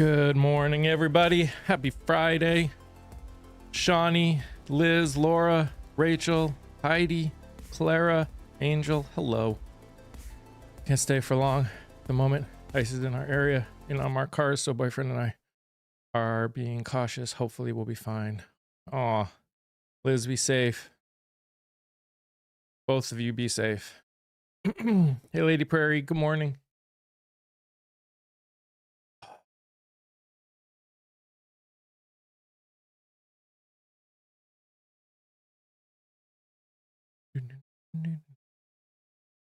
Good morning, everybody. Happy Friday. Shawnee, Liz, Laura, Rachel, Heidi, Clara, Angel, hello. Can't stay for long at the moment. Ice is in our area, in on our cars, so boyfriend and I are being cautious. Hopefully we'll be fine. Aw, Liz, be safe. Both of you be safe. Hey, Lady Prairie, good morning.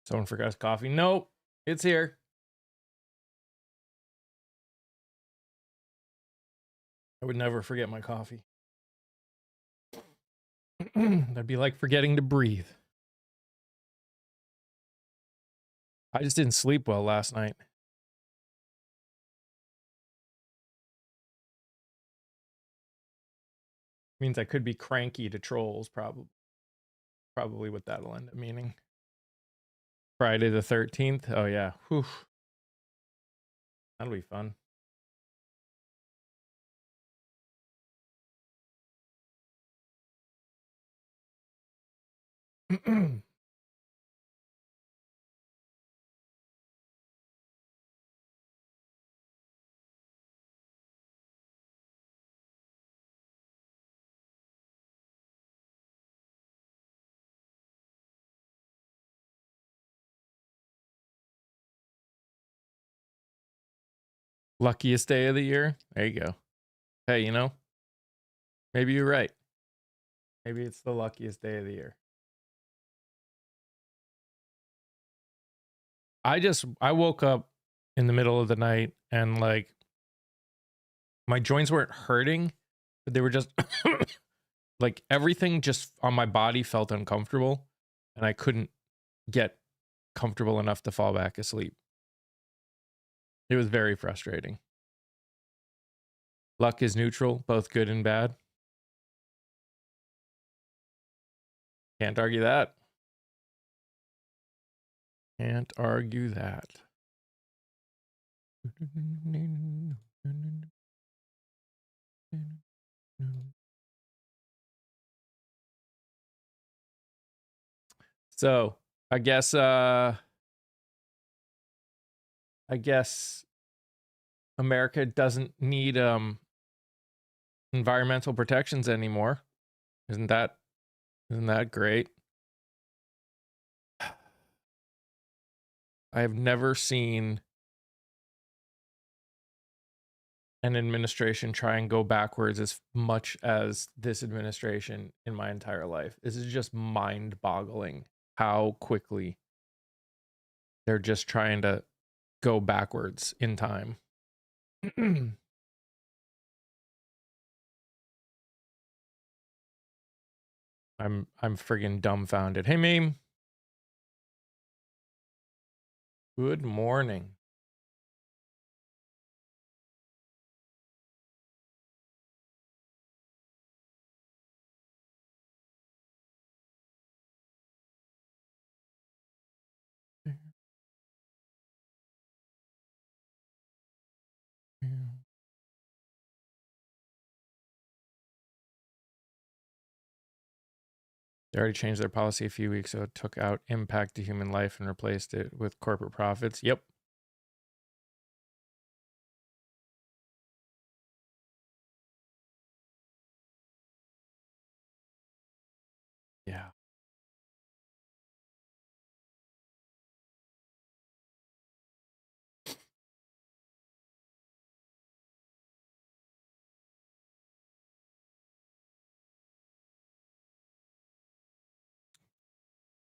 Someone forgot his coffee. Nope, it's here. I would never forget my coffee. That'd be like forgetting to breathe. I just didn't sleep well last night. Means I could be cranky to trolls, probably what that'll end up meaning. Friday the 13th. Oh yeah. Whew. That'll be fun. Luckiest day of the year. There you go. Hey, you know, maybe you're right. Maybe it's the luckiest day of the year. I woke up in the middle of the night and like my joints weren't hurting, but they were just like everything just on my body felt uncomfortable and I couldn't get comfortable enough to fall back asleep. It was very frustrating. Luck is neutral, both good and bad. Can't argue that. Can't argue that. So, I guess America doesn't need environmental protections anymore. Isn't that great? I have never seen an administration try and go backwards as much as this administration in my entire life. This is just mind-boggling how quickly they're just trying to go backwards in time. I'm friggin' dumbfounded. Hey, meme. Good morning. They already changed their policy a few weeks ago. It took out impact to human life and replaced it with corporate profits. Yep. Yeah.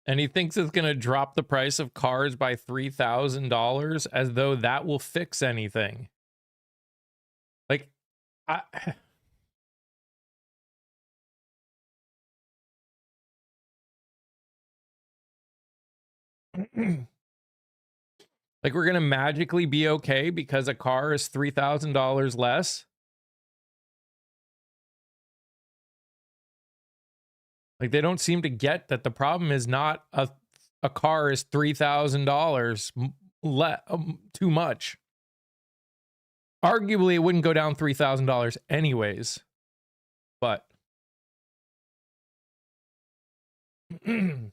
And he thinks it's going to drop the price of cars by $3,000 as though that will fix anything. Like, like we're going to magically be okay because a car is $3,000 less. Like they don't seem to get that the problem is not a car is $3,000 too much. Arguably, it wouldn't go down $3,000 anyways, but he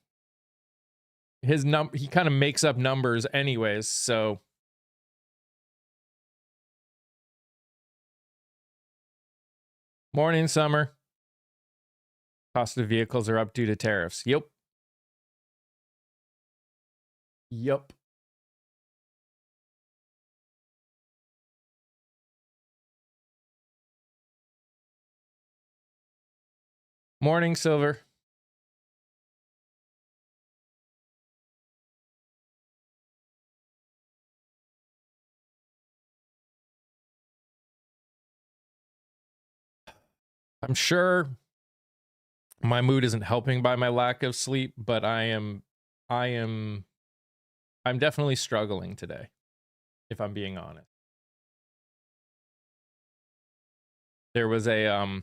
kind of makes up numbers anyways, so. Morning, Summer. Cost of vehicles are up due to tariffs. Yep. Morning, Silver. I'm sure my mood isn't helping by my lack of sleep, but I'm definitely struggling today, if I'm being honest. There was a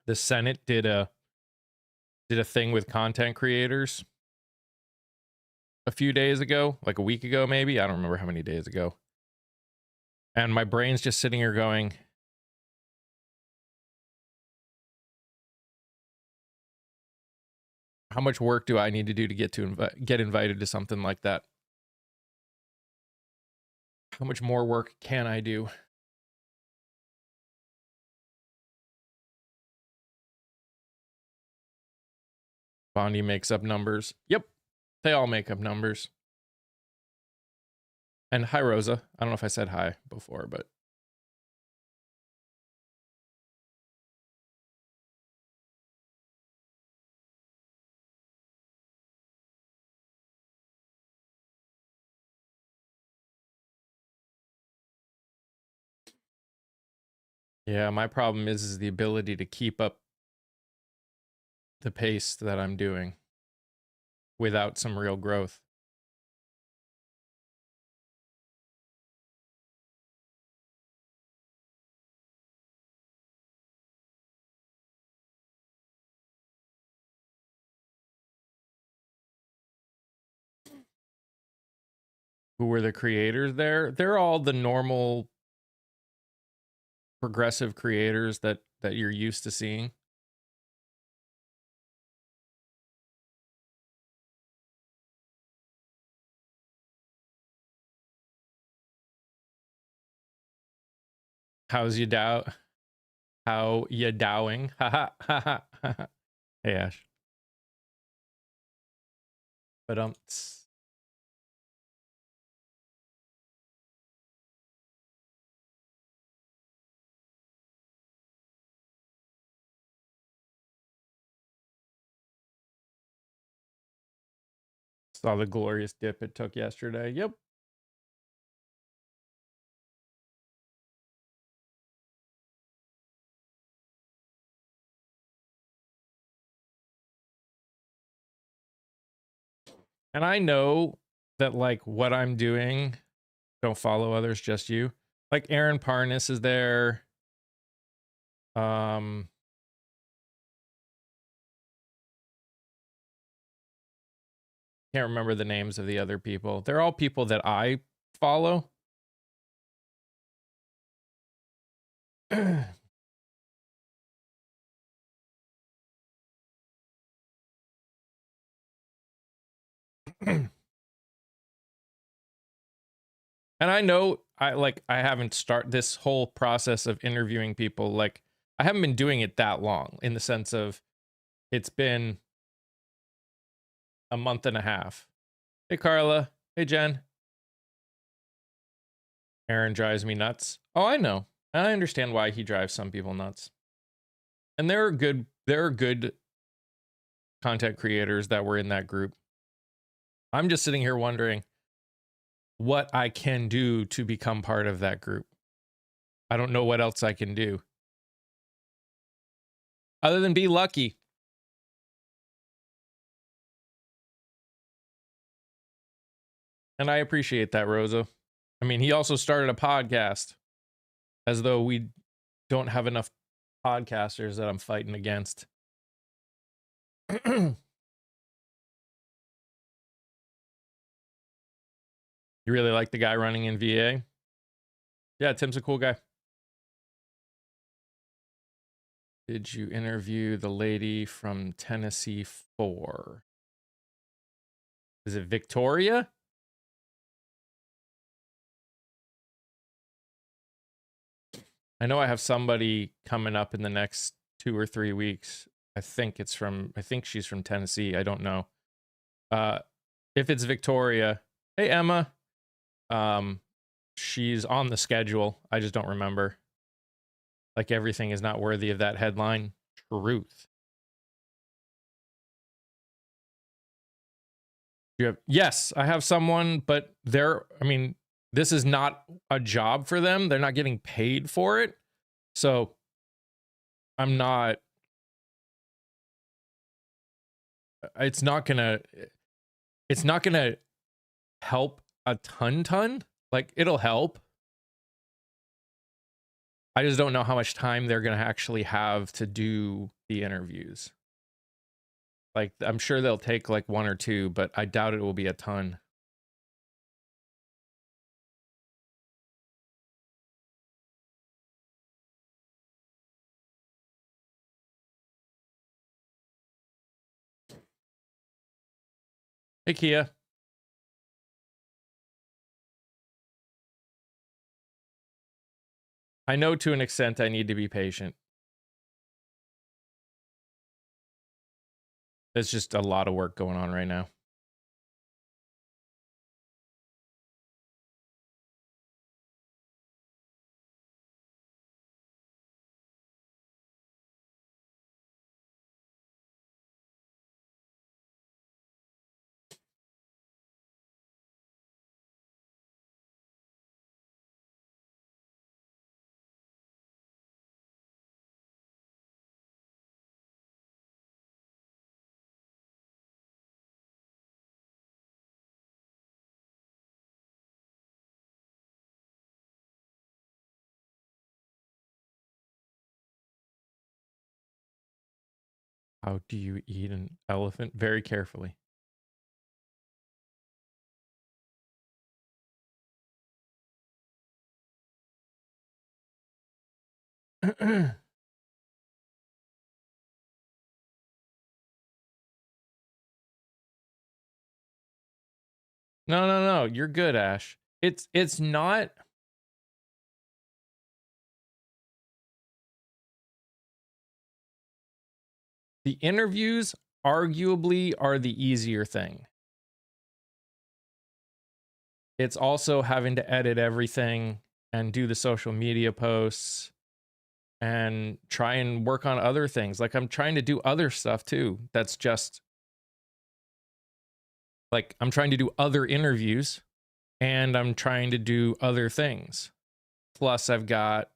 the Senate did a thing with content creators a few days ago, like a week ago maybe, I don't remember how many days ago. And my brain's just sitting here going, how much work do I need to do to get invited to something like that? How much more work can I do? Bondi makes up numbers. Yep, they all make up numbers. And hi, Rosa. I don't know if I said hi before, but. Yeah, my problem is the ability to keep up the pace that I'm doing without some real growth. Who were the creators there? They're all the normal progressive creators that you're used to seeing. How's you dow? How you dowing? Ha ha ha. Hey Ash. But saw the glorious dip it took yesterday. Yep. And I know that like what I'm doing, don't follow others, just you. Like Aaron Parnas is there. Can't remember the names of the other people. They're all people that I follow. And I know I haven't started this whole process of interviewing people. Like I haven't been doing it that long in the sense of it's been a month and a half. Hey, Carla. Hey, Jen. Aaron drives me nuts. Oh, I know. I understand why he drives some people nuts. And there are good content creators that were in that group. I'm just sitting here wondering what I can do to become part of that group. I don't know what else I can do other than be lucky. And I appreciate that, Rosa. I mean, he also started a podcast, as though we don't have enough podcasters that I'm fighting against. You're You really like the guy running in VA? Yeah, Tim's a cool guy. Did you interview the lady from Tennessee 4? Is it Victoria? I know I have somebody coming up in the next 2 or 3 weeks. I think she's from Tennessee. I don't know. If it's Victoria, hey Emma. She's on the schedule. I just don't remember. Like everything is not worthy of that headline. Truth. Yes, I have someone, but this is not a job for them. They're not getting paid for it. So it's not gonna help a ton. Like it'll help. I just don't know how much time they're gonna actually have to do the interviews. Like I'm sure they'll take like 1 or 2, but I doubt it will be a ton. Hey Kia. I know to an extent I need to be patient. There's just a lot of work going on right now. How do you eat an elephant? Very carefully. No. You're good, Ash. It's not. The interviews arguably are the easier thing. It's also having to edit everything and do the social media posts and try and work on other things. Like I'm trying to do other stuff too. That's just like I'm trying to do other interviews and I'm trying to do other things. Plus I've got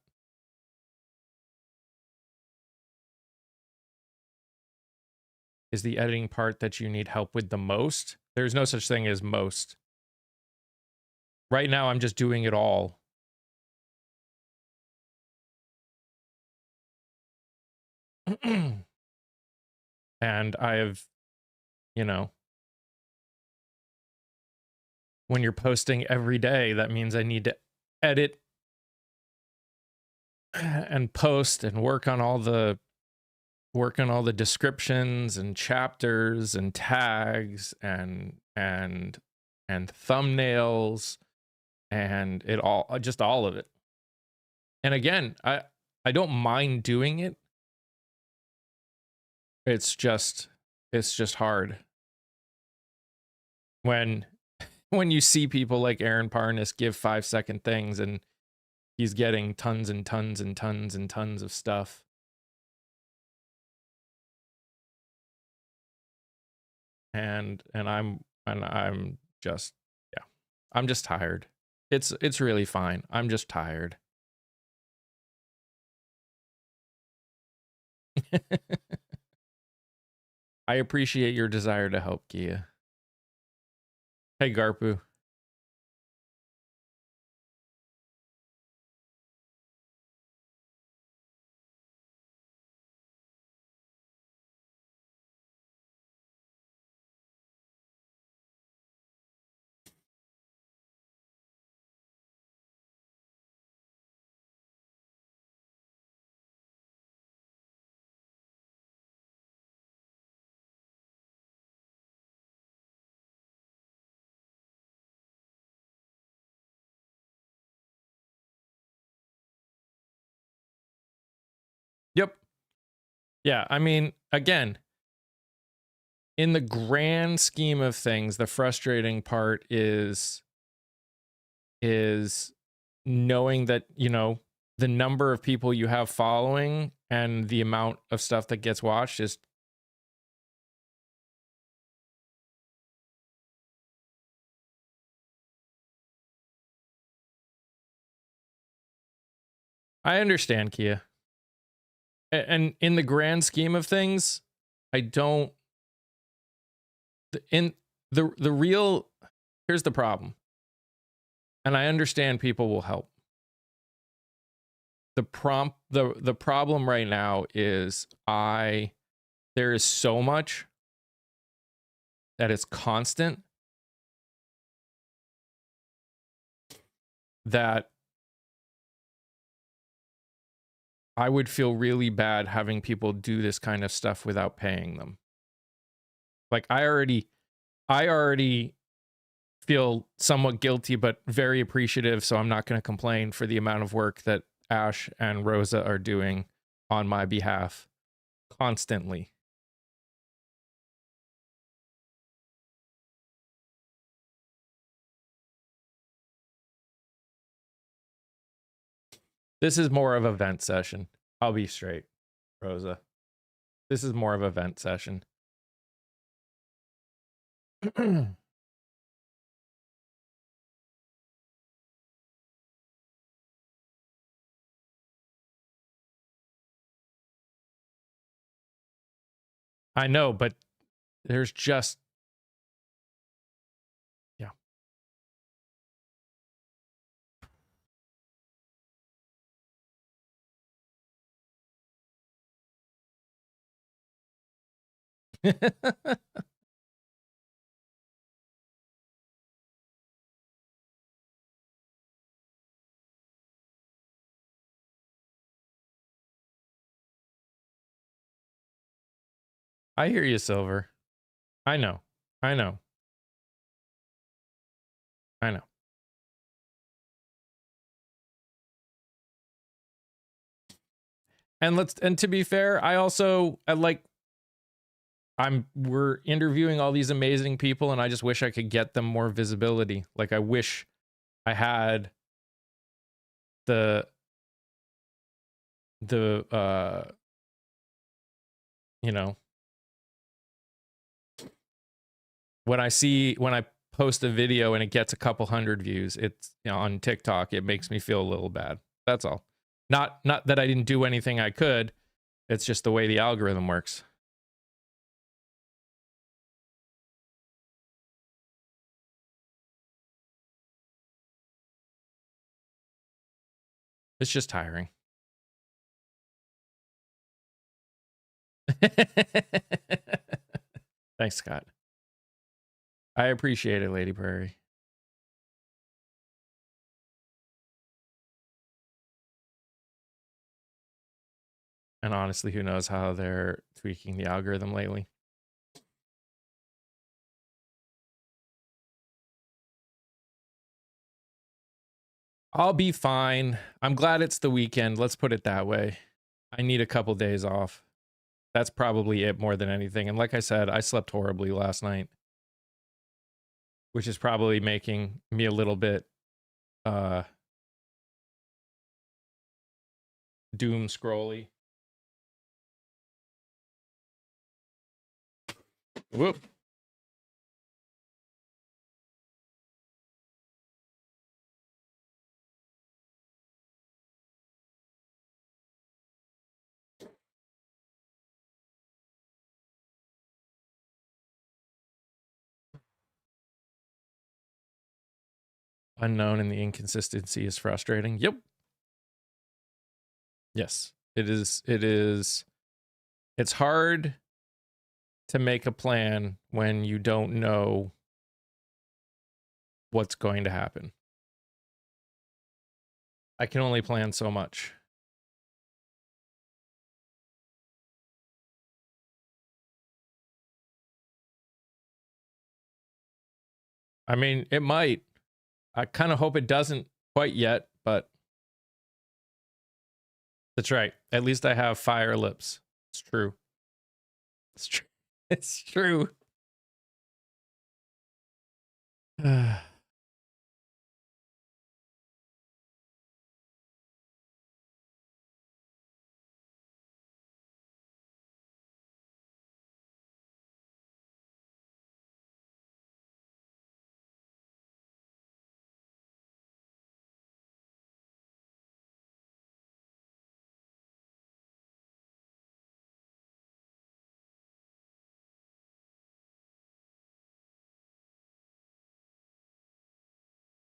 is the editing part that you need help with the most. There's no such thing as most. Right now I'm just doing it all. And I have, when you're posting every day, that means I need to edit and post and work on all the descriptions and chapters and tags and thumbnails and it all, just all of it. And again, I don't mind doing it. It's just hard when you see people like Aaron Parnas give 5-second things and he's getting tons and tons and tons and tons of stuff. And I'm just, yeah, I'm just tired. It's really fine. I'm just tired. I appreciate your desire to help, Kia. Hey, Garpu. Yeah, I mean, again, in the grand scheme of things, the frustrating part is knowing that, you know, the number of people you have following and the amount of stuff that gets watched is I understand, Kia. And in the grand scheme of things, I don't in the real here's the problem. And I understand people will help. The problem right now is there is so much that is constant that I would feel really bad having people do this kind of stuff without paying them. Like I already feel somewhat guilty, but very appreciative. So I'm not going to complain for the amount of work that Ash and Rosa are doing on my behalf constantly. This is more of a vent session. I'll be straight, Rosa. This is more of a vent session. I know, but there's just yeah. I hear you, Silver. I know. I know. I know. And to be fair, I also we're interviewing all these amazing people and I just wish I could get them more visibility. Like I wish I had the you know, when I post a video and it gets a couple hundred views, it's, you know, on TikTok, it makes me feel a little bad. That's all. Not that I didn't do anything I could. It's just the way the algorithm works. It's just tiring. Thanks, Scott. I appreciate it, Lady Prairie. And honestly, who knows how they're tweaking the algorithm lately. I'll be fine. I'm glad it's the weekend. Let's put it that way. I need a couple days off. That's probably it more than anything. And like I said, I slept horribly last night, which is probably making me a little bit doom scrolly. Whoop. Unknown and the inconsistency is frustrating. Yep. Yes, it is. It's hard to make a plan when you don't know what's going to happen. I can only plan so much. I mean, it might. I kind of hope it doesn't quite yet, but that's right. At least I have fire lips. It's true. It's true. It's true.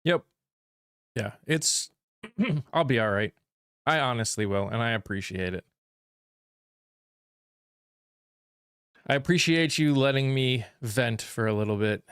Yep. Yeah, it's I'll be all right. I honestly will, and I appreciate it. I appreciate you letting me vent for a little bit.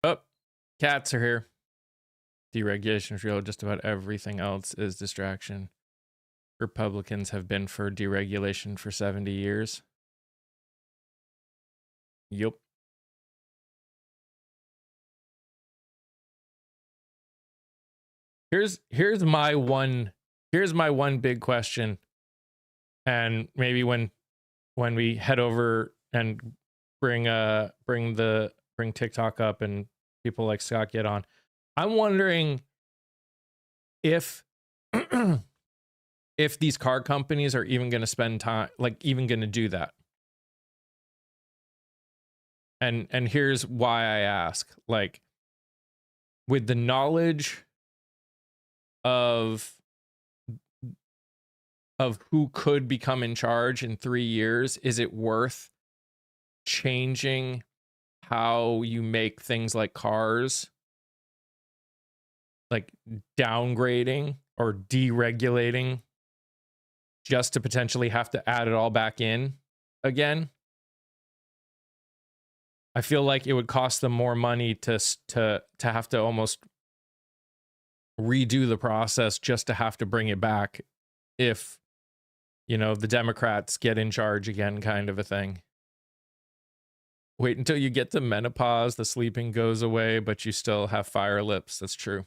Oh, cats are here. Deregulation is real. Just about everything else is distraction. Republicans have been for deregulation for 70 years. Yup. Here's my one big question. And maybe when we head over and bring TikTok up and people like Scott get on, I'm wondering if if these car companies are even going to spend time, like even going to do that. And here's why I ask, like, with the knowledge of who could become in charge in 3 years, is it worth changing how you make things like cars, like downgrading or deregulating, just to potentially have to add it all back in again? I feel like it would cost them more money to have to almost redo the process just to have to bring it back if, you know, the Democrats get in charge again, kind of a thing. Wait until you get to menopause, the sleeping goes away, but you still have fire lips. That's true.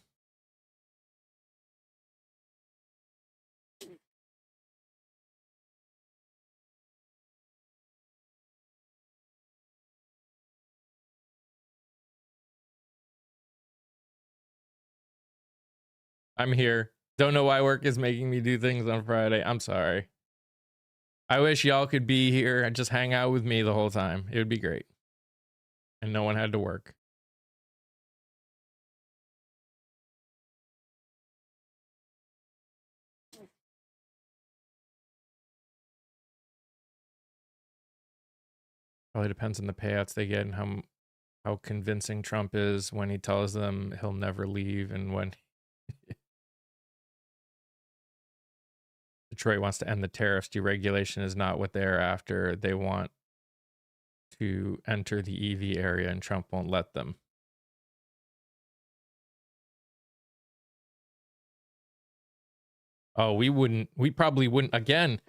I'm here. Don't know why work is making me do things on Friday. I'm sorry. I wish y'all could be here and just hang out with me the whole time. It would be great. And no one had to work. Probably depends on the payouts they get and how convincing Trump is when he tells them he'll never leave, and when Detroit wants to end the tariffs. Deregulation is not what they're after. They want to enter the EV area, and Trump won't let them. Oh, we probably wouldn't. Again,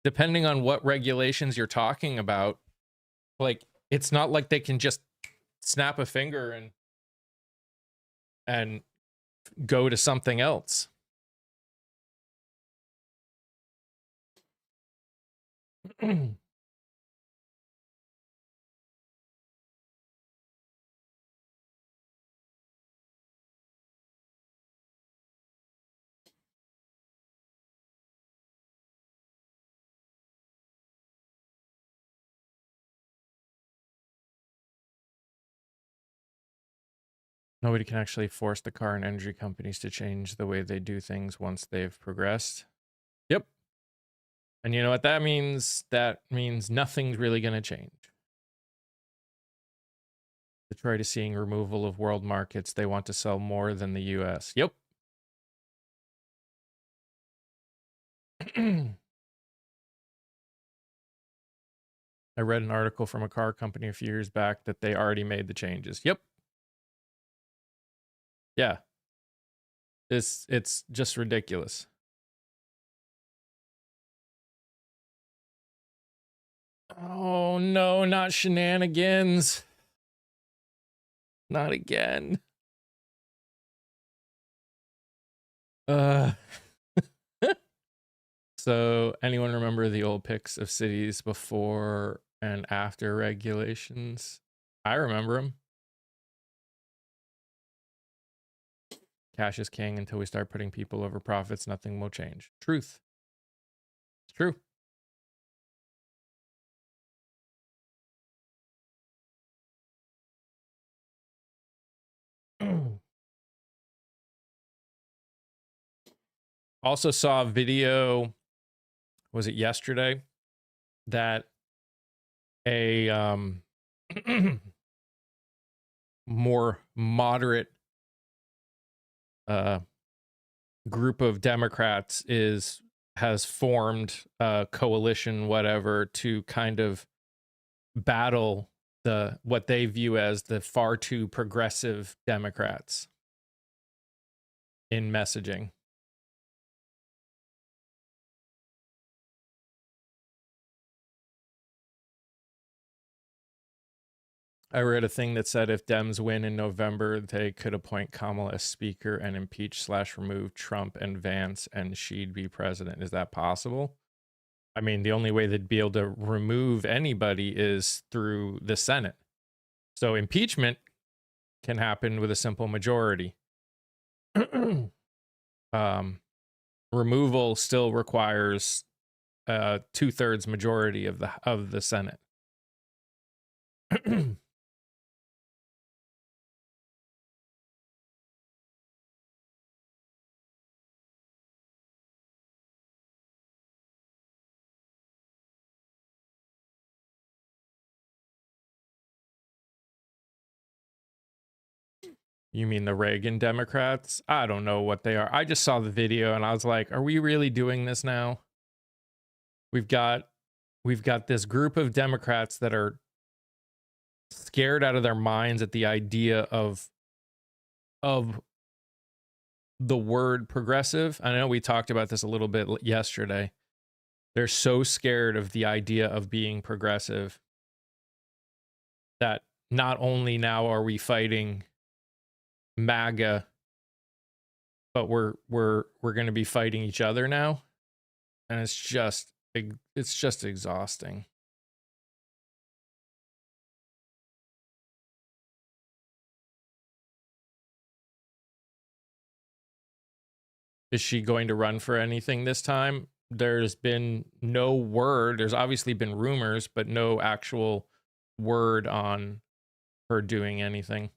depending on what regulations you're talking about, like, it's not like they can just snap a finger and go to something else. Nobody can actually force the car and energy companies to change the way they do things once they've progressed. Yep. And you know what that means? That means nothing's really going to change. Detroit is seeing removal of world markets. They want to sell more than the US. Yep. I read an article from a car company a few years back that they already made the changes. Yep. Yeah. It's just ridiculous. Oh no, not shenanigans. Not again. So anyone remember the old pics of cities before and after regulations? I remember them. Cash is king. Until we start putting people over profits, nothing will change. Truth. It's true. Also saw a video, was it yesterday, that a more moderate group of Democrats has formed a coalition, whatever, to kind of battle what they view as the far too progressive Democrats in messaging. I read a thing that said if Dems win in November, they could appoint Kamala as speaker and impeach/remove Trump and Vance, and she'd be president. Is that possible? I mean, the only way they'd be able to remove anybody is through the Senate. So impeachment can happen with a simple majority. Removal still requires a 2/3 majority of the Senate. You mean the Reagan Democrats? I don't know what they are. I just saw the video and I was like, are we really doing this now? We've got this group of Democrats that are scared out of their minds at the idea of the word progressive. I know we talked about this a little bit yesterday. They're so scared of the idea of being progressive that not only now are we fighting MAGA, but we're going to be fighting each other now, and it's just exhausting. Is she going to run for anything this time? There's been no word. There's obviously been rumors, but no actual word on her doing anything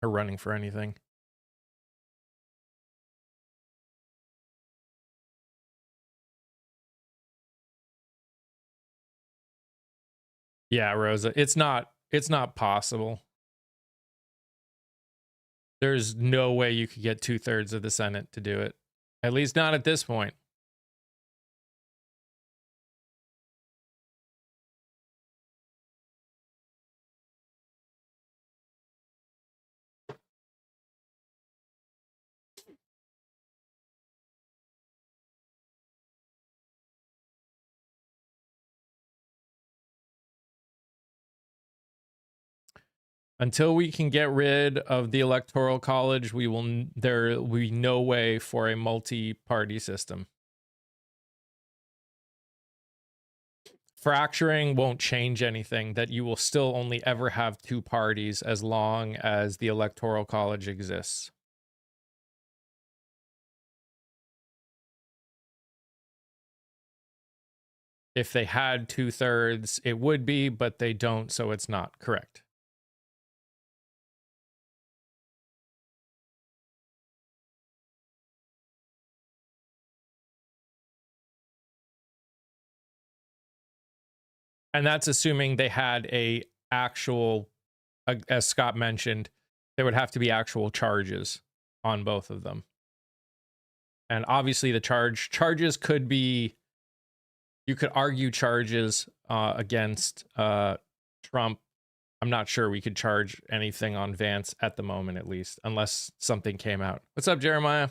or running for anything. Yeah, Rosa, it's not possible. There's no way you could get 2/3 of the Senate to do it. At least not at this point. Until we can get rid of the Electoral College, there will be no way for a multi-party system. Fracturing won't change anything, that you will still only ever have 2 parties as long as the Electoral College exists. If they had 2/3, it would be, but they don't, so it's not correct. And that's assuming they had as Scott mentioned, there would have to be actual charges on both of them. And obviously the charges could be, you could argue charges against Trump. I'm not sure we could charge anything on Vance at the moment, at least, unless something came out. What's up, Jeremiah?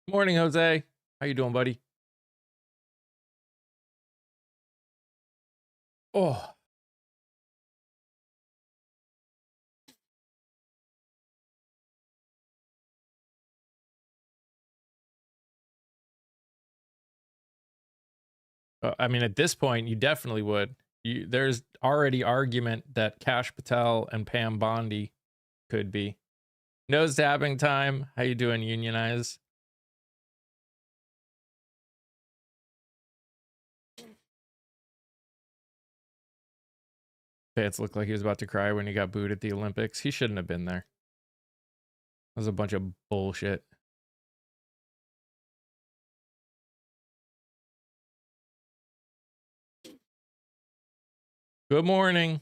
Morning, Jose. How you doing, buddy? Oh, I mean, at this point, you definitely would. There's already argument that Cash Patel and Pam Bondi could be. Nose tapping time. How you doing, Unionize? Vance looked like he was about to cry when he got booed at the Olympics. He shouldn't have been there. That was a bunch of bullshit. Good morning.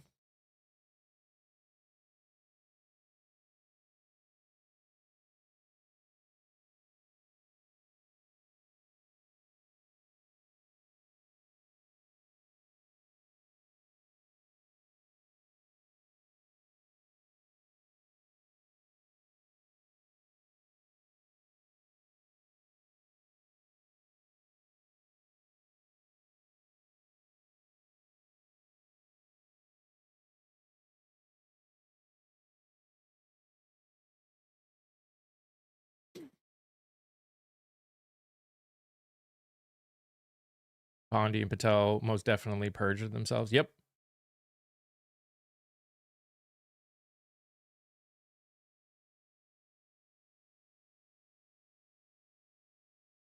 Bondi and Patel most definitely perjured themselves. Yep.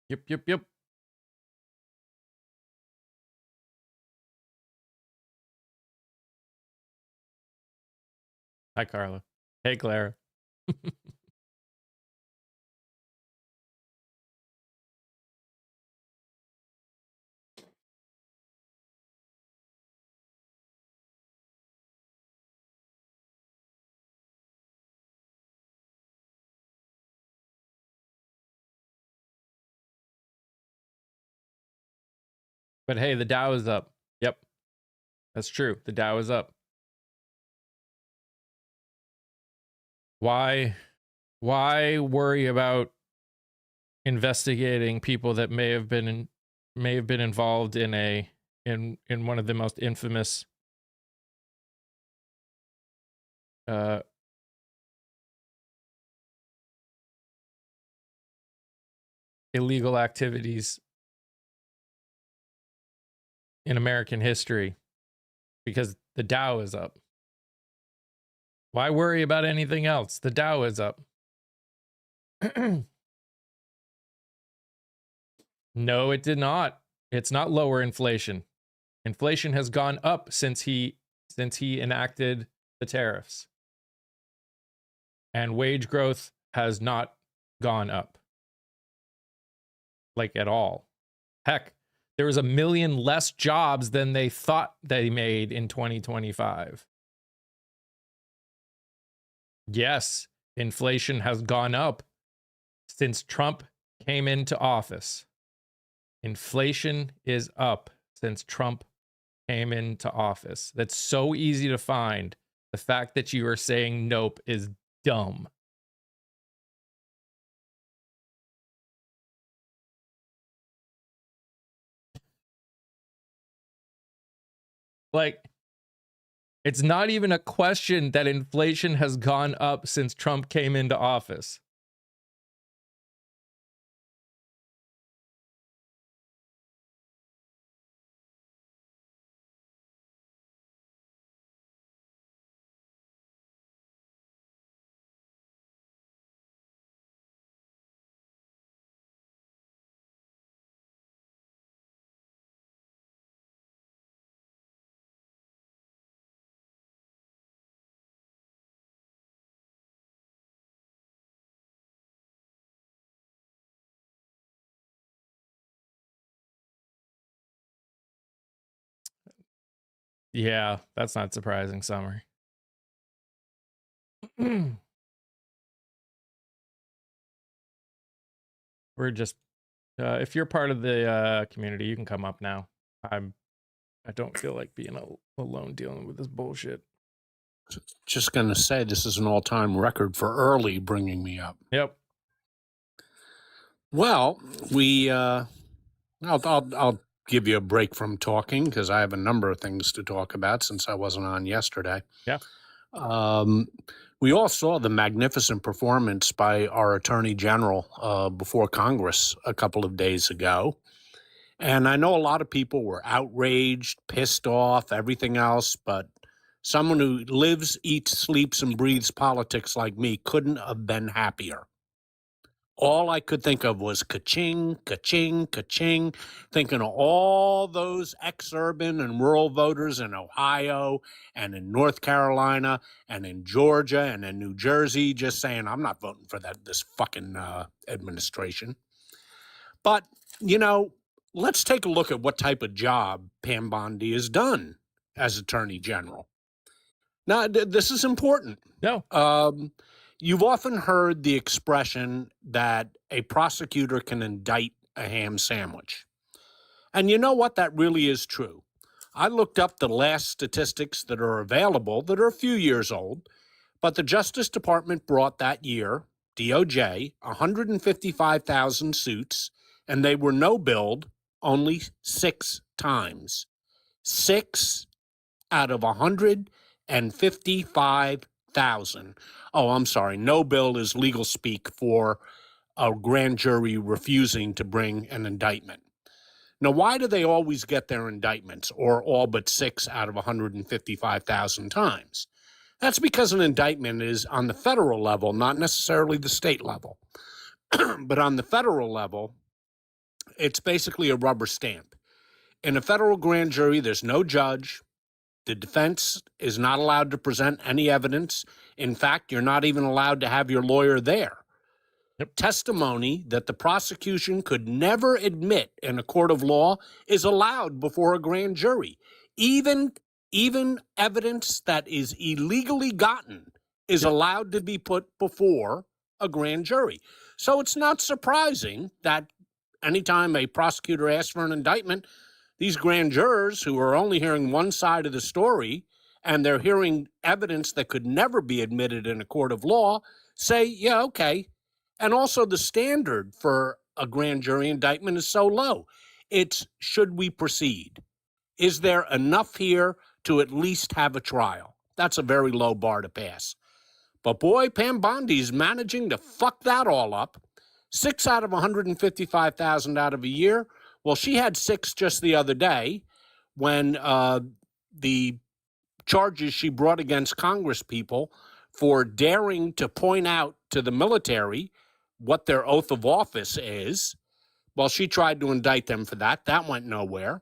Yep. Hi, Carla. Hey, Clara. But hey, the Dow is up. Yep. That's true. The Dow is up. Why worry about investigating people that may have been involved in one of the most infamous illegal activities in American history, because the Dow is up. Why worry about anything else? The Dow is up. No, it did not. It's not lower inflation. Inflation has gone up since he enacted the tariffs. And wage growth has not gone up. Like at all. Heck, there was 1 million less jobs than they thought they made in 2025. Yes, inflation has gone up since Trump came into office. Inflation is up since Trump came into office. That's so easy to find. The fact that you are saying nope is dumb. Like, it's not even a question that inflation has gone up since Trump came into office. Yeah, that's not surprising, Summer. We're just if you're part of the community, you can come up now. I don't feel like being alone dealing with this bullshit. Just going to say this is an all-time record for early bringing me up. Yep. Well, I'll give you a break from talking because I have a number of things to talk about since I wasn't on yesterday. Yeah. We all saw the magnificent performance by our Attorney General before Congress a couple of days ago. And I know a lot of people were outraged, pissed off, everything else, but someone who lives, eats, sleeps, and breathes politics like me couldn't have been happier. All I could think of was ka-ching, ka-ching, ka-ching, thinking of all those ex-urban and rural voters in Ohio and in North Carolina and in Georgia and in New Jersey just saying, I'm not voting for this fucking administration. But, let's take a look at what type of job Pam Bondi has done as Attorney General. Now, this is important. No. You've often heard the expression that a prosecutor can indict a ham sandwich. And you know what? That really is true. I looked up the last statistics that are available that are a few years old, but the Justice Department brought that year, DOJ, 155,000 suits, and they were no-billed only 6 times. 6 out of 155,000. Oh, I'm sorry. No bill is legal speak for a grand jury refusing to bring an indictment. Now, why do they always get their indictments, or all but 6 out of 155,000 times? That's because an indictment is on the federal level, not necessarily the state level. But on the federal level, it's basically a rubber stamp. In a federal grand jury, there's no judge. The defense is not allowed to present any evidence. In fact, you're not even allowed to have your lawyer there. Yep. Testimony that the prosecution could never admit in a court of law is allowed before a grand jury. Even evidence that is illegally gotten is allowed to be put before a grand jury. So it's not surprising that anytime a prosecutor asks for an indictment, these grand jurors who are only hearing one side of the story and they're hearing evidence that could never be admitted in a court of law say, yeah, okay. And also the standard for a grand jury indictment is so low. It's, should we proceed? Is there enough here to at least have a trial? That's a very low bar to pass. But boy, Pam Bondi's managing to fuck that all up. 6 out of 155,000 out of a year. Well, she had 6 just the other day when the charges she brought against Congress people for daring to point out to the military what their oath of office is. Well, she tried to indict them for that. That went nowhere.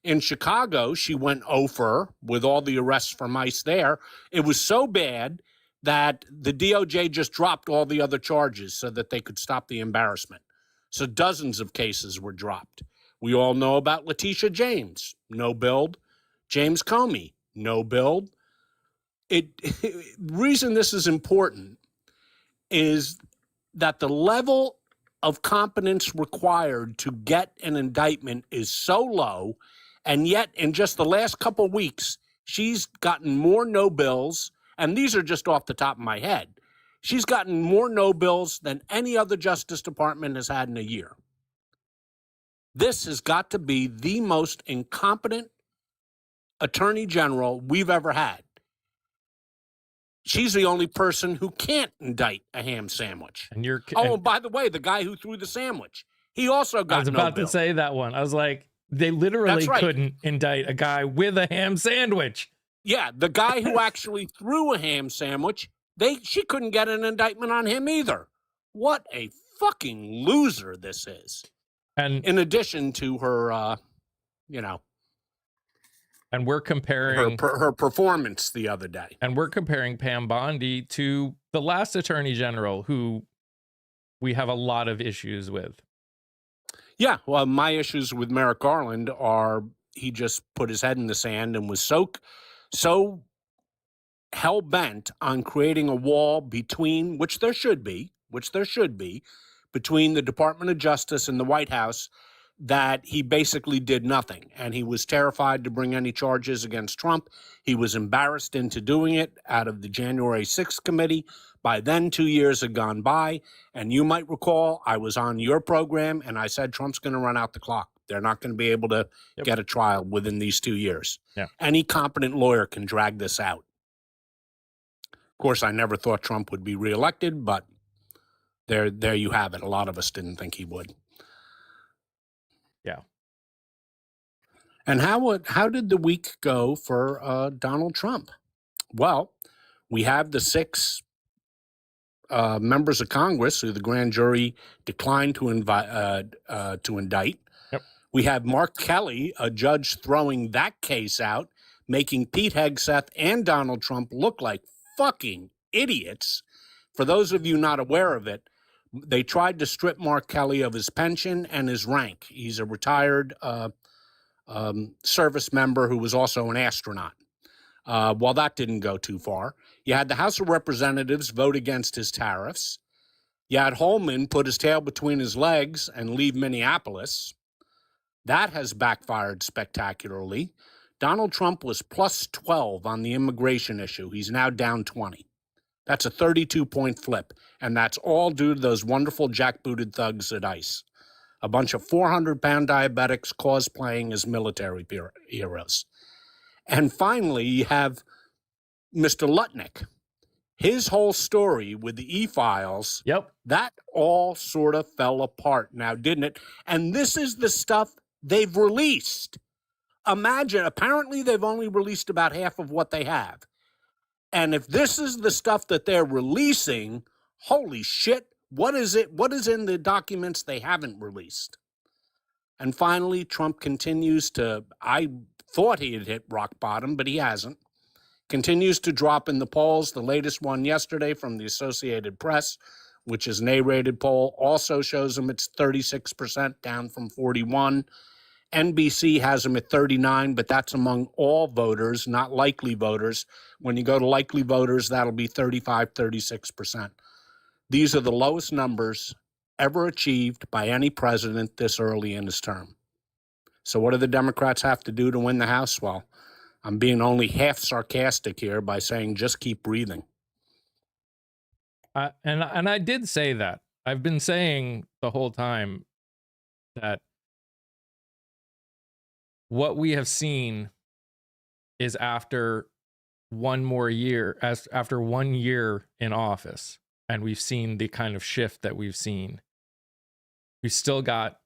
In Chicago, she went over with all the arrests from ICE there. It was so bad that the DOJ just dropped all the other charges so that they could stop the embarrassment. So dozens of cases were dropped. We all know about Letitia James, no billed. James Comey, no billed. The reason this is important is that the level of competence required to get an indictment is so low, and yet in just the last couple weeks, she's gotten more no bills, and these are just off the top of my head. She's gotten more no bills than any other Justice Department has had in a year. This has got to be the most incompetent attorney general we've ever had. She's the only person who can't indict a ham sandwich. And you're and by the way, the guy who threw the sandwich, he also got no bill. I was about to say that one. I was like, they literally couldn't indict a guy with a ham sandwich. Yeah, the guy who actually threw a ham sandwich, she couldn't get an indictment on him either. What a fucking loser this is. And in addition to her, and we're comparing her performance the other day. And we're comparing Pam Bondi to the last attorney general who we have a lot of issues with. Yeah, well, my issues with Merrick Garland are put his head in the sand and was so hell bent on creating a wall between, which there should be, between the Department of Justice and the White House, that he basically did nothing. And he was terrified to bring any charges against Trump. He was embarrassed into doing it out of the January 6th committee. By then, 2 years had gone by. And you might recall, I was on your program and I said, Trump's going to run out the clock. They're not going to be able to get a trial within these 2 years. Yeah. Any competent lawyer can drag this out. Of course, I never thought Trump would be reelected, but there you have it. A lot of us didn't think he would. Yeah. And how did the week go for Donald Trump? Well, we have the 6 members of Congress who the grand jury declined to indict. Yep. We have Mark Kelly, a judge, throwing that case out, making Pete Hegseth and Donald Trump look like fucking idiots. For those of you not aware of it, they tried to strip Mark Kelly of his pension and his rank. He's a retired service member who was also an astronaut. Well, that didn't go too far. You had the House of Representatives vote against his tariffs. You had Holman put his tail between his legs and leave Minneapolis. That has backfired spectacularly. Donald Trump was plus 12 on the immigration issue. He's now down 20. That's a 32-point flip, and that's all due to those wonderful jackbooted thugs at ICE. A bunch of 400-pound diabetics cosplaying as military heroes. And finally, you have Mr. Lutnick. His whole story with the e-files, that all sort of fell apart now, didn't it? And this is the stuff they've released. Imagine, apparently they've only released about half of what they have. And if this is the stuff that they're releasing, holy shit, what is it? What is in the documents they haven't released? And finally, Trump continues to, I thought he had hit rock bottom, but he hasn't. Continues to drop in the polls. The latest one yesterday from the Associated Press, which is an A-rated poll, also shows him it's 36%, down from 41. NBC has him at 39, but that's among all voters, not likely voters. When you go to likely voters, that'll be 35, 36%. These are the lowest numbers ever achieved by any president this early in his term. So what do the Democrats have to do to win the House? Well, I'm being only half sarcastic here by saying just keep breathing. And I did say that. I've been saying the whole time that what we have seen is after 1 more year, after 1 year in office, and we've seen the kind of shift that we've seen. We've still got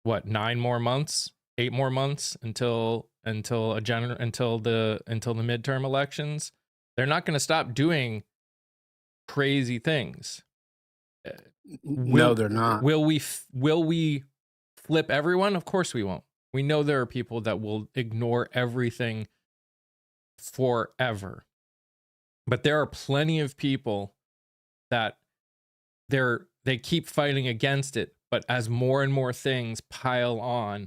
what, 9 more months, 8 more months until the midterm elections. They're not going to stop doing crazy things. No, they're not. Will we flip everyone? Of course we won't. We know there are people that will ignore everything forever. But there are plenty of people that they keep fighting against it, but as more and more things pile on,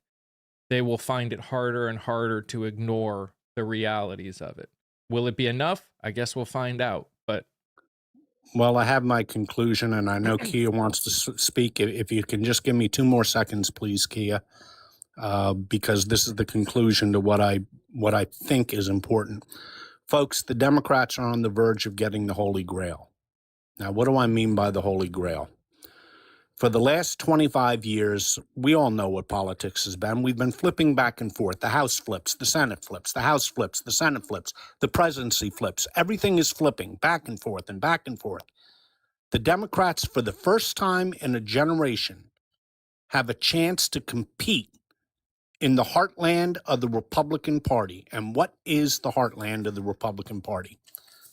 they will find it harder and harder to ignore the realities of it. Will it be enough? I guess we'll find out. But well, I have my conclusion, and I know Kia wants to speak. If you can just give me 2 more seconds, please, Kia, because this is the conclusion to what I think is important. Folks, the Democrats are on the verge of getting the Holy Grail. Now, what do I mean by the Holy Grail? For the last 25 years, we all know what politics has been. We've been flipping back and forth. The House flips, the Senate flips, the House flips, the Senate flips, the presidency flips. Everything is flipping back and forth and back and forth. The Democrats, for the first time in a generation, have a chance to compete in the heartland of the Republican Party. And what is the heartland of the Republican Party?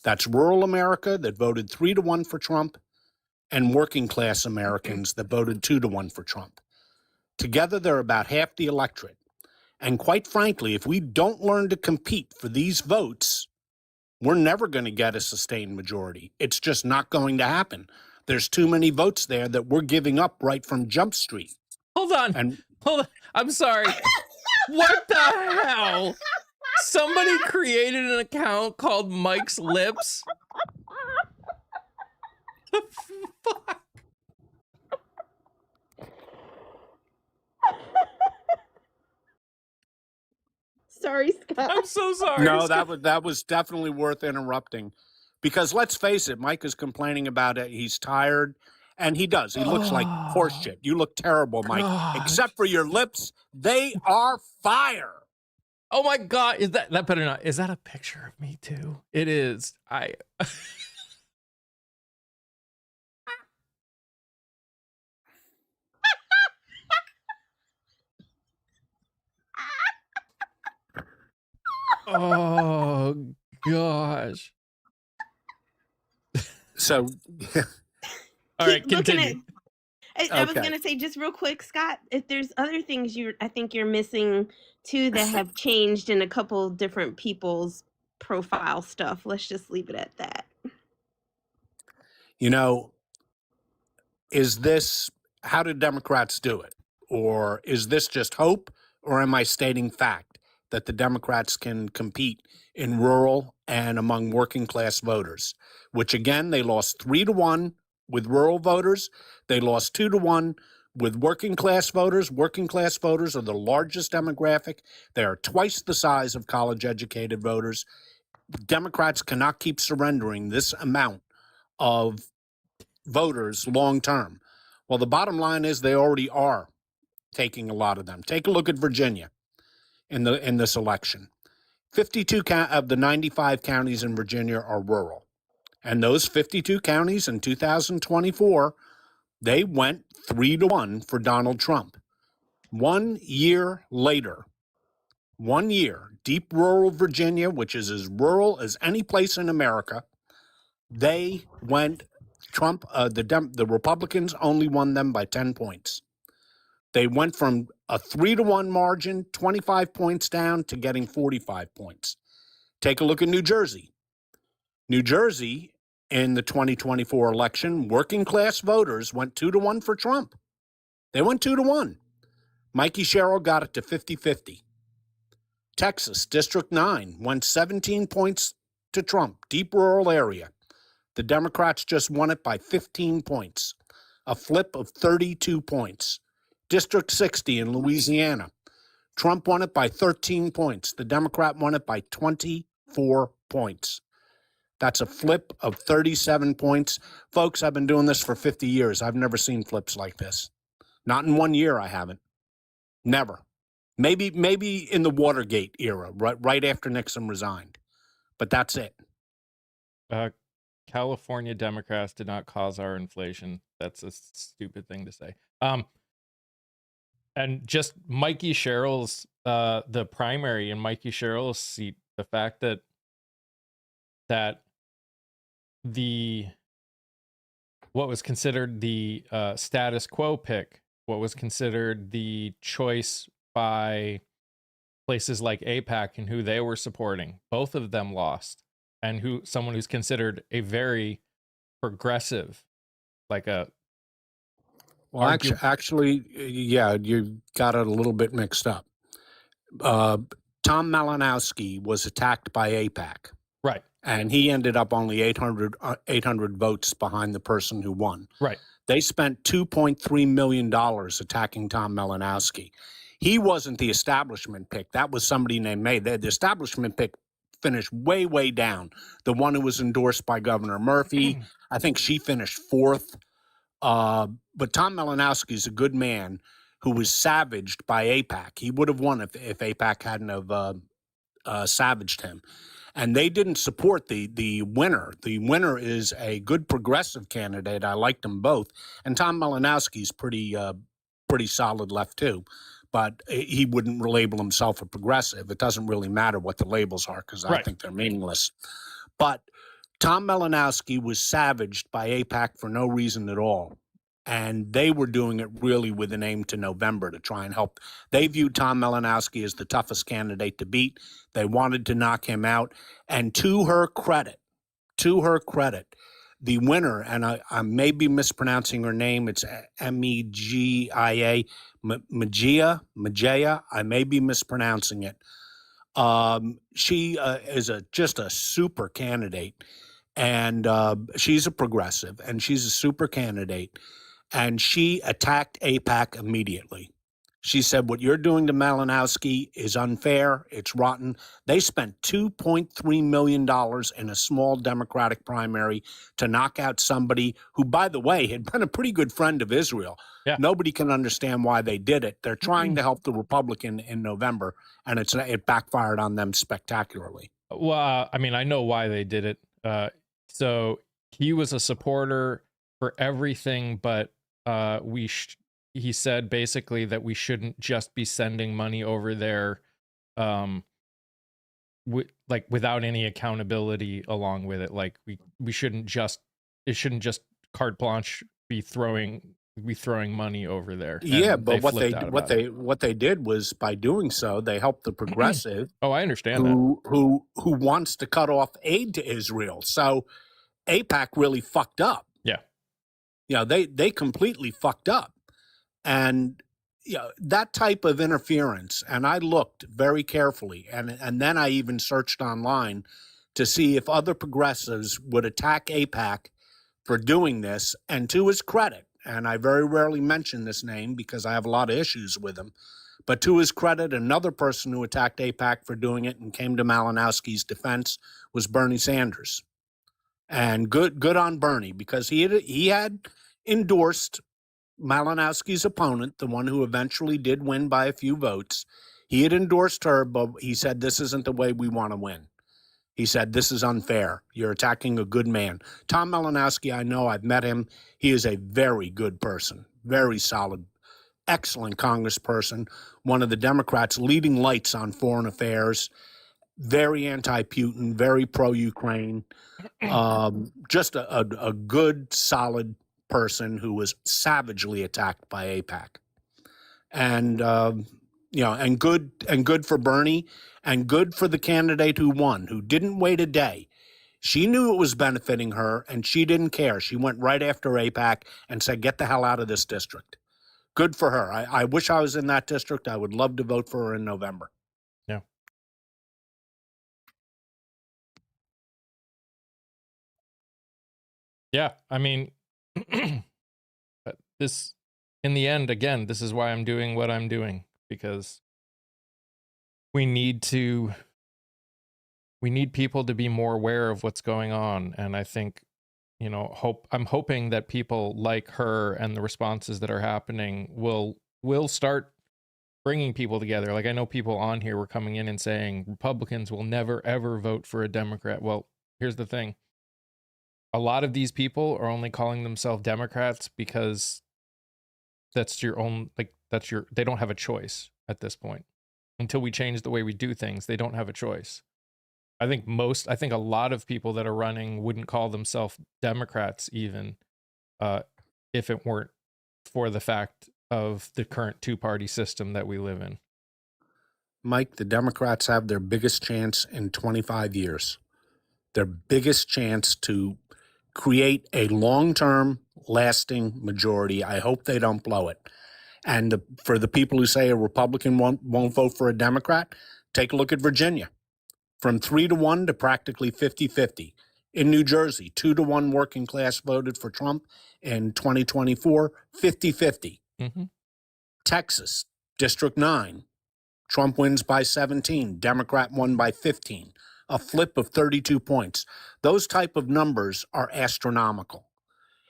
That's rural America that voted 3-1 for Trump, and working class Americans that voted 2-1 for Trump. Together, they're about half the electorate. And quite frankly, if we don't learn to compete for these votes, we're never going to get a sustained majority. It's just not going to happen. There's too many votes there that we're giving up right from Jump Street. Hold on. Hold on. I'm sorry. What the hell? Somebody created an account called Mike's Lips? The fuck? Sorry, Scott. I'm so sorry. No, Scott. that was definitely worth interrupting, because let's face it, Mike is complaining about it. He's tired, and he does. He looks like horse shit. You look terrible, Mike. God. Except for your lips, they are fire. Oh my God, is that better not? Is that a picture of me too? It is. Oh gosh. So, All right, Keep looking continue. I was Okay. gonna say, just real quick, Scott, if there's other things I think you're missing too that have changed in a couple different people's profile stuff. Let's just leave it at that. You know, how did Democrats do it? Or is this just hope? Or am I stating fact that the Democrats can compete in rural and among working class voters? Which again, they lost 3-1 with rural voters. They lost 2-1 with working class voters. Working class voters are the largest demographic. They are twice the size of college educated voters. Democrats cannot keep surrendering this amount of voters long term. Well, the bottom line is they already are taking a lot of them. Take a look at Virginia in this election. 52 of the 95 counties in Virginia are rural. And those 52 counties in 2024, they went 3-1 for Donald Trump. 1 year later, 1 year, deep rural Virginia, which is as rural as any place in America, they went Trump, the Republicans only won them by 10 points. They went from a 3-1 margin, 25 points down, to getting 45 points. Take a look at New Jersey. New Jersey, in the 2024 election, working class voters went 2-1 for Trump. They went 2-1. Mikey Sherrill got it to 50-50. Texas, District 9, went 17 points to Trump, deep rural area. The Democrats just won it by 15 points, a flip of 32 points. District 60 in Louisiana, Trump won it by 13 points. The Democrat won it by 24 points. That's a flip of 37 points. Folks, I've been doing this for 50 years. I've never seen flips like this. Not in 1 year, I haven't. Never. Maybe in the Watergate era, right after Nixon resigned. But that's it. California Democrats did not cause our inflation. That's a stupid thing to say. And just Mikey Sherrill's, the primary in Mikey Sherrill's seat, the fact that what was considered the status quo pick, what was considered the choice by places like AIPAC and who they were supporting, both of them lost. And someone who's considered a very progressive, like a Well, actually, yeah, you got it a little bit mixed up. Tom Malinowski was attacked by AIPAC. Right. And he ended up only 800 votes behind the person who won. Right. They spent $2.3 million attacking Tom Malinowski. He wasn't the establishment pick. That was somebody named May. The establishment pick finished way, way down. The one who was endorsed by Governor Murphy, I think she finished fourth. But Tom Malinowski is a good man who was savaged by AIPAC. He would have won if AIPAC hadn't have savaged him. And they didn't support the winner. The winner is a good progressive candidate. I liked them both. And Tom Malinowski's pretty solid left too. But he wouldn't label himself a progressive. It doesn't really matter what the labels are because I think they're meaningless. But Tom Malinowski was savaged by AIPAC for no reason at all. And they were doing it really with an aim to November to try and help. They viewed Tom Malinowski as the toughest candidate to beat. They wanted to knock him out. And to her credit, the winner, and I may be mispronouncing her name. It's Megia, Magia. I may be mispronouncing it. She is just a super candidate, and she's a progressive, and she's a super candidate, and she attacked AIPAC immediately. She said, what you're doing to Malinowski is unfair. It's rotten. They spent $2.3 million in a small Democratic primary to knock out somebody who, by the way, had been a pretty good friend of Israel. Yeah. Nobody can understand why they did it. They're trying to help the Republican in November, and it backfired on them spectacularly. Well, I mean, I know why they did it. So he was a supporter for everything, but he said basically that we shouldn't just be sending money over there, without any accountability along with it. Like it shouldn't just carte blanche be throwing money over there. Yeah, but what they did was, by doing so, they helped the progressive. Oh, I understand who wants to cut off aid to Israel. So AIPAC really fucked up. Yeah. They completely fucked up. And that type of interference, and I looked very carefully, and then I even searched online to see if other progressives would attack AIPAC for doing this. And to his credit, and I very rarely mention this name because I have a lot of issues with him, but to his credit, another person who attacked AIPAC for doing it and came to Malinowski's defense was Bernie Sanders. And good on Bernie, because he had endorsed Malinowski's opponent, the one who eventually did win by a few votes. He had endorsed her, but he said, this isn't the way we want to win. He said, this is unfair. You're attacking a good man. Tom Malinowski, I know, I've met him. He is a very good person, very solid, excellent congressperson, one of the Democrats' leading lights on foreign affairs, very anti-Putin, very pro-Ukraine, just a good, solid person who was savagely attacked by AIPAC. And and good for Bernie, and good for the candidate who won, who didn't wait a day. She knew it was benefiting her, and she didn't care. She went right after AIPAC and said, get the hell out of this district. Good for her. I wish I was in that district. I would love to vote for her in November. Yeah. Yeah, I mean, this, in the end, again, this is why I'm doing what I'm doing, because we need people to be more aware of what's going on. And I think, I'm hoping that people like her and the responses that are happening will start bringing people together. Like, I know people on here were coming in and saying Republicans will never, ever vote for a Democrat. Well, here's the thing. A lot of these people are only calling themselves Democrats because they don't have a choice at this point. Until we change the way we do things, they don't have a choice. I think a lot of people that are running wouldn't call themselves Democrats even if it weren't for the fact of the current two-party system that we live in. Mike, the Democrats have their biggest chance in 25 years. Their biggest chance to create a long-term, lasting majority. I hope they don't blow it. And for the people who say a Republican won't vote for a Democrat, take a look at Virginia. From 3-1 to practically 50-50. In New Jersey, 2-1 working class voted for Trump. In 2024, 50-50. Mm-hmm. Texas, District 9, Trump wins by 17, Democrat won by 15. A flip of 32 points. Those type of numbers are astronomical.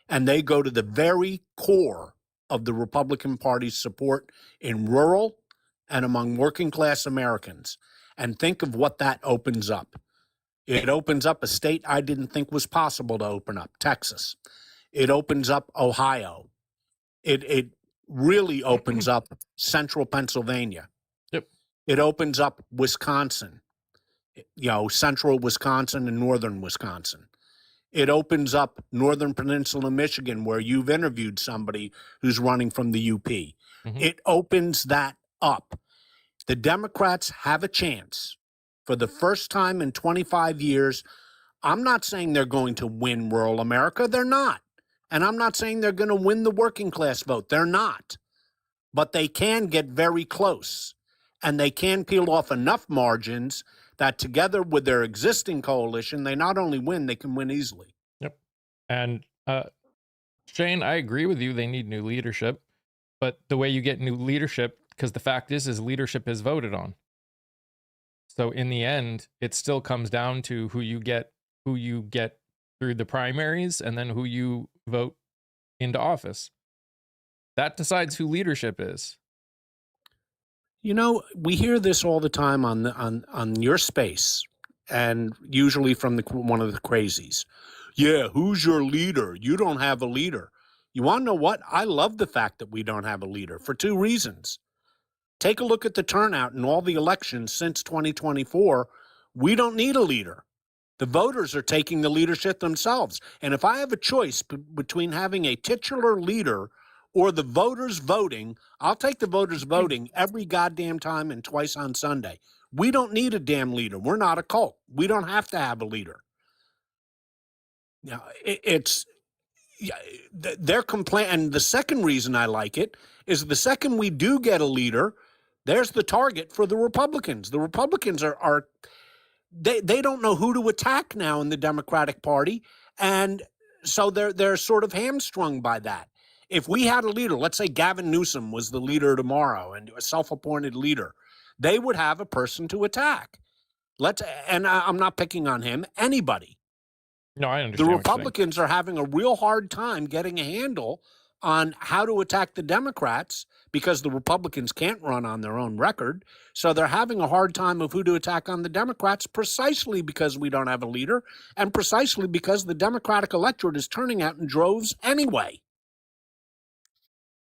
And they go to the very core of the Republican Party's support in rural and among working class Americans. And think of what that opens up. It opens up a state I didn't think was possible to open up, Texas. It opens up Ohio. It really opens up central Pennsylvania. Yep. It opens up Wisconsin. Central Wisconsin and northern Wisconsin. It opens up northern Peninsula Michigan, where you've interviewed somebody who's running from the UP. Mm-hmm. It opens that up. The Democrats have a chance for the first time in 25 years I'm not saying they're going to win rural America. They're not. And I'm not saying they're going to win the working class vote. They're not. But they can get very close. And they can peel off enough margins that together with their existing coalition, they not only win, they can win easily. Yep. And Shane, I agree with you. They need new leadership. But the way you get new leadership, because the fact is leadership is voted on. So in the end, it still comes down to who you get through the primaries and then who you vote into office. That decides who leadership is. You know, we hear this all the time on your space, and usually from one of the crazies. Yeah, who's your leader? You don't have a leader. You want to know what? I love the fact that we don't have a leader for two reasons. Take a look at the turnout in all the elections since 2024. We don't need a leader. The voters are taking the leadership themselves. And if I have a choice between having a titular leader or the voters voting, I'll take the voters voting every goddamn time and twice on Sunday. We don't need a damn leader. We're not a cult. We don't have to have a leader. Now, their complaint. And the second reason I like it is the second we do get a leader, there's the target for the Republicans. The Republicans they don't know who to attack now in the Democratic Party, and so they're sort of hamstrung by that. If we had a leader, let's say Gavin Newsom was the leader tomorrow and a self-appointed leader, they would have a person to attack. And I'm not picking on him, anybody. No, I understand. The Republicans are having a real hard time getting a handle on how to attack the Democrats because the Republicans can't run on their own record. So they're having a hard time of who to attack on the Democrats precisely because we don't have a leader and precisely because the Democratic electorate is turning out in droves anyway.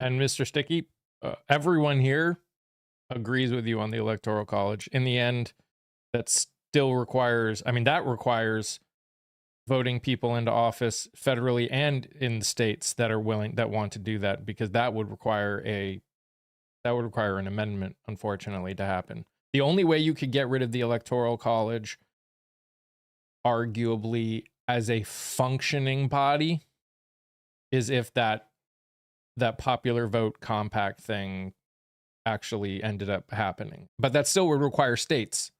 And Mr. Sticky, everyone here agrees with you on the Electoral College. In the end, that still requires, that requires voting people into office federally and in the states that want to do that, because that would require an amendment, unfortunately, to happen. The only way you could get rid of the Electoral College, arguably as a functioning body, is if that popular vote compact thing actually ended up happening. But that still would require state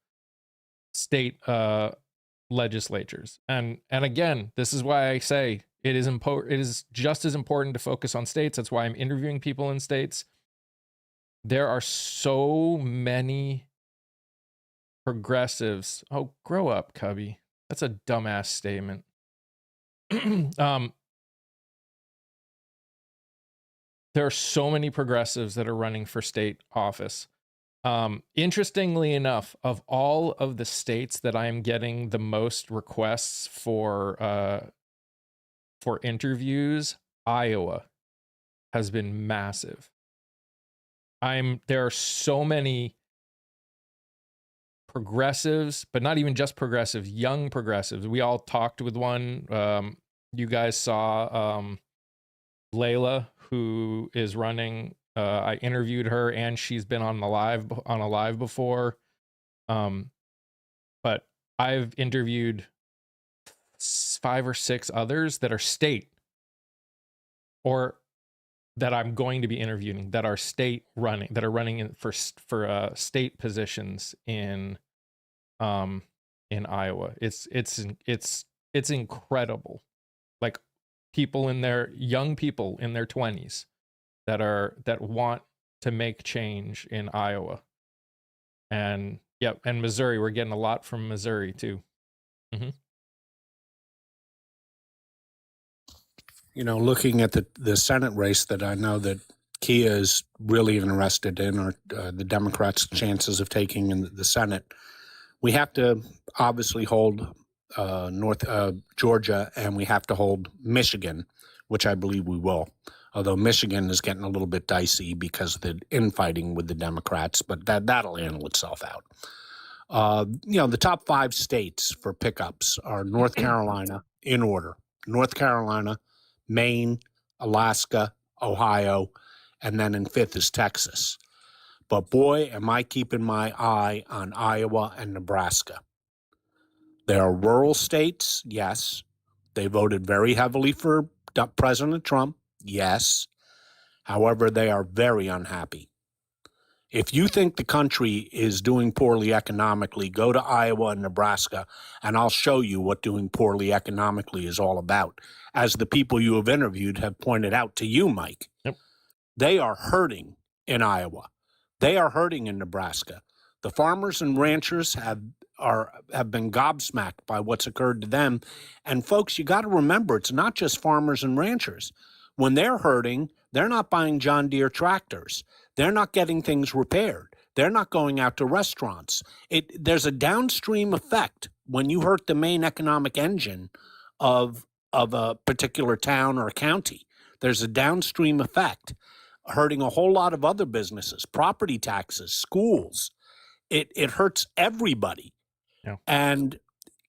legislatures. And again, this is why I say it is just as important to focus on states. That's why I'm interviewing people in states. There are so many progressives. Oh, grow up, Cubby. That's a dumbass statement. There are so many progressives that are running for state office. Interestingly enough, of all of the states that I am getting the most requests for interviews, Iowa has been massive. There are so many progressives, but not even just progressives, young progressives. We all talked with one. You guys saw Layla, who is running. I interviewed her, and she's been on a live before. But I've interviewed 5 or 6 others that are state, or that I'm going to be interviewing, that are running for state positions in Iowa. It's incredible. Like young people in their 20s that want to make change in Iowa. And and Missouri, we're getting a lot from Missouri too. Mm-hmm. You know, looking at the Senate race that I know that Kia is really interested in, or the Democrats' chances of taking in the Senate, we have to obviously hold Georgia, and we have to hold Michigan, which I believe we will. Although Michigan is getting a little bit dicey because of the infighting with the Democrats, but that'll handle itself out. The top 5 states for pickups are North Carolina, in order: North Carolina, Maine, Alaska, Ohio, and then in 5th is Texas. But boy, am I keeping my eye on Iowa and Nebraska. There are rural states, yes. They voted very heavily for President Trump, yes. However, they are very unhappy. If you think the country is doing poorly economically, go to Iowa and Nebraska, and I'll show you what doing poorly economically is all about. As the people you have interviewed have pointed out to you, Mike, Yep. They are hurting in Iowa. They are hurting in Nebraska. The farmers and ranchers have been gobsmacked by what's occurred to them. And folks, you got to remember, it's not just farmers and ranchers. When they're hurting, they're not buying John Deere tractors. They're not getting things repaired. They're not going out to restaurants. There's a downstream effect when you hurt the main economic engine of a particular town or county. There's a downstream effect hurting a whole lot of other businesses, property taxes, schools. It hurts everybody. Yeah. And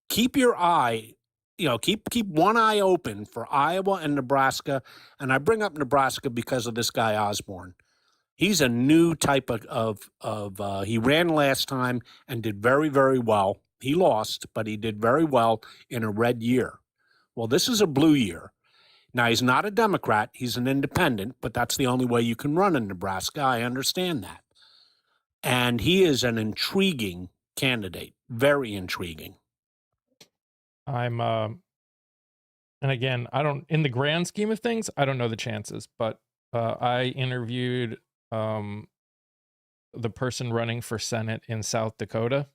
keep your eye, keep one eye open for Iowa and Nebraska. And I bring up Nebraska because of this guy Osborne. He's a new type of he ran last time and did very, very well. He lost, but he did very well in a red year. Well, this is a blue year. Now, he's not a Democrat. He's an independent, but that's the only way you can run in Nebraska. I understand that. And he is an intriguing candidate, very intriguing. And again, in the grand scheme of things, I don't know the chances, but I interviewed the person running for Senate in South Dakota.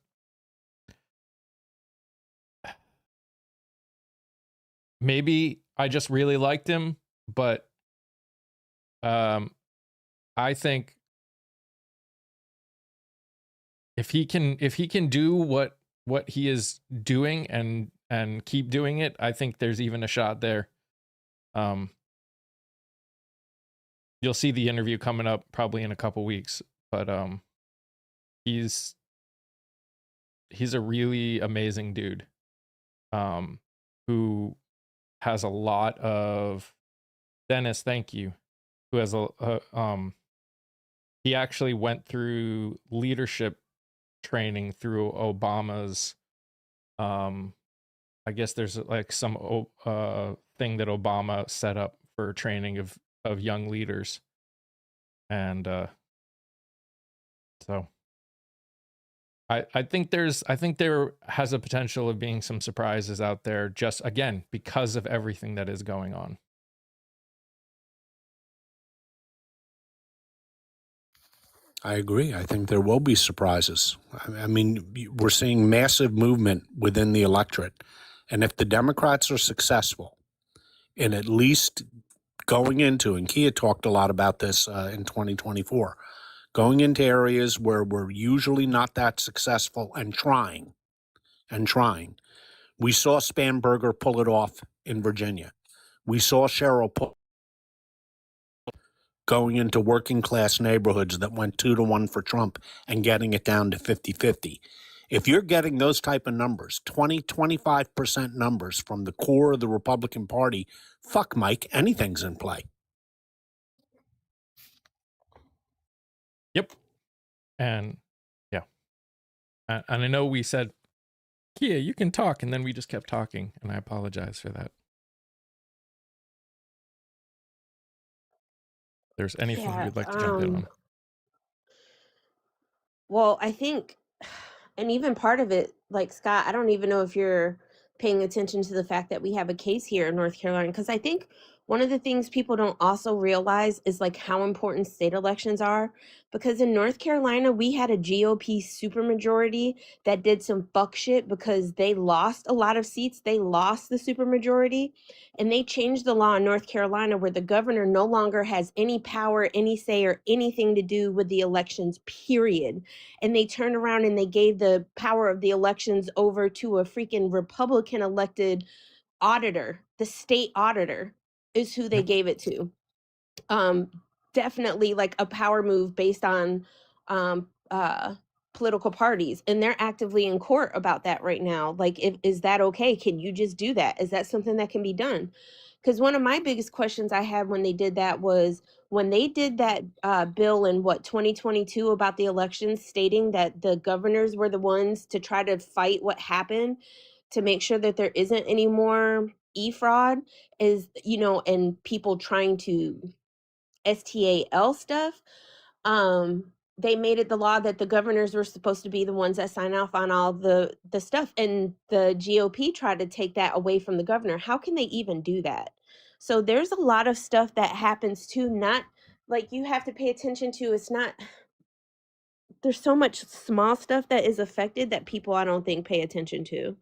Maybe I just really liked him, but I think if he can do what he is doing and keep doing it, I think there's even a shot there. You'll see the interview coming up probably in a couple weeks, but he's a really amazing dude who has a lot of Dennis, thank you, who has he actually went through leadership training through Obama's I guess there's like some thing that Obama set up for training of young leaders. And so I think there has a potential of being some surprises out there, just again because of everything that is going on. I agree. I think there will be surprises. I mean, we're seeing massive movement within the electorate. And if the Democrats are successful in at least going into, and Kia talked a lot about this in 2024, going into areas where we're usually not that successful and trying. We saw Spanberger pull it off in Virginia. We saw Cheryl going into working class neighborhoods that went 2-1 for Trump and getting it down to 50-50. If you're getting those type of numbers, 20-25% numbers from the core of the Republican Party, fuck, Mike, anything's in play. Yep. And yeah. And I know we said, Kia, you can talk, and then we just kept talking, and I apologize for that. If there's anything you'd like to jump in on. Well, I think, and even part of it, like Scott, I don't even know if you're paying attention to the fact that we have a case here in North Carolina, because I think one of the things people don't also realize is like how important state elections are, because in North Carolina, we had a GOP supermajority that did some fuck shit because they lost a lot of seats. They lost the supermajority, and they changed the law in North Carolina where the governor no longer has any power, any say, or anything to do with the elections, period. And they turned around and they gave the power of the elections over to a freaking Republican elected auditor. The state auditor is who they gave it to. Definitely like a power move based on political parties, and they're actively in court about that right now. Like, is that okay? Can you just do that? Is that something that can be done? Because one of my biggest questions I had when they did that was when they did that bill in 2022 about the elections, stating that the governors were the ones to try to fight what happened. to make sure that there isn't any more e-fraud is, and people trying to STAL stuff. They made it the law that the governors were supposed to be the ones that sign off on all the stuff, and the GOP tried to take that away from the governor. How can they even do that? So there's a lot of stuff that happens too, not like you have to pay attention to. It's not, there's so much small stuff that is affected that people I don't think pay attention to.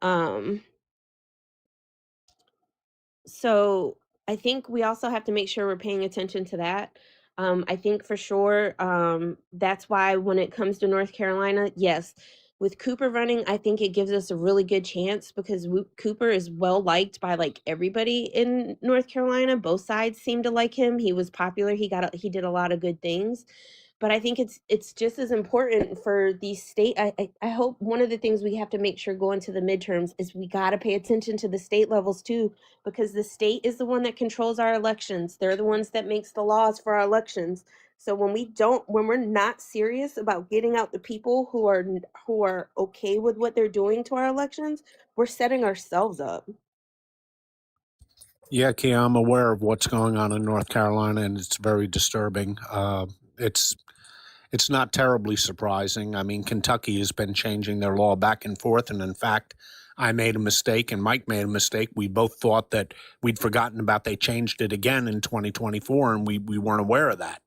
Um So I think we also have to make sure we're paying attention to that. I think for sure, that's why when it comes to North Carolina, yes, with Cooper running, I think it gives us a really good chance because Cooper is well liked by like everybody in North Carolina. Both sides seem to like him. He was popular. He did a lot of good things. But I think it's just as important for the state. I hope one of the things we have to make sure going to the midterms is we got to pay attention to the state levels too, because the state is the one that controls our elections. They're the ones that makes the laws for our elections. So when we're not serious about getting out the people who are okay with what they're doing to our elections, we're setting ourselves up. Yeah, Kia, I'm aware of what's going on in North Carolina, and it's very disturbing. It's not terribly surprising. I mean, Kentucky has been changing their law back and forth, and in fact, I made a mistake and Mike made a mistake. We both thought that we'd forgotten about they changed it again in 2024, and we weren't aware of that.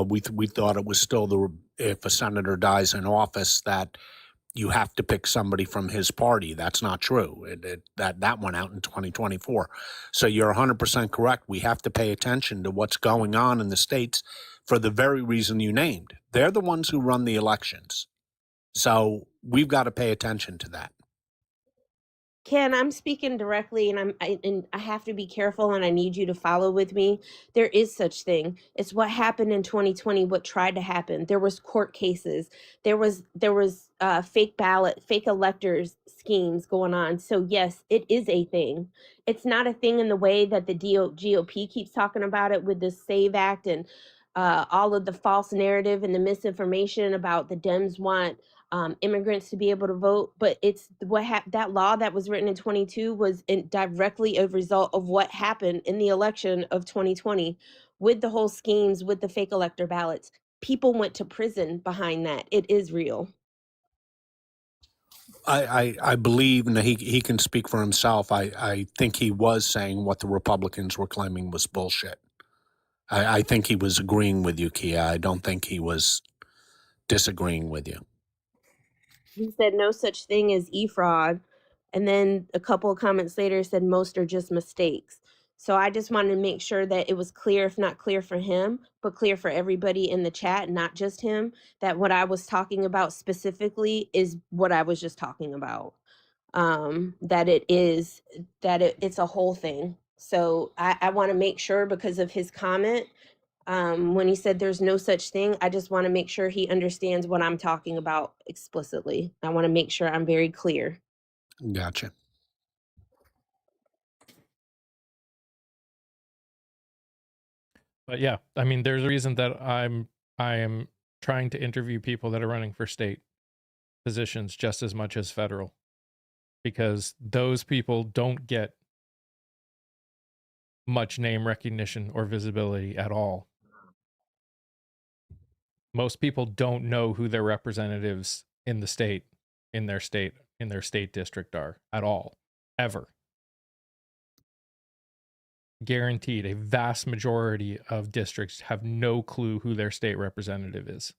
We thought it was still if a senator dies in office that you have to pick somebody from his party. That's not true. That went out in 2024. So you're 100% correct. We have to pay attention to what's going on in the states for the very reason you named. They're the ones who run the elections. So we've got to pay attention to that. Ken, I'm speaking directly, and I have to be careful, and I need you to follow with me. There is such thing. It's what happened in 2020. What tried to happen? There was court cases. There was fake electors schemes going on. So yes, it is a thing. It's not a thing in the way that the GOP keeps talking about it with the Save Act and all of the false narrative and the misinformation about the Dems want immigrants to be able to vote. But it's that law that was written in 22 was directly a result of what happened in the election of 2020 with the whole schemes with the fake elector ballots. People went to prison behind that. It is real. I believe, and he can speak for himself. I think he was saying what the Republicans were claiming was bullshit. I think he was agreeing with you, Kia. I don't think he was disagreeing with you. He said no such thing as e-fraud. And then a couple of comments later said most are just mistakes. So I just wanted to make sure that it was clear, if not clear for him, but clear for everybody in the chat, not just him, that what I was talking about specifically is what I was just talking about. That it's a whole thing. So I want to make sure, because of his comment, when he said there's no such thing, I just want to make sure he understands what I'm talking about explicitly. I want to make sure I'm very clear. Gotcha. But yeah, I mean, there's a reason that I am trying to interview people that are running for state positions just as much as federal, because those people don't get much name recognition or visibility at all. Most people don't know who their representatives in the state, in their state district are at all, ever. Guaranteed, a vast majority of districts have no clue who their state representative is.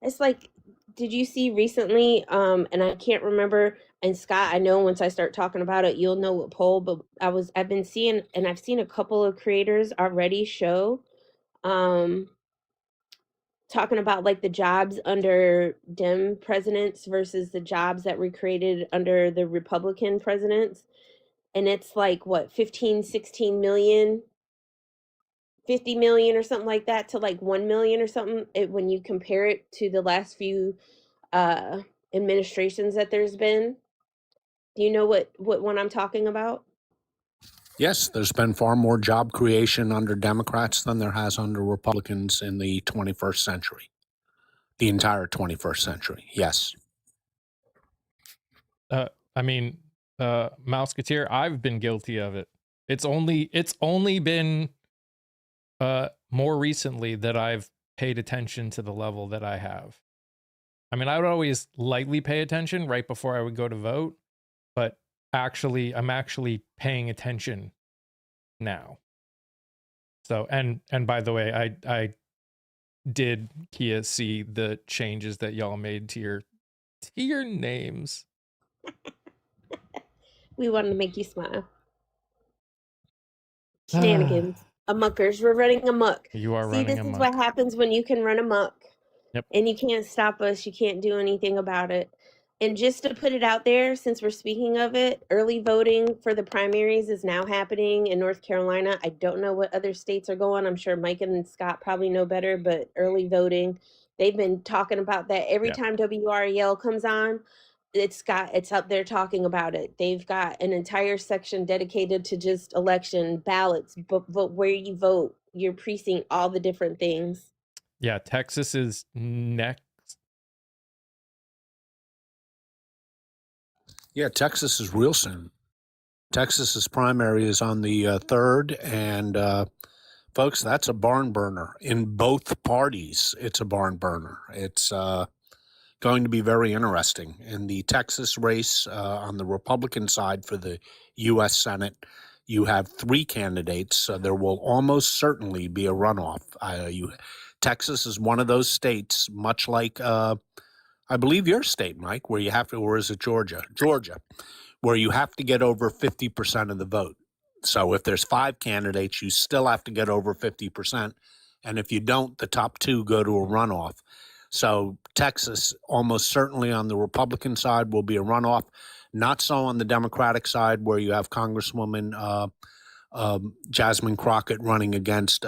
It's like, did you see recently, and I can't remember, and Scott, I know once I start talking about it, you'll know what poll, but I've been seeing, and I've seen a couple of creators already show, talking about like the jobs under Dem presidents versus the jobs that were created under the Republican presidents. And it's like what, 15, 16 million, 50 million or something like that to like 1 million or something. When you compare it to the last few administrations that there's been. Do you know what one I'm talking about? Yes, there's been far more job creation under Democrats than there has under Republicans in the 21st century. the entire 21st century. Yes. I mean, Mouseketeer, I've been guilty of it. It's only been more recently that I've paid attention to the level that I have. I mean, I would always lightly pay attention right before I would go to vote, but I'm actually paying attention now. So, and by the way, I did, Kia, see the changes that y'all made to your names. We wanted to make you smile. Shenanigans. Amuckers. We're running amok. You are See, running this is amok. what happens when you can run amok. Yep. And you can't stop us. You can't do anything about it. And just to put it out there, since we're speaking of it, early voting for the primaries is now happening in North Carolina. I don't know what other states are going. I'm sure Mike and Scott probably know better, but early voting, they've been talking about that every time WREL comes on. It's up there talking about it. They've got an entire section dedicated to just election ballots, vote where you vote, your precinct, all the different things. Yeah, Texas is next. Yeah, Texas is real soon. Texas's primary is on the 3rd, and folks, that's a barn burner. In both parties, it's a barn burner. It's going to be very interesting. In the Texas race on the Republican side for the U.S. Senate, you have 3 candidates. So there will almost certainly be a runoff. Texas is one of those states, much like I believe your state, Mike, where you have to, or is it Georgia? Georgia, where you have to get over 50% of the vote. So if there's 5 candidates, you still have to get over 50%. And if you don't, the top 2 go to a runoff. So Texas, almost certainly on the Republican side, will be a runoff. Not so on the Democratic side, where you have Congresswoman Jasmine Crockett running against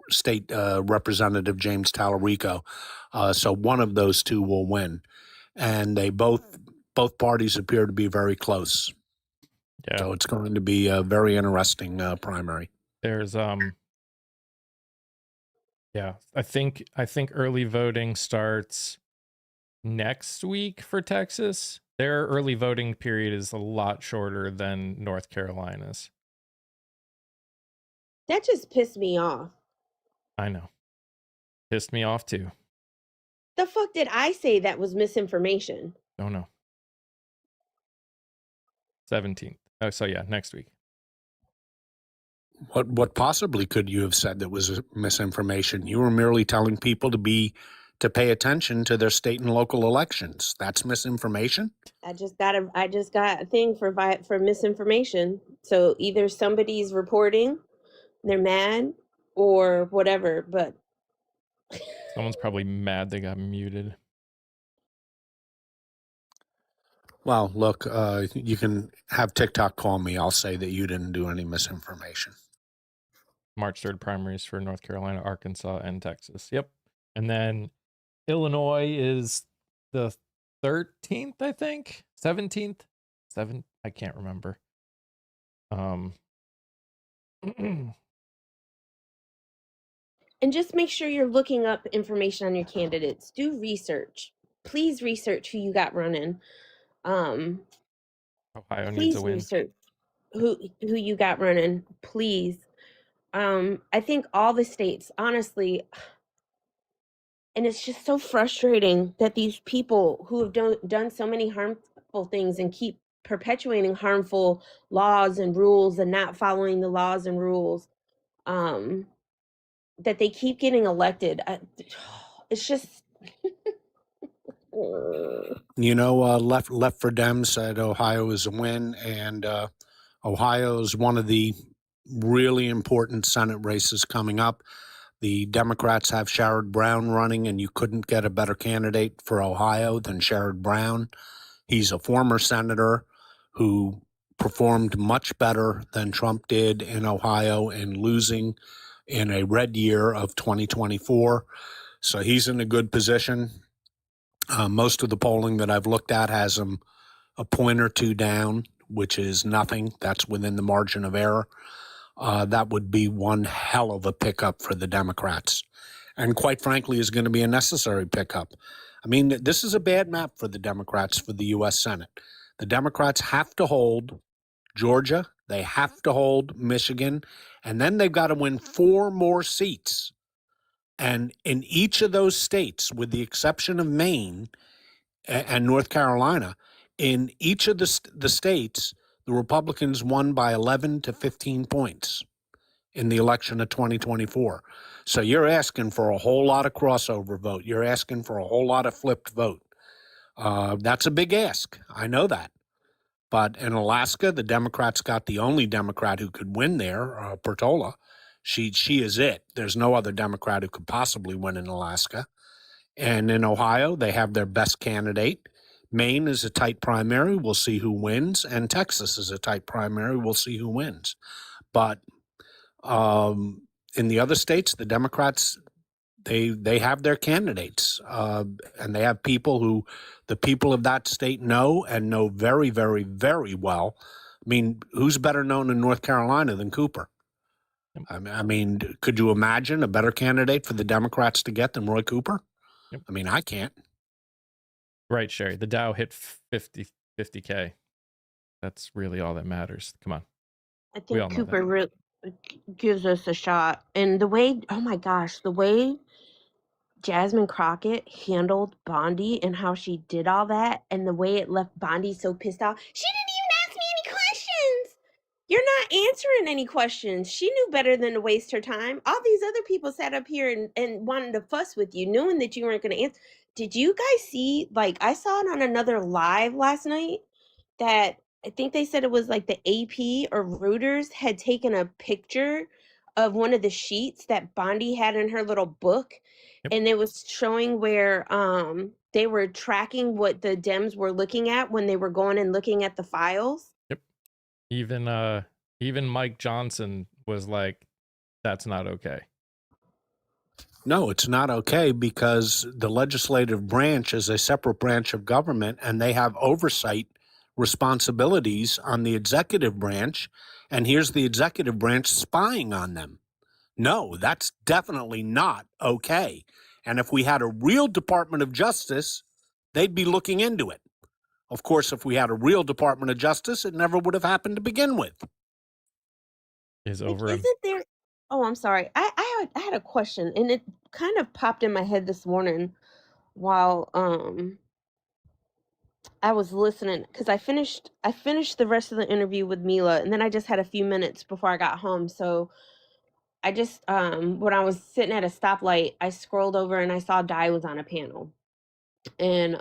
State Representative James Tallarico. So one of those 2 will win. And they both parties appear to be very close. Yeah. So it's going to be a very interesting primary. There's yeah, I think early voting starts next week for Texas. Their early voting period is a lot shorter than North Carolina's. That just pissed me off. I know. Pissed me off too. The fuck did I say that was misinformation? Don't know. 17th. Oh, so yeah, next week. What possibly could you have said that was misinformation? You were merely telling people to pay attention to their state and local elections. That's misinformation? I just got a thing for misinformation. So either somebody's reporting, they're mad, or whatever, but Someone's probably mad they got muted. Well, look, you can have TikTok call me. I'll say that you didn't do any misinformation. March 3rd primaries for North Carolina, Arkansas, and Texas. Yep. And then Illinois is the 13th, I think. 17th? I can't remember. and just make sure you're looking up information on your candidates. Do research. Please research who you got running. Ohio needs Please a win. research who you got running. Please. I think all the states, honestly, and it's just so frustrating that these people who have done so many harmful things and keep perpetuating harmful laws and rules and not following the laws and rules, that they keep getting elected. It's just You know, Left for Dem said Ohio is a win, and Ohio is one of the really important Senate races coming up. The Democrats have Sherrod Brown running, and you couldn't get a better candidate for Ohio than Sherrod Brown. He's a former senator who performed much better than Trump did in Ohio in losing in a red year of 2024. So he's in a good position. Most of the polling that I've looked at has him a point or 2 down, which is nothing. That's within the margin of error. That would be one hell of a pickup for the Democrats. and quite frankly is going to be a necessary pickup. I mean, this is a bad map for the Democrats for the U.S. Senate. The Democrats have to hold Georgia, they have to hold Michigan, and then they've got to win 4 more seats. And in each of those states, with the exception of Maine and North Carolina, in each of the states, the Republicans won by 11 to 15 points in the election of 2024. So you're asking for a whole lot of crossover vote. You're asking for a whole lot of flipped vote. That's a big ask. I know that. But in Alaska, the Democrats got the only Democrat who could win there, Portola. She is it. There's no other Democrat who could possibly win in Alaska. And in Ohio, they have their best candidate. Maine is a tight primary. We'll see who wins. And Texas is a tight primary. We'll see who wins. But in the other states, the Democrats, they have their candidates, and they have people who the people of that state know and know very, very, very well. I mean, who's better known in North Carolina than Cooper? Yep. I mean, could you imagine a better candidate for the Democrats to get than Roy Cooper? Yep. I mean, I can't. Right, Sherry. The Dow hit 50K. That's really all that matters. Come on. I We all think know that. Cooper really gives us a shot. And the way, oh my gosh, the way Jasmine Crockett handled Bondi and how she did all that, and the way it left Bondi so pissed off. She didn't even ask me any questions. You're not answering any questions. She knew better than to waste her time. All these other people sat up here and wanted to fuss with you, knowing that you weren't going to answer. Did you guys see, like, I saw it on another live last night that I think they said it was like the AP or Reuters had taken a picture of one of the sheets that Bondi had in her little book. Yep. And it was showing where they were tracking what the Dems were looking at when they were going and looking at the files. Yep. Even Mike Johnson was like, that's not okay. No, it's not okay because the legislative branch is a separate branch of government and they have oversight responsibilities on the executive branch. And here's the executive branch spying on them. No, that's definitely not okay. And if we had a real Department of Justice, they'd be looking into it. Of course, if we had a real Department of Justice, it never would have happened to begin with. Is Like, over. isn't there? Oh, I'm sorry. I had a question, and it kind of popped in my head this morning while I was listening, because I finished the rest of the interview with Mila, and then I just had a few minutes before I got home. So I just when I was sitting at a stoplight, I scrolled over and I saw Di was on a panel. And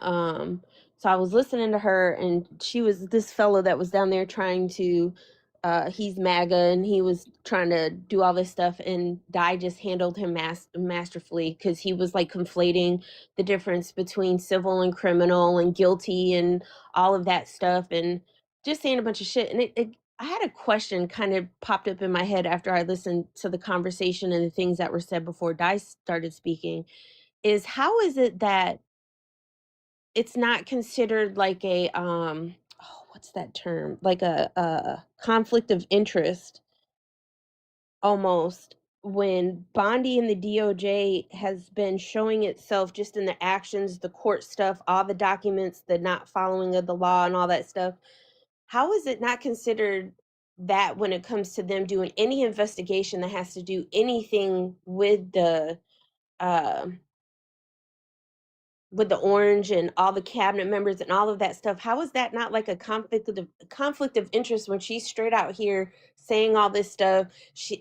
so I was listening to her, and she was this fellow that was down there trying to he's MAGA, and he was trying to do all this stuff, and Di just handled him masterfully, because he was like conflating the difference between civil and criminal and guilty and all of that stuff, and just saying a bunch of shit. And I had a question kind of popped up in my head after I listened to the conversation and the things that were said before Di started speaking, is how is it that it's not considered like a what's that term, like a conflict of interest almost, when Bondi and the DOJ has been showing itself just in the actions, the court stuff, all the documents, the not following of the law and all that stuff? How is it not considered that when it comes to them doing any investigation that has to do anything uh with the orange and all the cabinet members and all of that stuff? How is that not like a conflict of interest when she's straight out here saying all this stuff?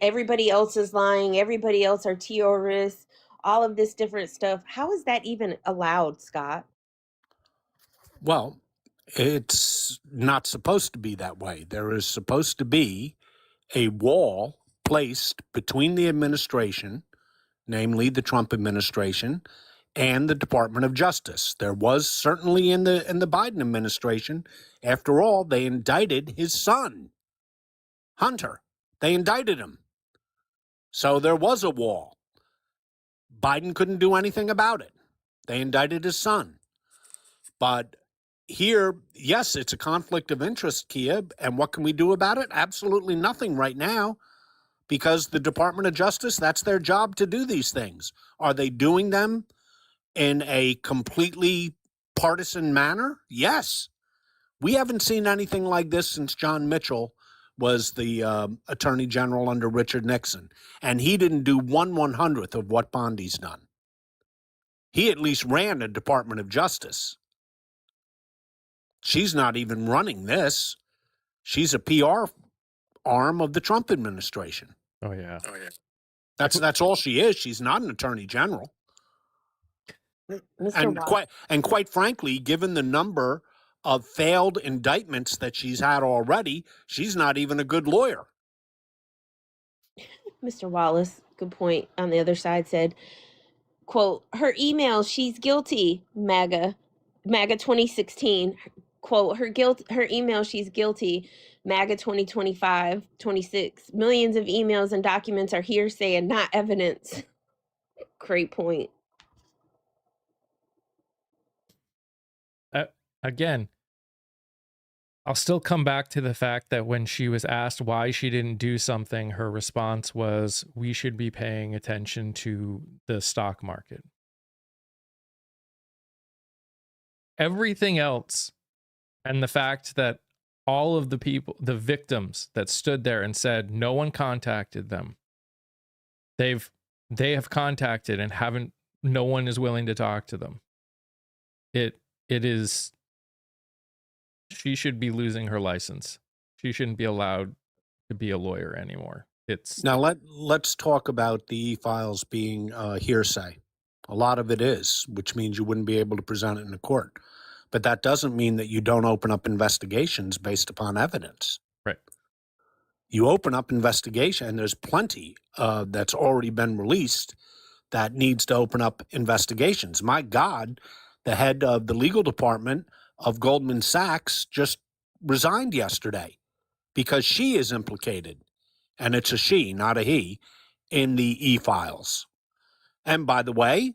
Everybody else is lying, everybody else are terrorists, all of this different stuff. How is that even allowed, Scott? Well, it's not supposed to be that way. There is supposed to be a wall placed between the administration, namely the Trump administration, and the Department of Justice. There was certainly in the Biden administration. After all, they indicted his son, Hunter. They indicted him. So there was a wall. Biden couldn't do anything about it. They indicted his son. But here, yes, it's a conflict of interest, Kia. And what can we do about it? Absolutely nothing right now, because the Department of Justice, that's their job to do these things. Are they doing them in a completely partisan manner? Yes. We haven't seen anything like this since John Mitchell was the Attorney General under Richard Nixon. And he didn't do 1/100th of what Bondi's done. He at least ran a Department of Justice. She's not even running this. She's a PR arm of the Trump administration. Oh yeah. That's all she is. She's not an attorney general. Mr. And quite frankly, given the number of failed indictments that she's had already, she's not even a good lawyer. Mr. Wallace, good point, on the other side said, quote, her email, she's guilty, MAGA 2016, quote, her email, she's guilty, MAGA 2025, 26. Millions of emails and documents are hearsay and not evidence. Great point. Again, I'll still come back to the fact that when she was asked why she didn't do something, her response was, we should be paying attention to the stock market. Everything else, and the fact that all of the people, the victims that stood there and said no one contacted them, they have contacted and no one is willing to talk to them. It is, she should be losing her license. She shouldn't be allowed to be a lawyer anymore. Now let's talk about the e-files being hearsay. A lot of it is, which means you wouldn't be able to present it in a court. But that doesn't mean that you don't open up investigations based upon evidence. Right. You open up investigation, and there's plenty that's already been released that needs to open up investigations. My God, the head of the legal department of Goldman Sachs just resigned yesterday because she is implicated, and it's a she, not a he, in the e-files. And by the way,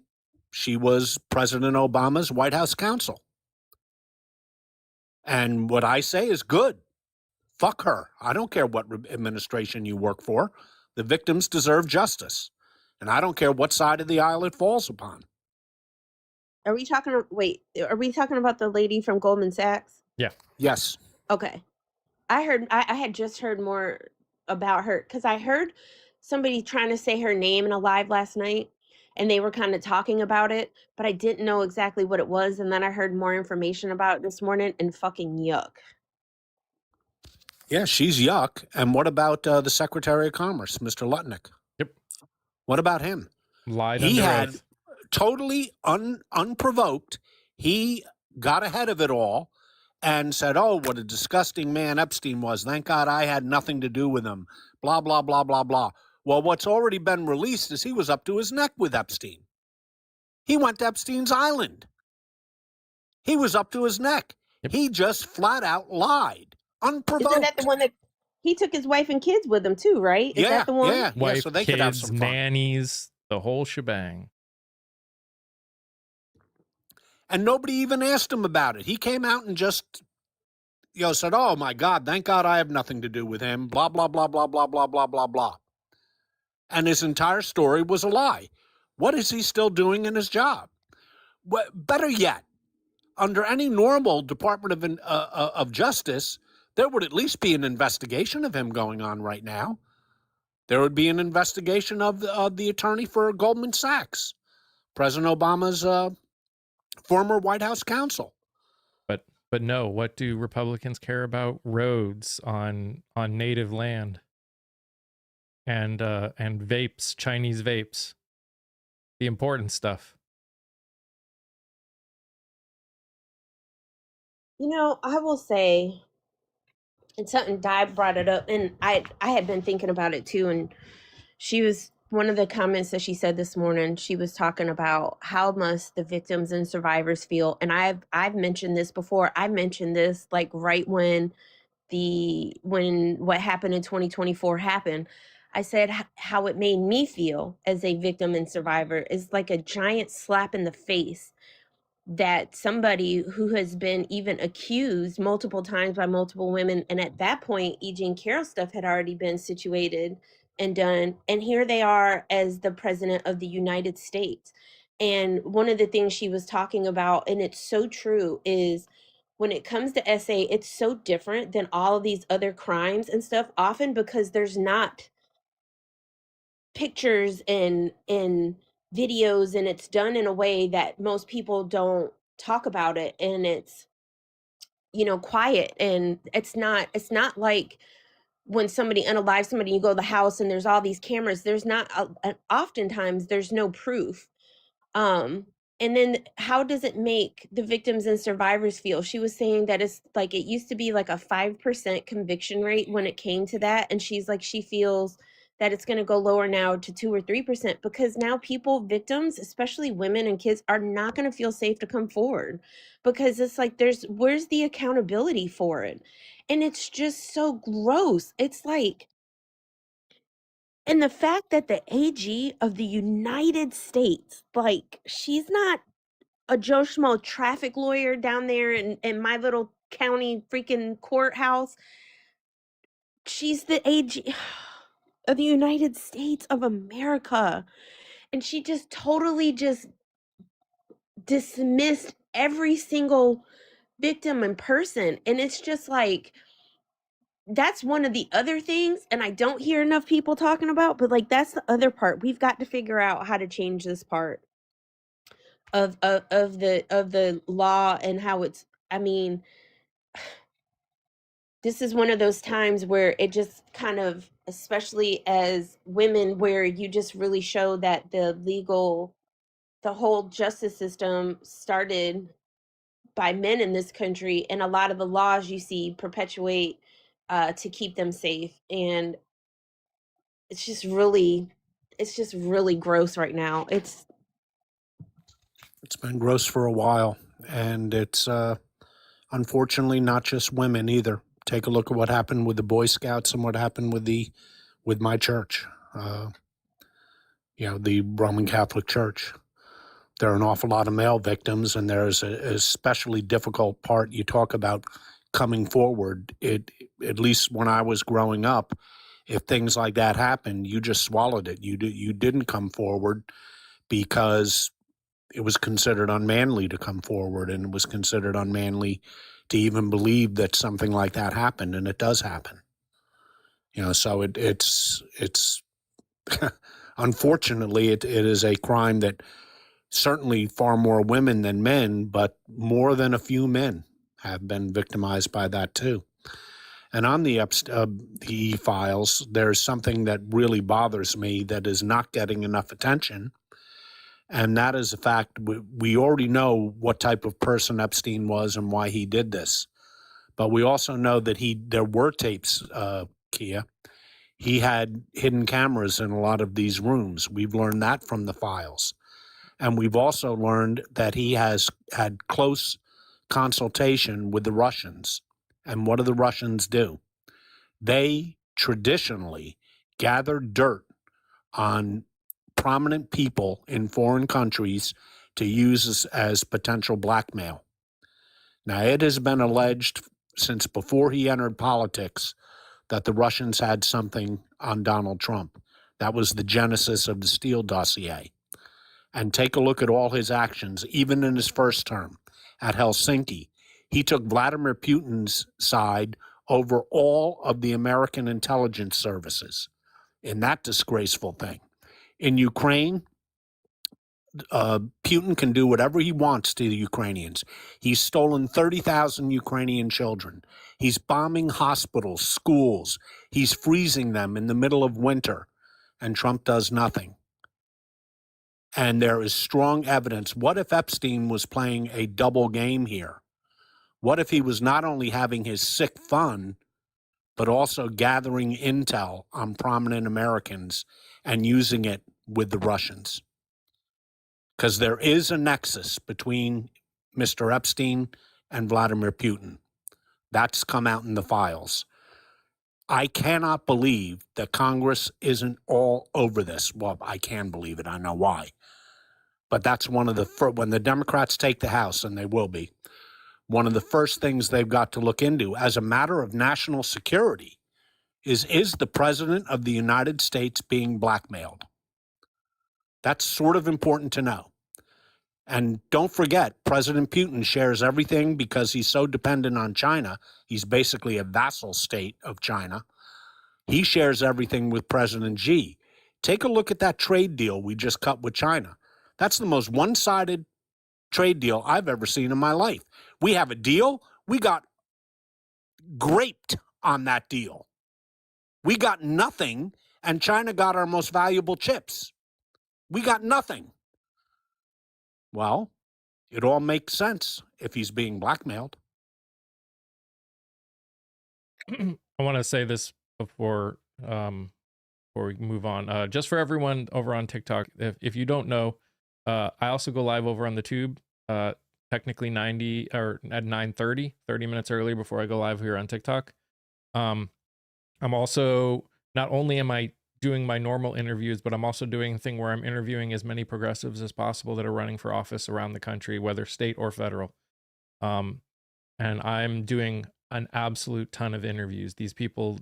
she was President Obama's White House counsel. And what I say is good. Fuck her. I don't care what administration you work for. The victims deserve justice. And I don't care what side of the aisle it falls upon. Are we talking about the lady from Goldman Sachs? Yeah. Yes. Okay. I had just heard more about her because I heard somebody trying to say her name in a live last night, and they were kind of talking about it, but I didn't know exactly what it was. And then I heard more information about it this morning, and fucking yuck. Yeah, she's yuck. And what about the Secretary of Commerce, Mr. Lutnick? Yep. What about him? Lied He under had oath. totally unprovoked. He got ahead of it all and said, oh, what a disgusting man Epstein was. Thank God I had nothing to do with him. Blah, blah, blah, blah, blah. Well, what's already been released is he was up to his neck with Epstein. He went to Epstein's Island. He was up to his neck. Yep. He just flat out lied. Unprovoked. Isn't that the one that he took his wife and kids with him too, right? Is that the one? Yeah, Wife, so they kids, could have some fun. nannies, the whole shebang. And nobody even asked him about it. He came out and just, said, oh, my God, thank God I have nothing to do with him, blah, blah, blah, blah, blah, blah, blah, blah, blah. And his entire story was a lie. What is he still doing in his job? Better yet, under any normal Department of Justice, there would at least be an investigation of him going on right now. There would be an investigation of the attorney for Goldman Sachs, President Obama's former White House counsel. But no, what do Republicans care about? Roads on native land and vapes, Chinese vapes, the important stuff. I will say, and something Di brought it up, and I had been thinking about it too, and she was one of the comments that she said this morning. She was talking about how must the victims and survivors feel, and I've mentioned this before. I mentioned this like right when what happened in 2024 happened. I said how it made me feel as a victim and survivor is like a giant slap in the face that somebody who has been even accused multiple times by multiple women, and at that point, E. Jean Carroll stuff had already been situated, and done. And here they are as the president of the United States. And one of the things she was talking about, and it's so true, is when it comes to SA, it's so different than all of these other crimes and stuff, often because there's not pictures and videos, and it's done in a way that most people don't talk about it, and it's, you know, quiet, and it's not like when somebody unalives somebody, you go to the house and there's all these cameras. There's not oftentimes there's no proof. um and then how does it make the victims and survivors feel? She was saying that it's like it used to be like a 5% conviction rate when it came to that, and she's like she feels that it's going to go lower now to 2 or 3%, because now people, victims, especially women and kids, are not going to feel safe to come forward, because it's like where's the accountability for it? And it's just so gross. It's like, and the fact that the AG of the United States, like, she's not a Joe Schmo traffic lawyer down there in my little county freaking courthouse. She's the AG of the United States of America. And she just totally just dismissed every single victim and person. And it's just like, that's one of the other things, and I don't hear enough people talking about, but like that's the other part. We've got to figure out how to change this part of the law and how it's, I mean, this is one of those times where it just kind of, especially as women, where you just really show that the whole justice system started by men in this country, and a lot of the laws you see perpetuate to keep them safe. And it's just really, it's just really gross right now. It's been gross for a while, and it's unfortunately not just women either. Take a look at what happened with the Boy Scouts and what happened with my church, the Roman Catholic Church. There are an awful lot of male victims, and there's a especially difficult part. You talk about coming forward. At least when I was growing up, if things like that happened, you just swallowed it. You didn't come forward because it was considered unmanly to come forward, and it was considered unmanly to even believe that something like that happened, and it does happen. So it's unfortunately it is a crime that certainly far more women than men, but more than a few men have been victimized by that too. And on the files, there's something that really bothers me that is not getting enough attention. And that is the fact we already know what type of person Epstein was and why he did this. But we also know that there were tapes, Kia. He had hidden cameras in a lot of these rooms. We've learned that from the files. And we've also learned that he has had close consultation with the Russians. And what do the Russians do? They traditionally gather dirt on prominent people in foreign countries to use as potential blackmail. Now, it has been alleged since before he entered politics that the Russians had something on Donald Trump. That was the genesis of the Steele dossier. And take a look at all his actions, even in his first term at Helsinki. He took Vladimir Putin's side over all of the American intelligence services in that disgraceful thing. In Ukraine, Putin can do whatever he wants to the Ukrainians. He's stolen 30,000 Ukrainian children. He's bombing hospitals, schools. He's freezing them in the middle of winter, and Trump does nothing. And there is strong evidence. What if Epstein was playing a double game here? What if he was not only having his sick fun, but also gathering intel on prominent Americans and using it with the Russians? Because there is a nexus between Mr. Epstein and Vladimir Putin. That's come out in the files. I cannot believe that Congress isn't all over this. Well, I can believe it. I know why. But that's one of when the Democrats take the House, and they will be, one of the first things they've got to look into as a matter of national security is the President of the United States being blackmailed? That's sort of important to know. And don't forget, President Putin shares everything because he's so dependent on China. He's basically a vassal state of China. He shares everything with President Xi. Take a look at that trade deal we just cut with China. That's the most one-sided trade deal I've ever seen in my life. We have a deal. We got graped on that deal. We got nothing, and China got our most valuable chips. We got nothing. Well, it all makes sense if he's being blackmailed. I want to say this before we move on. Just for everyone over on TikTok, if you don't know, I also go live over on the tube. Technically 90 or at 9:30, 30 minutes early before I go live here on TikTok. I'm also, not only am I doing my normal interviews, but I'm also doing a thing where I'm interviewing as many progressives as possible that are running for office around the country, whether state or federal. And I'm doing an absolute ton of interviews. These people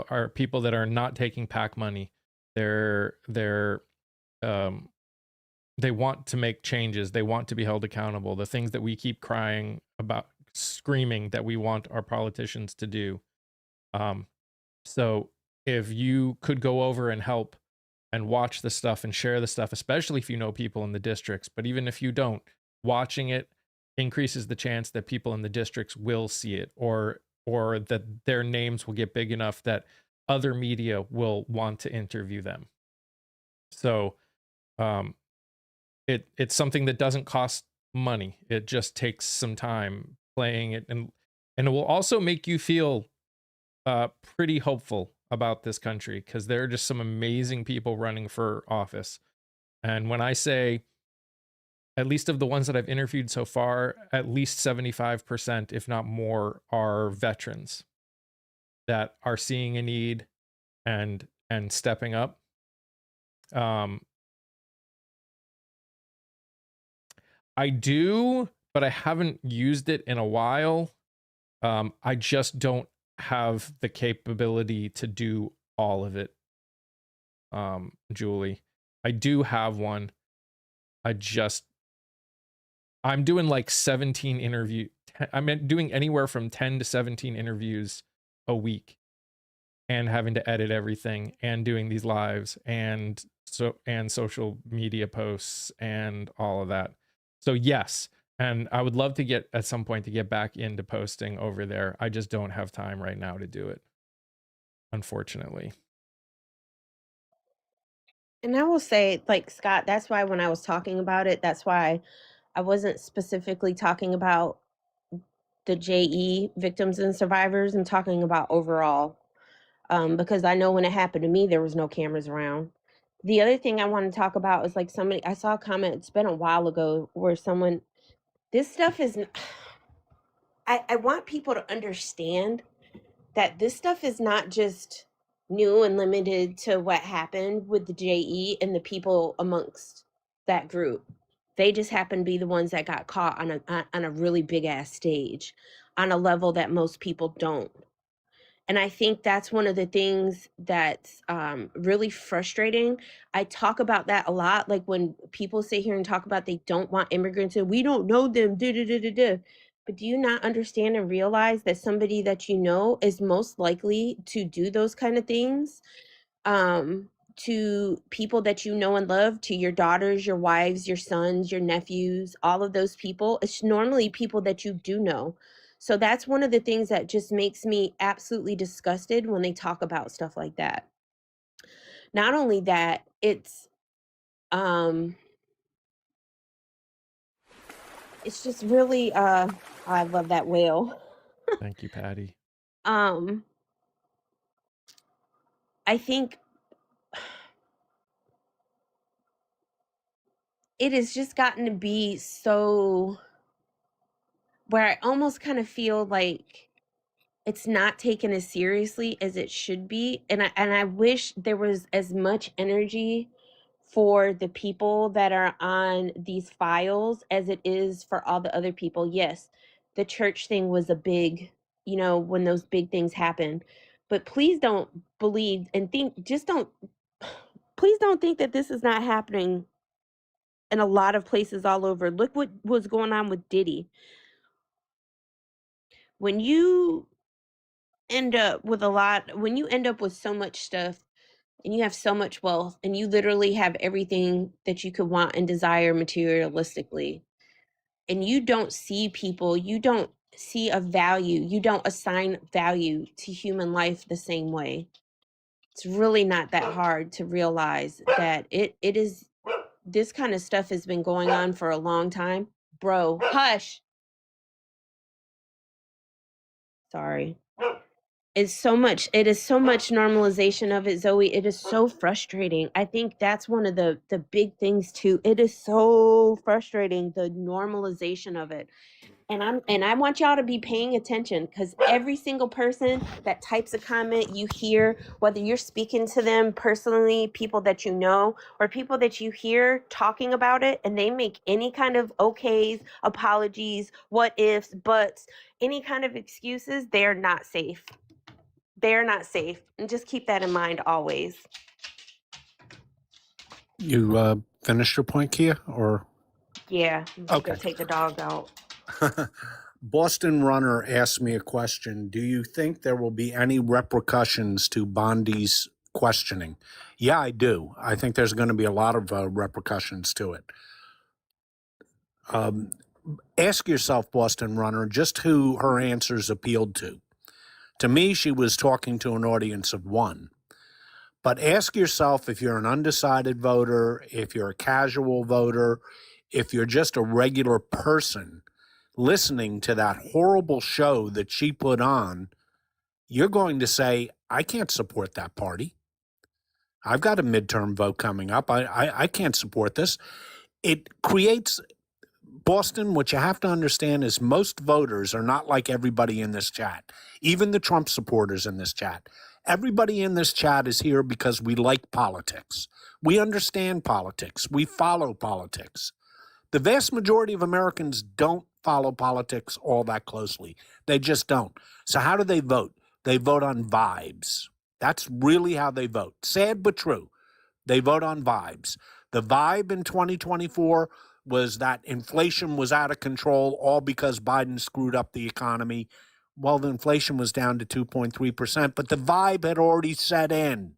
are people that are not taking PAC money. They're they want to make changes. They want to be held accountable. The things that we keep crying about, screaming that we want our politicians to do. So if you could go over and help and watch the stuff and share the stuff, especially if you know people in the districts, but even if you don't, watching it increases the chance that people in the districts will see it, or that their names will get big enough that other media will want to interview them. So it's something that doesn't cost money. It just takes some time playing it, and it will also make you feel pretty hopeful about this country, because there are just some amazing people running for office. And when I say, at least of the ones that I've interviewed so far, at least 75%, if not more, are veterans that are seeing a need and stepping up. I do, but I haven't used it in a while. I just don't have the capability to do all of it. Julie, I do have one. I'm doing like 17 I'm doing anywhere from 10 to 17 interviews a week, and having to edit everything, and doing these lives, and social media posts and all of that. So yes, and I would love to get at some point to get back into posting over there. I just don't have time right now to do it, unfortunately. And I will say, like Scott, that's why when I was talking about it, that's why I wasn't specifically talking about the JE victims and survivors. I'm talking about overall, because I know when it happened to me, there was no cameras around. The other thing I want to talk about is like somebody, I saw a comment, it's been a while ago, where someone, this stuff is, I want people to understand that this stuff is not just new and limited to what happened with the JE and the people amongst that group. They just happen to be the ones that got caught on a really big ass stage, on a level that most people don't. And I think that's one of the things that's really frustrating. I talk about that a lot. Like when people sit here and talk about they don't want immigrants and we don't know them, da da da da da. But do you not understand and realize that somebody that you know is most likely to do those kind of things to people that you know and love, to your daughters, your wives, your sons, your nephews, all of those people? It's normally people that you do know. So that's one of the things that just makes me absolutely disgusted when they talk about stuff like that. Not only that, um it's just really I love that whale. Thank you, Patty. Um I think it has just gotten to be so where I almost kind of feel like it's not taken as seriously as it should be, and I wish there was as much energy for the people that are on these files as it is for all the other people. Yes, the church thing was a big, when those big things happen. But please don't believe and please don't think that this is not happening in a lot of places all over. Look what was going on with Diddy. When you end up with so much stuff and you have so much wealth and you literally have everything that you could want and desire materialistically, and you don't see people, you don't see a value, you don't assign value to human life the same way. It's really not that hard to realize that it is, this kind of stuff has been going on for a long time. Bro, hush. Sorry. It is so much normalization of it, Zoe. It is so frustrating. I think that's one of the big things too. It is so frustrating, the normalization of it. And I want y'all to be paying attention, because every single person that types a comment you hear, whether you're speaking to them personally, people that you know, or people that you hear talking about it, and they make any kind of okays, apologies, what ifs, buts, any kind of excuses, they're not safe. They're not safe. And just keep that in mind always. You finished your point, Kia, or? Yeah. Okay. Go take the dog out. Boston Runner asked me a question. Do you think there will be any repercussions to Bondi's questioning? Yeah, I do. I think there's going to be a lot of repercussions to it. Ask yourself, Boston Runner, just who her answers appealed to. To me, she was talking to an audience of one. But ask yourself, if you're an undecided voter, if you're a casual voter, if you're just a regular person listening to that horrible show that she put on, you're going to say, I can't support that party. I've got a midterm vote coming up. I can't support this. It creates, Boston, what you have to understand is most voters are not like everybody in this chat, even the Trump supporters in this chat. Everybody in this chat is here because we like politics. We understand politics. We follow politics. The vast majority of Americans don't follow politics all that closely. They just don't. So how do they vote? They vote on vibes. That's really how they vote. Sad but true. They vote on vibes. The vibe in 2024 was that inflation was out of control, all because Biden screwed up the economy. Well, the inflation was down to 2.3%, but the vibe had already set in.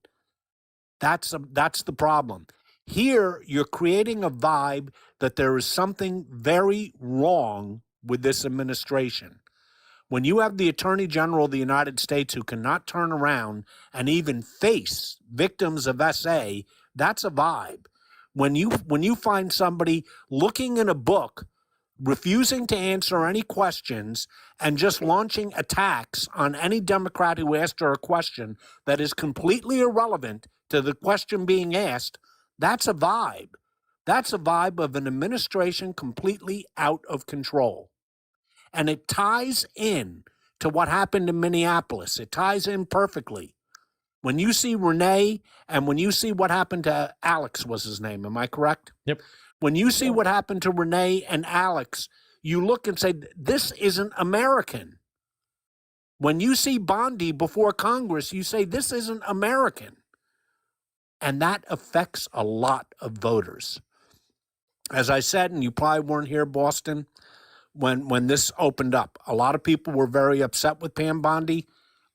That's the problem. Here, you're creating a vibe that there is something very wrong with this administration. When you have the Attorney General of the United States who cannot turn around and even face victims of SA, that's a vibe. When you find somebody looking in a book, refusing to answer any questions, and just launching attacks on any Democrat who asked her a question that is completely irrelevant to the question being asked, that's a vibe. That's a vibe of an administration completely out of control. And it ties in to what happened in Minneapolis. It ties in perfectly. When you see Renee and when you see what happened to Alex, was his name, am I correct? Yep. When you see what happened to Renee and Alex, you look and say, this isn't American. When you see Bondi before Congress, you say, this isn't American. And that affects a lot of voters. As I said, and you probably weren't here, Boston, when this opened up, a lot of people were very upset with Pam Bondi.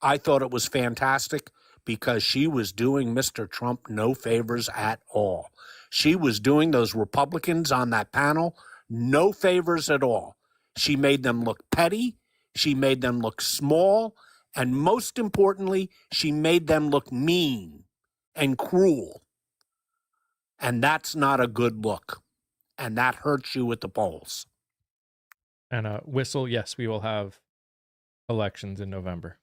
I thought it was fantastic because she was doing Mr. Trump no favors at all. She was doing those Republicans on that panel no favors at all. She made them look petty. She made them look small. And most importantly, she made them look mean and cruel. And that's not a good look. And that hurts you at the polls. And Whistle, yes, we will have elections in November.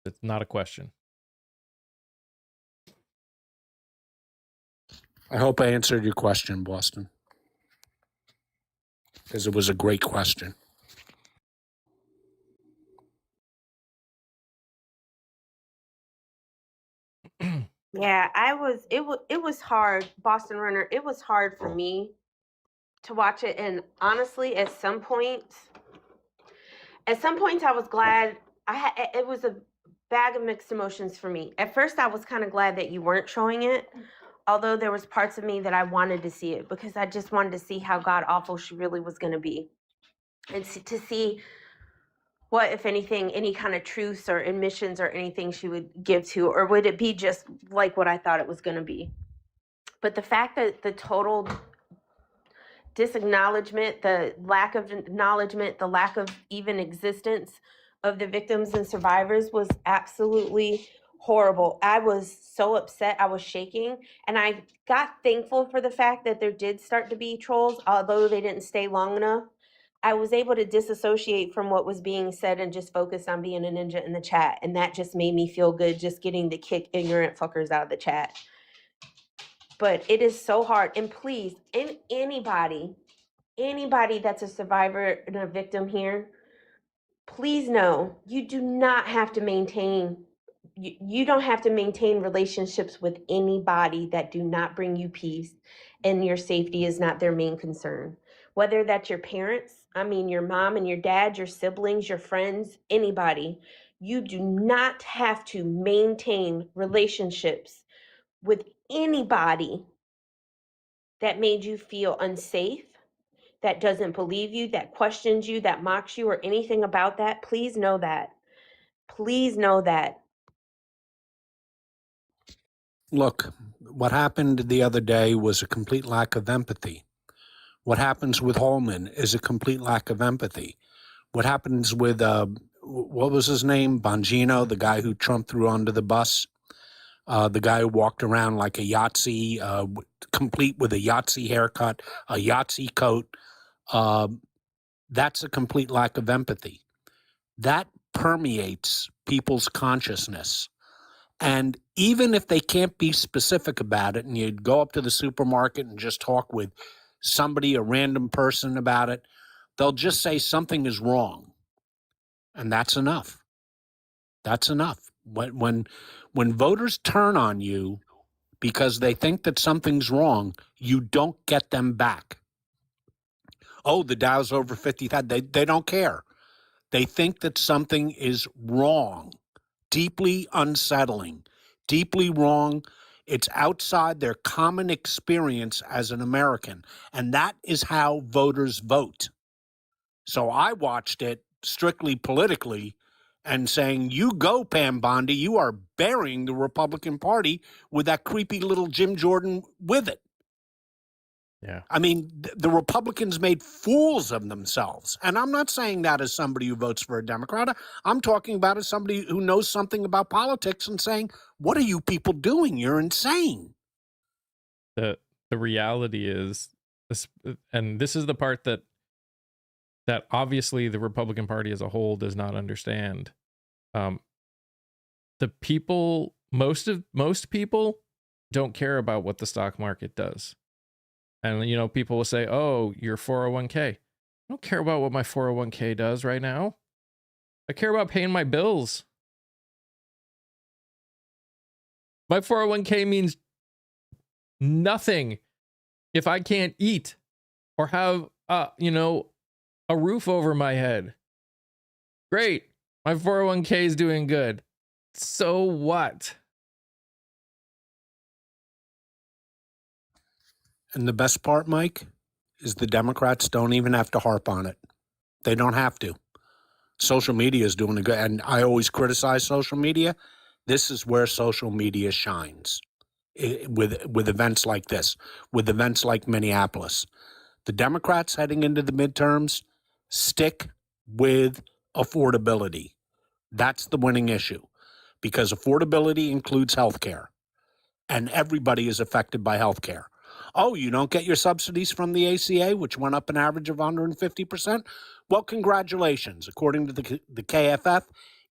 It's not a question. I hope I answered your question, Boston, because it was a great question. Yeah, it was hard, Boston Runner. It was hard for me to watch it, and honestly, at some points I was glad it was a bag of mixed emotions for me. At first, I was kind of glad that you weren't showing it, although there was parts of me that I wanted to see it because I just wanted to see how god awful she really was going to be, and to see what, if anything, any kind of truths or admissions or anything she would give to, or would it be just like what I thought it was going to be. But the fact that the total disacknowledgement, the lack of acknowledgement, the lack of even existence of the victims and survivors was absolutely horrible. I was so upset. I was shaking. And I got thankful for the fact that there did start to be trolls, although they didn't stay long enough. I was able to disassociate from what was being said and just focus on being a ninja in the chat. And that just made me feel good, just getting to kick ignorant fuckers out of the chat. But it is so hard. And please, anybody that's a survivor and a victim here, please know you do not have to maintain, you don't have to maintain relationships with anybody that do not bring you peace and your safety is not their main concern. Whether that's your parents, your mom and your dad, your siblings, your friends, anybody, you do not have to maintain relationships with anybody that made you feel unsafe, that doesn't believe you, that questions you, that mocks you, or anything about that. Please know that. Please know that. Look, what happened the other day was a complete lack of empathy. What happens with Holman is a complete lack of empathy. What happens with, what was his name? Bongino, the guy who Trump threw under the bus. The guy who walked around like a Yahtzee, complete with a Yahtzee haircut, a Yahtzee coat. That's a complete lack of empathy. That permeates people's consciousness. And even if they can't be specific about it, and you'd go up to the supermarket and just talk with somebody, a random person about it, they'll just say something is wrong. And that's enough. That's enough. When voters turn on you because they think that something's wrong, you don't get them back. Oh, the Dow's over 50,000. They don't care. They think that something is wrong, deeply unsettling, deeply wrong. It's outside their common experience as an American. And that is how voters vote. So I watched it strictly politically and saying, you go, Pam Bondi, you are burying the Republican Party with that creepy little Jim Jordan with it. Yeah. The Republicans made fools of themselves. And I'm not saying that as somebody who votes for a Democrat. I'm talking about as somebody who knows something about politics and saying, what are you people doing? You're insane. The reality is this, and this is the part that obviously the Republican Party as a whole does not understand. The people, most people don't care about what the stock market does. And, people will say, oh, your 401k. I don't care about what my 401k does right now. I care about paying my bills. My 401k means nothing if I can't eat or have, a roof over my head. Great. My 401k is doing good. So what? And the best part, Mike, is the Democrats don't even have to harp on it. They don't have to. Social media is doing a good, and I always criticize social media. This is where social media shines with events like this, with events like Minneapolis. The Democrats heading into the midterms stick with affordability. That's the winning issue, because affordability includes health care, and everybody is affected by health care. Oh, you don't get your subsidies from the ACA, which went up an average of 150%? Well, congratulations. According to the KFF,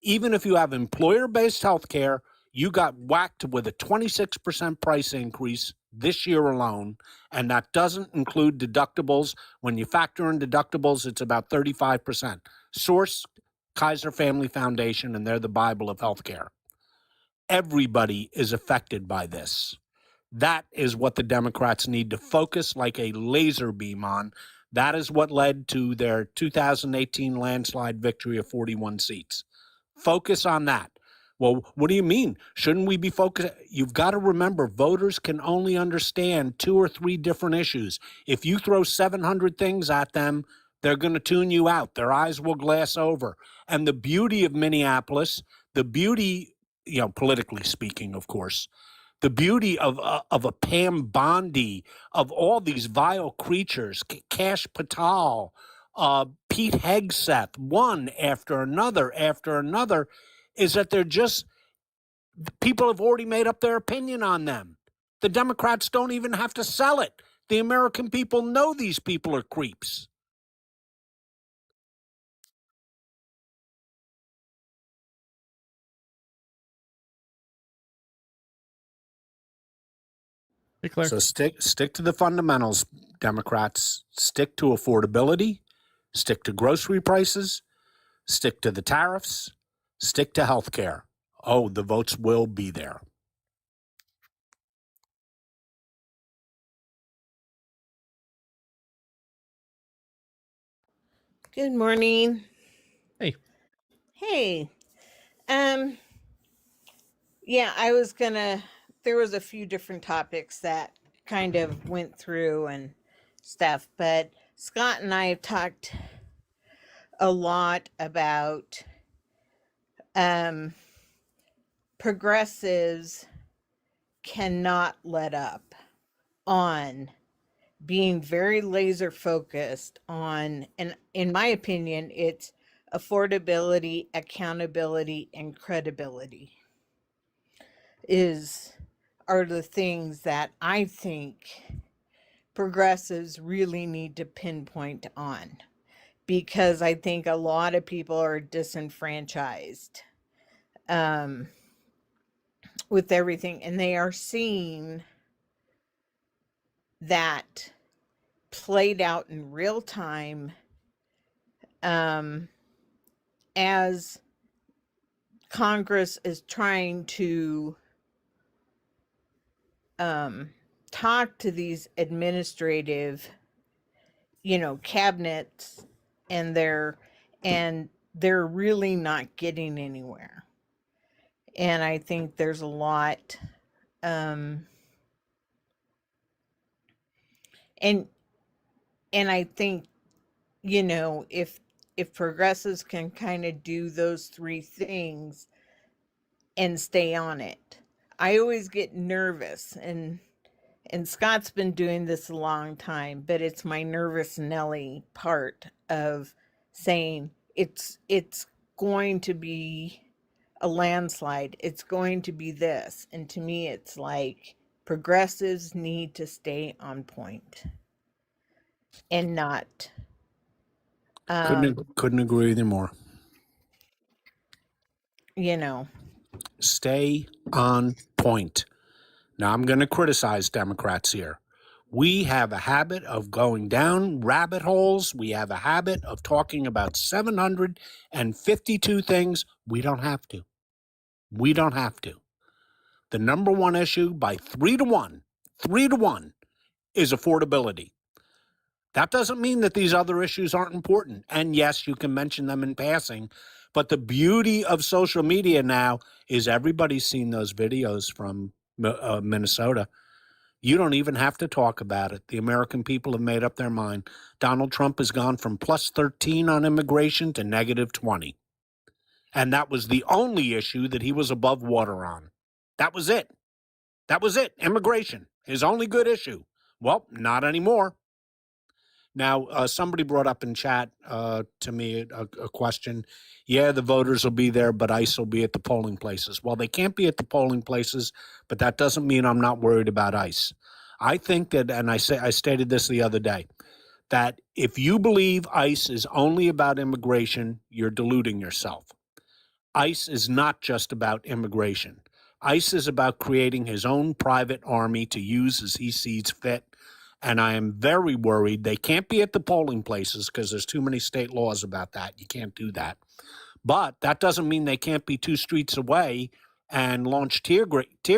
even if you have employer-based health care, you got whacked with a 26% price increase this year alone, and that doesn't include deductibles. When you factor in deductibles, it's about 35%. Source, Kaiser Family Foundation, and they're the Bible of healthcare. Everybody is affected by this. That is what the Democrats need to focus like a laser beam on. That is what led to their 2018 landslide victory of 41 seats. Focus on that. Well, what do you mean? Shouldn't we be focused? You've got to remember, voters can only understand 2 or 3 different issues. If you throw 700 things at them, they're going to tune you out. Their eyes will glass over. And the beauty of Minneapolis, the beauty, politically speaking, of course, the beauty of a Pam Bondi, of all these vile creatures, Kash Patel, Pete Hegseth, one after another, is that people have already made up their opinion on them. The Democrats don't even have to sell it. The American people know these people are creeps. Hey, Claire. So stick to the fundamentals, Democrats. Stick to affordability, stick to grocery prices, stick to the tariffs, stick to health care. Oh, the votes will be there. Good morning. Hey. Hey. Yeah, there was a few different topics that kind of went through and stuff, but Scott and I have talked a lot about progressives cannot let up on being very laser focused on, and in my opinion, it's affordability, accountability, and credibility are the things that I think progressives really need to pinpoint on, because I think a lot of people are disenfranchised with everything, and they are seeing that played out in real time as Congress is trying to talk to these administrative, cabinets, and they're really not getting anywhere. And I think there's a lot, and I think, if progressives can kind of do those 3 things and stay on it. I always get nervous, and Scott's been doing this a long time, but it's my nervous Nelly part of saying it's going to be a landslide. It's going to be this. And to me, it's like progressives need to stay on point and not. Couldn't agree with you more. Stay on point. Now, I'm going to criticize Democrats here. We have a habit of going down rabbit holes. We have a habit of talking about 752 things. We don't have to. We don't have to. The number one issue by 3 to 1, is affordability. That doesn't mean that these other issues aren't important. And yes, you can mention them in passing. But the beauty of social media now is everybody's seen those videos from Minnesota. You don't even have to talk about it. The American people have made up their mind. Donald Trump has gone from plus 13 on immigration to negative 20. And that was the only issue that he was above water on. That was it. Immigration, his only good issue. Well, not anymore. Now, somebody brought up in chat to me a question. Yeah, the voters will be there, but ICE will be at the polling places. Well, they can't be at the polling places, but that doesn't mean I'm not worried about ICE. I think that, and I stated this the other day, that if you believe ICE is only about immigration, you're deluding yourself. ICE is not just about immigration. ICE is about creating his own private army to use as he sees fit. And I am very worried they can't be at the polling places because there's too many state laws about that. You can't do that. But that doesn't mean they can't be 2 streets away and launch tear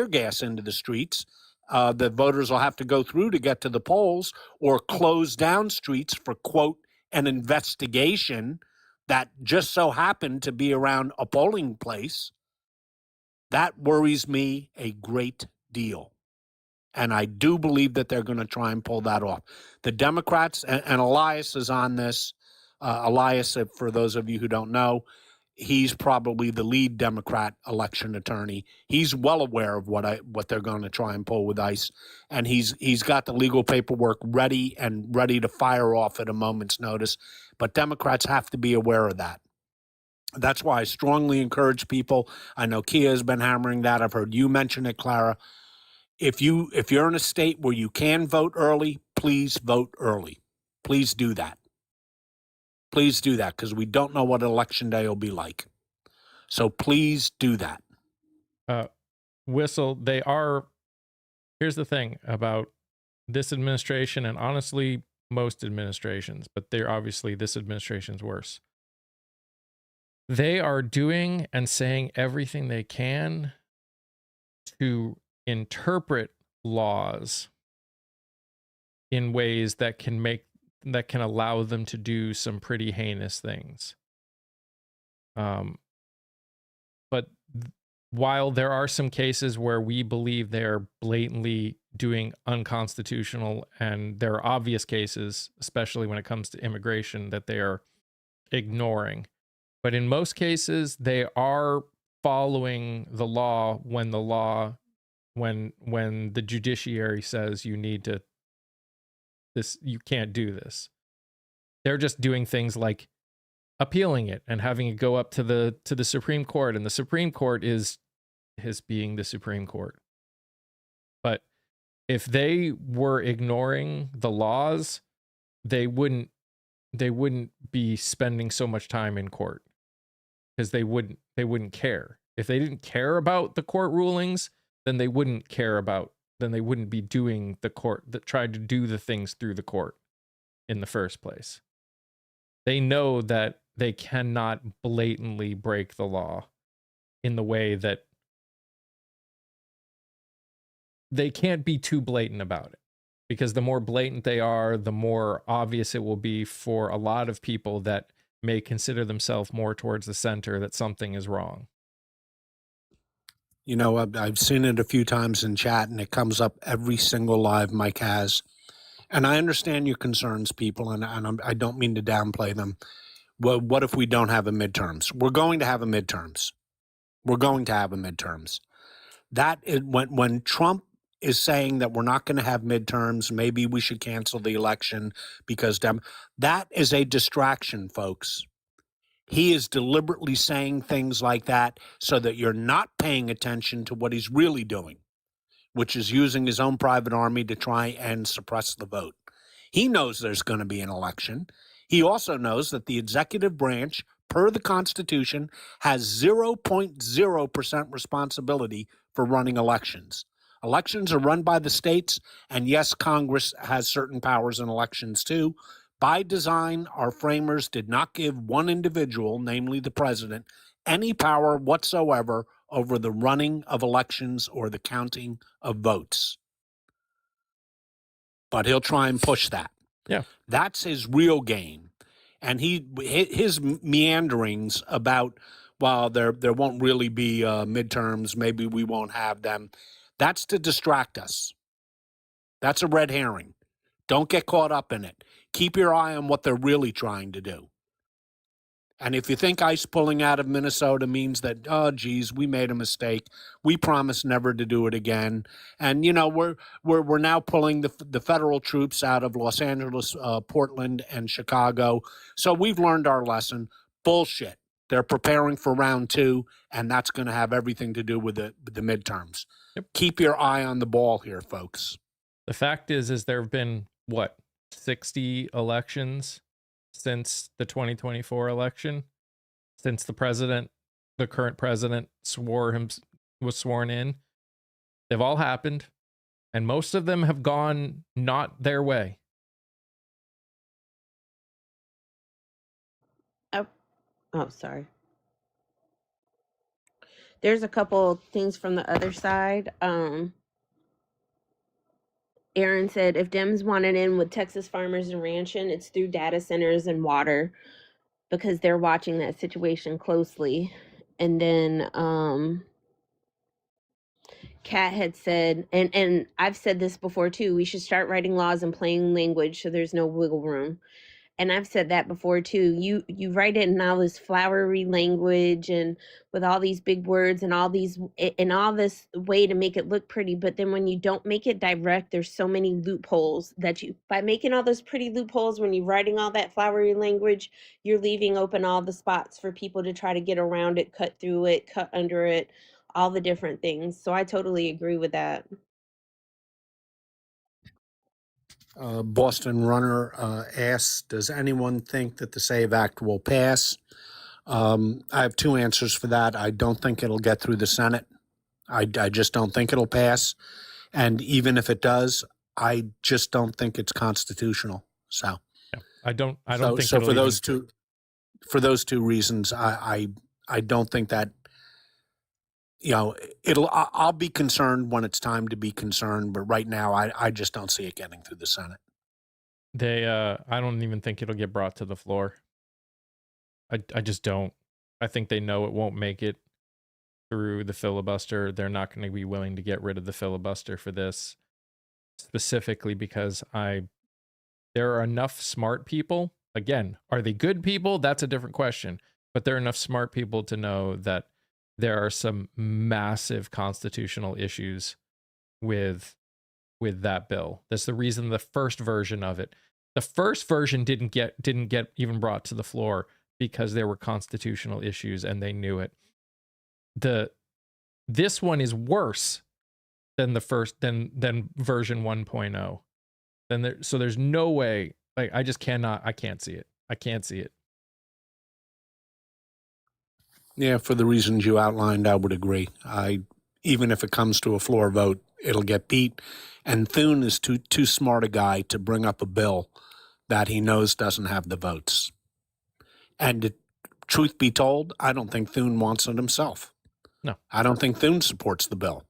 gas into the streets that voters will have to go through to get to the polls, or close down streets for, quote, an investigation. that just so happened to be around a polling place, that worries me a great deal. And I do believe that they're going to try and pull that off. The Democrats, and Elias is on this. Elias, for those of you who don't know, he's probably the lead Democrat election attorney. He's well aware of what they're going to try and pull with ICE, and he's got the legal paperwork ready to fire off at a moment's notice. But Democrats have to be aware of that. That's why I strongly encourage people. I know Kia has been hammering that. I've heard you mention it, Clara. If you're in a state where you can vote early, please vote early. Please do that. Please do that, because we don't know what election day will be like. So please do that. Whistle, here's the thing about this administration, and honestly, most administrations, but this administration's worse. They are doing and saying everything they can to interpret laws in ways that can allow them to do some pretty heinous things. But while there are some cases where we believe they're blatantly doing unconstitutional, and there are obvious cases, especially when it comes to immigration, that they are ignoring. But in most cases, they are following the law when the judiciary says you can't do this. They're just doing things like appealing it and having it go up to the Supreme Court, and the Supreme Court is being the Supreme Court. But if they were ignoring the laws, they wouldn't be spending so much time in court, because they wouldn't care. If they didn't care about the court rulings, then they wouldn't be doing the court, that tried to do the things through the court in the first place. They know that they cannot blatantly break the law in the way that they can't be too blatant about it, because the more blatant they are, the more obvious it will be for a lot of people that may consider themselves more towards the center that something is wrong. You know, I've seen it a few times in chat, and it comes up every single live Mike has. And I understand your concerns, people, and I don't mean to downplay them. Well, what if we don't have a midterms? We're going to have a midterms. We're going to have a midterms. That is when Trump is saying that we're not going to have midterms, maybe we should cancel the election because that is a distraction, folks. He is deliberately saying things like that so that you're not paying attention to what he's really doing, which is using his own private army to try and suppress the vote. He knows there's going to be an election. He also knows that the executive branch, per the Constitution, has 0.0% responsibility for running elections. Elections are run by the states, and yes, Congress has certain powers in elections too. By design, our framers did not give one individual, namely the president, any power whatsoever over the running of elections or the counting of votes. But he'll try and push that. Yeah. That's his real game. And his meanderings about, well, there won't really be midterms, maybe we won't have them, that's to distract us. That's a red herring. Don't get caught up in it. Keep your eye on what they're really trying to do. And if you think ICE pulling out of Minnesota means that, oh, geez, we made a mistake, we promise never to do it again, and you know we're now pulling the federal troops out of Los Angeles, Portland, and Chicago, so we've learned our lesson. Bullshit. They're preparing for round 2, and that's going to have everything to do with the midterms. Yep. Keep your eye on the ball here, folks. The fact is there have been 60 elections since the 2024 election, since the current president was sworn in. They've all happened, and most of them have gone not their way. Oh, sorry. There's a couple things from the other side. Aaron said, if Dems wanted in with Texas farmers and ranching, it's through data centers and water. because they're watching that situation closely. And then Kat had said, and I've said this before too, we should start writing laws in plain language so there's no wiggle room. And I've said that before too. You write it in all this flowery language and with all these big words and all this way to make it look pretty, but then when you don't make it direct, there's so many loopholes that you, by making all those pretty loopholes, when you're writing all that flowery language, you're leaving open all the spots for people to try to get around it, cut through it, cut under it, all the different things. So I totally agree with that. Boston Runner asks, does anyone think that the SAVE Act will pass? I have two answers for that. I don't think it'll get through the Senate. I just don't think it'll pass. And even if it does, I just don't think it's constitutional. So Yeah, I don't think so. it'll For those two reasons, I don't think that, I'll be concerned when it's time to be concerned, but right now I just don't see it getting through the Senate. I don't even think it'll get brought to the floor. I just don't. I think they know it won't make it through the filibuster. They're not going to be willing to get rid of the filibuster for this, specifically because there are enough smart people. Again, are they good people? That's a different question. But there are enough smart people to know that there are some massive constitutional issues with that bill. That's the reason the first version of it, the first version didn't get even brought to the floor because there were constitutional issues and they knew it. This one is worse than the first than version 1.0. So there's no way, like I can't see it. I can't see it. Yeah, for the reasons you outlined, I would agree. Even if it comes to a floor vote, it'll get beat. And Thune is too smart a guy to bring up a bill that he knows doesn't have the votes. And truth be told, I don't think Thune wants it himself. No. I don't think Thune supports the bill.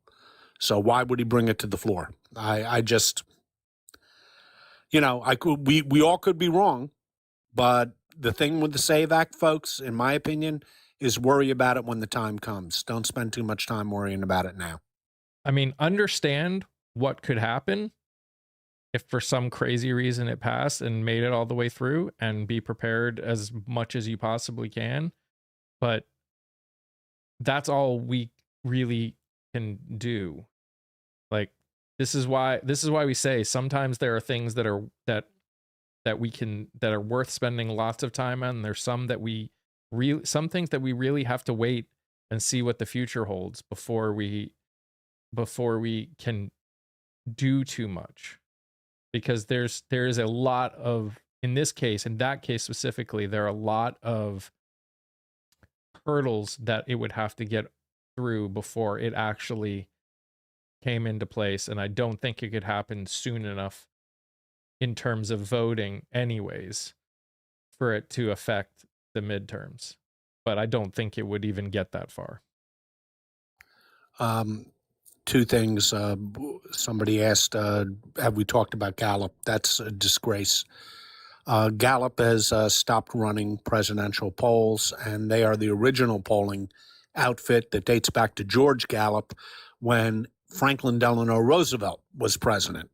So why would he bring it to the floor? I just, we all could be wrong, but the thing with the SAVE Act, folks, in my opinion, is worry about it when the time comes. Don't spend too much time worrying about it now. I mean, understand what could happen if for some crazy reason it passed and made it all the way through, and be prepared as much as you possibly can. But that's all we really can do. Like, this is why we say sometimes there are things that are worth spending lots of time on. There's some things that we really have to wait and see what the future holds before we can do too much, because there's a lot of, in that case specifically, there are a lot of hurdles that it would have to get through before it actually came into place. And I don't think it could happen soon enough in terms of voting anyways for it to affect the midterms. But I don't think it would even get that far. Two things. Somebody asked, have we talked about Gallup? That's a disgrace. Gallup has stopped running presidential polls, and they are the original polling outfit that dates back to George Gallup when Franklin Delano Roosevelt was president.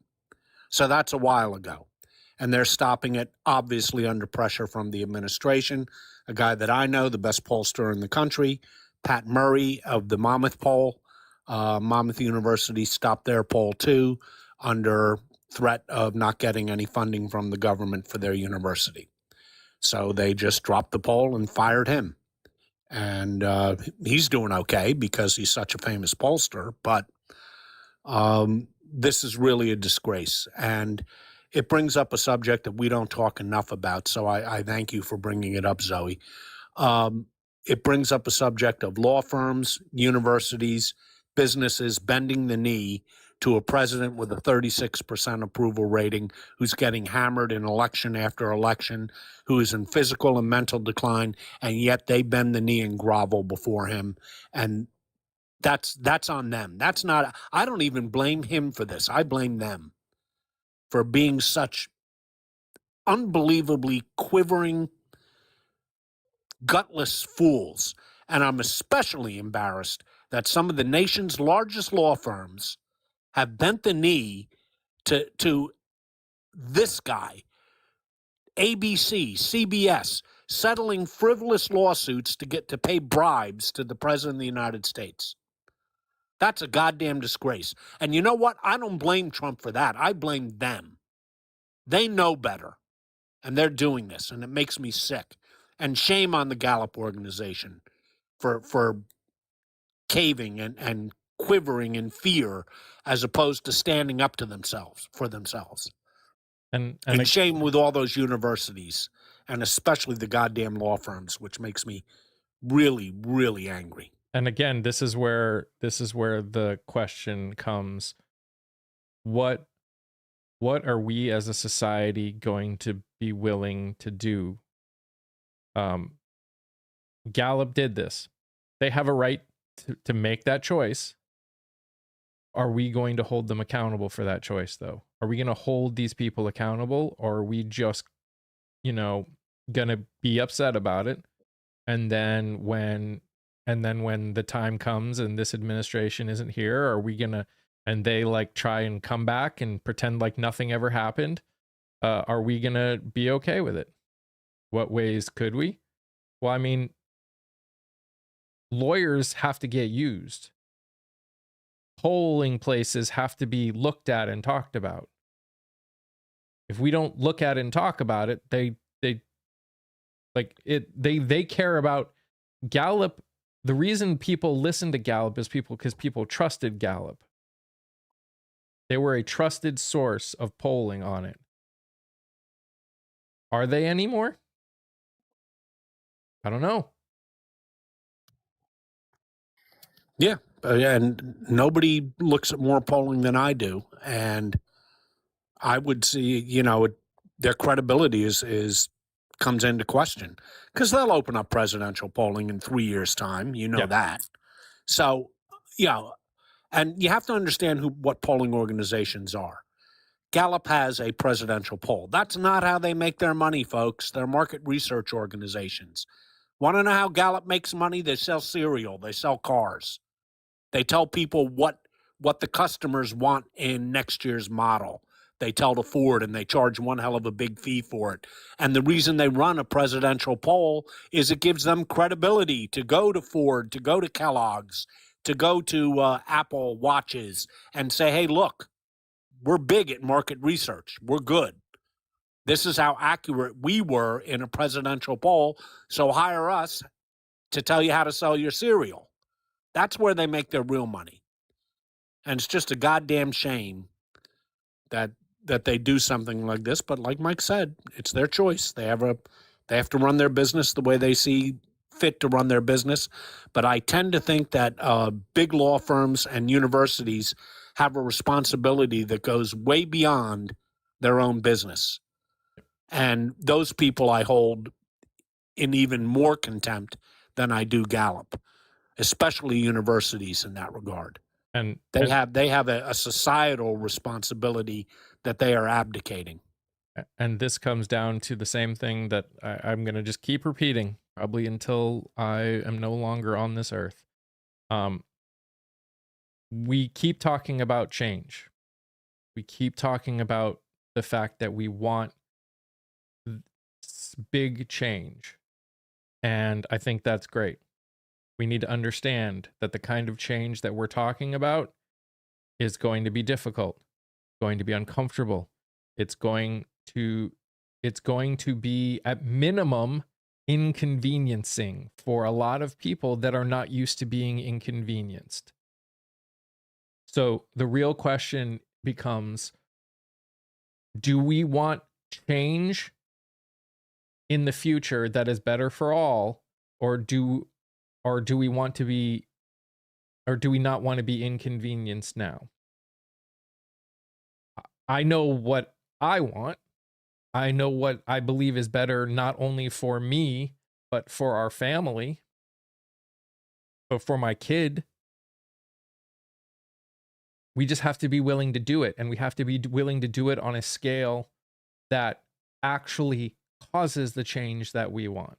So that's a while ago. And they're stopping it, obviously under pressure from the administration. A guy that I know, the best pollster in the country, Pat Murray of the Monmouth poll. Monmouth University stopped their poll too under threat of not getting any funding from the government for their university. So they just dropped the poll and fired him. And he's doing okay because he's such a famous pollster, but this is really a disgrace. And it brings up a subject that we don't talk enough about, so I thank you for bringing it up, Zoe. It brings up a subject of law firms, universities, businesses bending the knee to a president with a 36% approval rating, who's getting hammered in election after election, who is in physical and mental decline, and yet they bend the knee and grovel before him. And that's on them. That's not, I don't even blame him for this. I blame them for being such unbelievably quivering gutless fools. And I'm especially embarrassed that some of the nation's largest law firms have bent the knee to this guy, ABC, CBS, settling frivolous lawsuits to pay bribes to the President of the United States. That's a goddamn disgrace. And you know what? I don't blame Trump for that. I blame them. They know better, and they're doing this, and it makes me sick. And shame on the Gallup organization for caving and quivering in fear as opposed to standing up to themselves for themselves. And shame with all those universities, and especially the goddamn law firms, which makes me really, really angry. And again, this is where the question comes: what are we as a society going to be willing to do? Gallup did this. They have a right to make that choice. Are we going to hold them accountable for that choice, though? Are we going to hold these people accountable, or are we just, going to be upset about it? And then when the time comes and this administration isn't here, are we going to, and they like try and come back and pretend like nothing ever happened? Are we going to be okay with it? What ways could we? Well, I mean, lawyers have to get used. Polling places have to be looked at and talked about. If we don't look at it and talk about it, they care about Gallup. The reason people listen to Gallup is because people trusted Gallup. They were a trusted source of polling on it. Are they anymore? I don't know. Yeah, and nobody looks at more polling than I do, and I would see, their credibility is comes into question because they'll open up presidential polling in 3 years' time. That. So, and you have to understand what polling organizations are. Gallup has a presidential poll. That's not how they make their money, folks. They're market research organizations. Want to know how Gallup makes money? They sell cereal. They sell cars. They tell people what the customers want in next year's model. They tell to Ford, and they charge one hell of a big fee for it. And the reason they run a presidential poll is it gives them credibility to go to Ford, to go to Kellogg's, to go to Apple Watches and say, hey, look, we're big at market research. We're good. This is how accurate we were in a presidential poll. So hire us to tell you how to sell your cereal. That's where they make their real money. And it's just a goddamn shame that they do something like this. But like Mike said, it's their choice. They have to run their business the way they see fit to run their business. But I tend to think that big law firms and universities have a responsibility that goes way beyond their own business. And those people I hold in even more contempt than I do Gallup, especially universities in that regard. And they have a societal responsibility that they are abdicating. And this comes down to the same thing that I'm going to just keep repeating, probably until I am no longer on this earth. We keep talking about change. We keep talking about the fact that we want big change. And I think that's great. We need to understand that the kind of change that we're talking about is going to be difficult, going to be uncomfortable. It's going to be at minimum inconveniencing for a lot of people that are not used to being inconvenienced. So the real question becomes, do we want change in the future that is better for all, or do we want to be, or do we not want to be inconvenienced now? I know what I want. I know what I believe is better, not only for me, but for our family, but for my kid. We just have to be willing to do it, and we have to be willing to do it on a scale that actually causes the change that we want.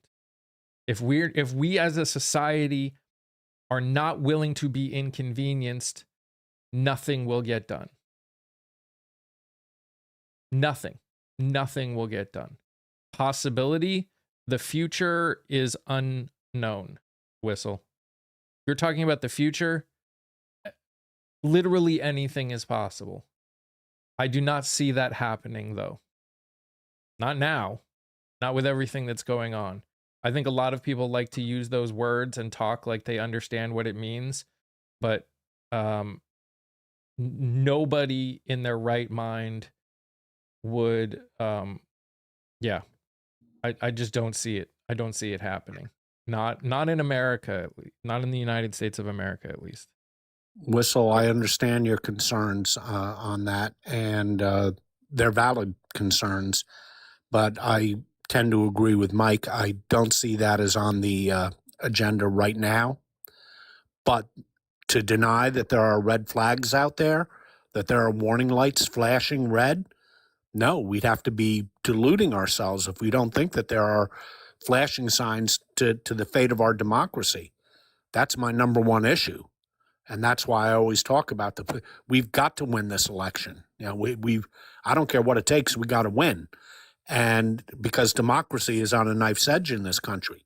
If we as a society are not willing to be inconvenienced, nothing will get done. Nothing will get done. Possibility, the future is unknown. Whistle. You're talking about the future. Literally anything is possible. I do not see that happening, though. Not now. Not with everything that's going on. I think a lot of people like to use those words and talk like they understand what it means, but nobody in their right mind would, yeah. I just don't see it. I don't see it happening. Not in America, at least. Not in the United States of America, at least. Whistle, I understand your concerns on that, and they're valid concerns, but I tend to agree with Mike. I don't see that as on the agenda right now. But to deny that there are red flags out there, that there are warning lights flashing red, no, we'd have to be deluding ourselves if we don't think that there are flashing signs to the fate of our democracy. That's my number one issue. And that's why I always talk about we've got to win this election. You know, I don't care what it takes, we got to win. And because democracy is on a knife's edge in this country.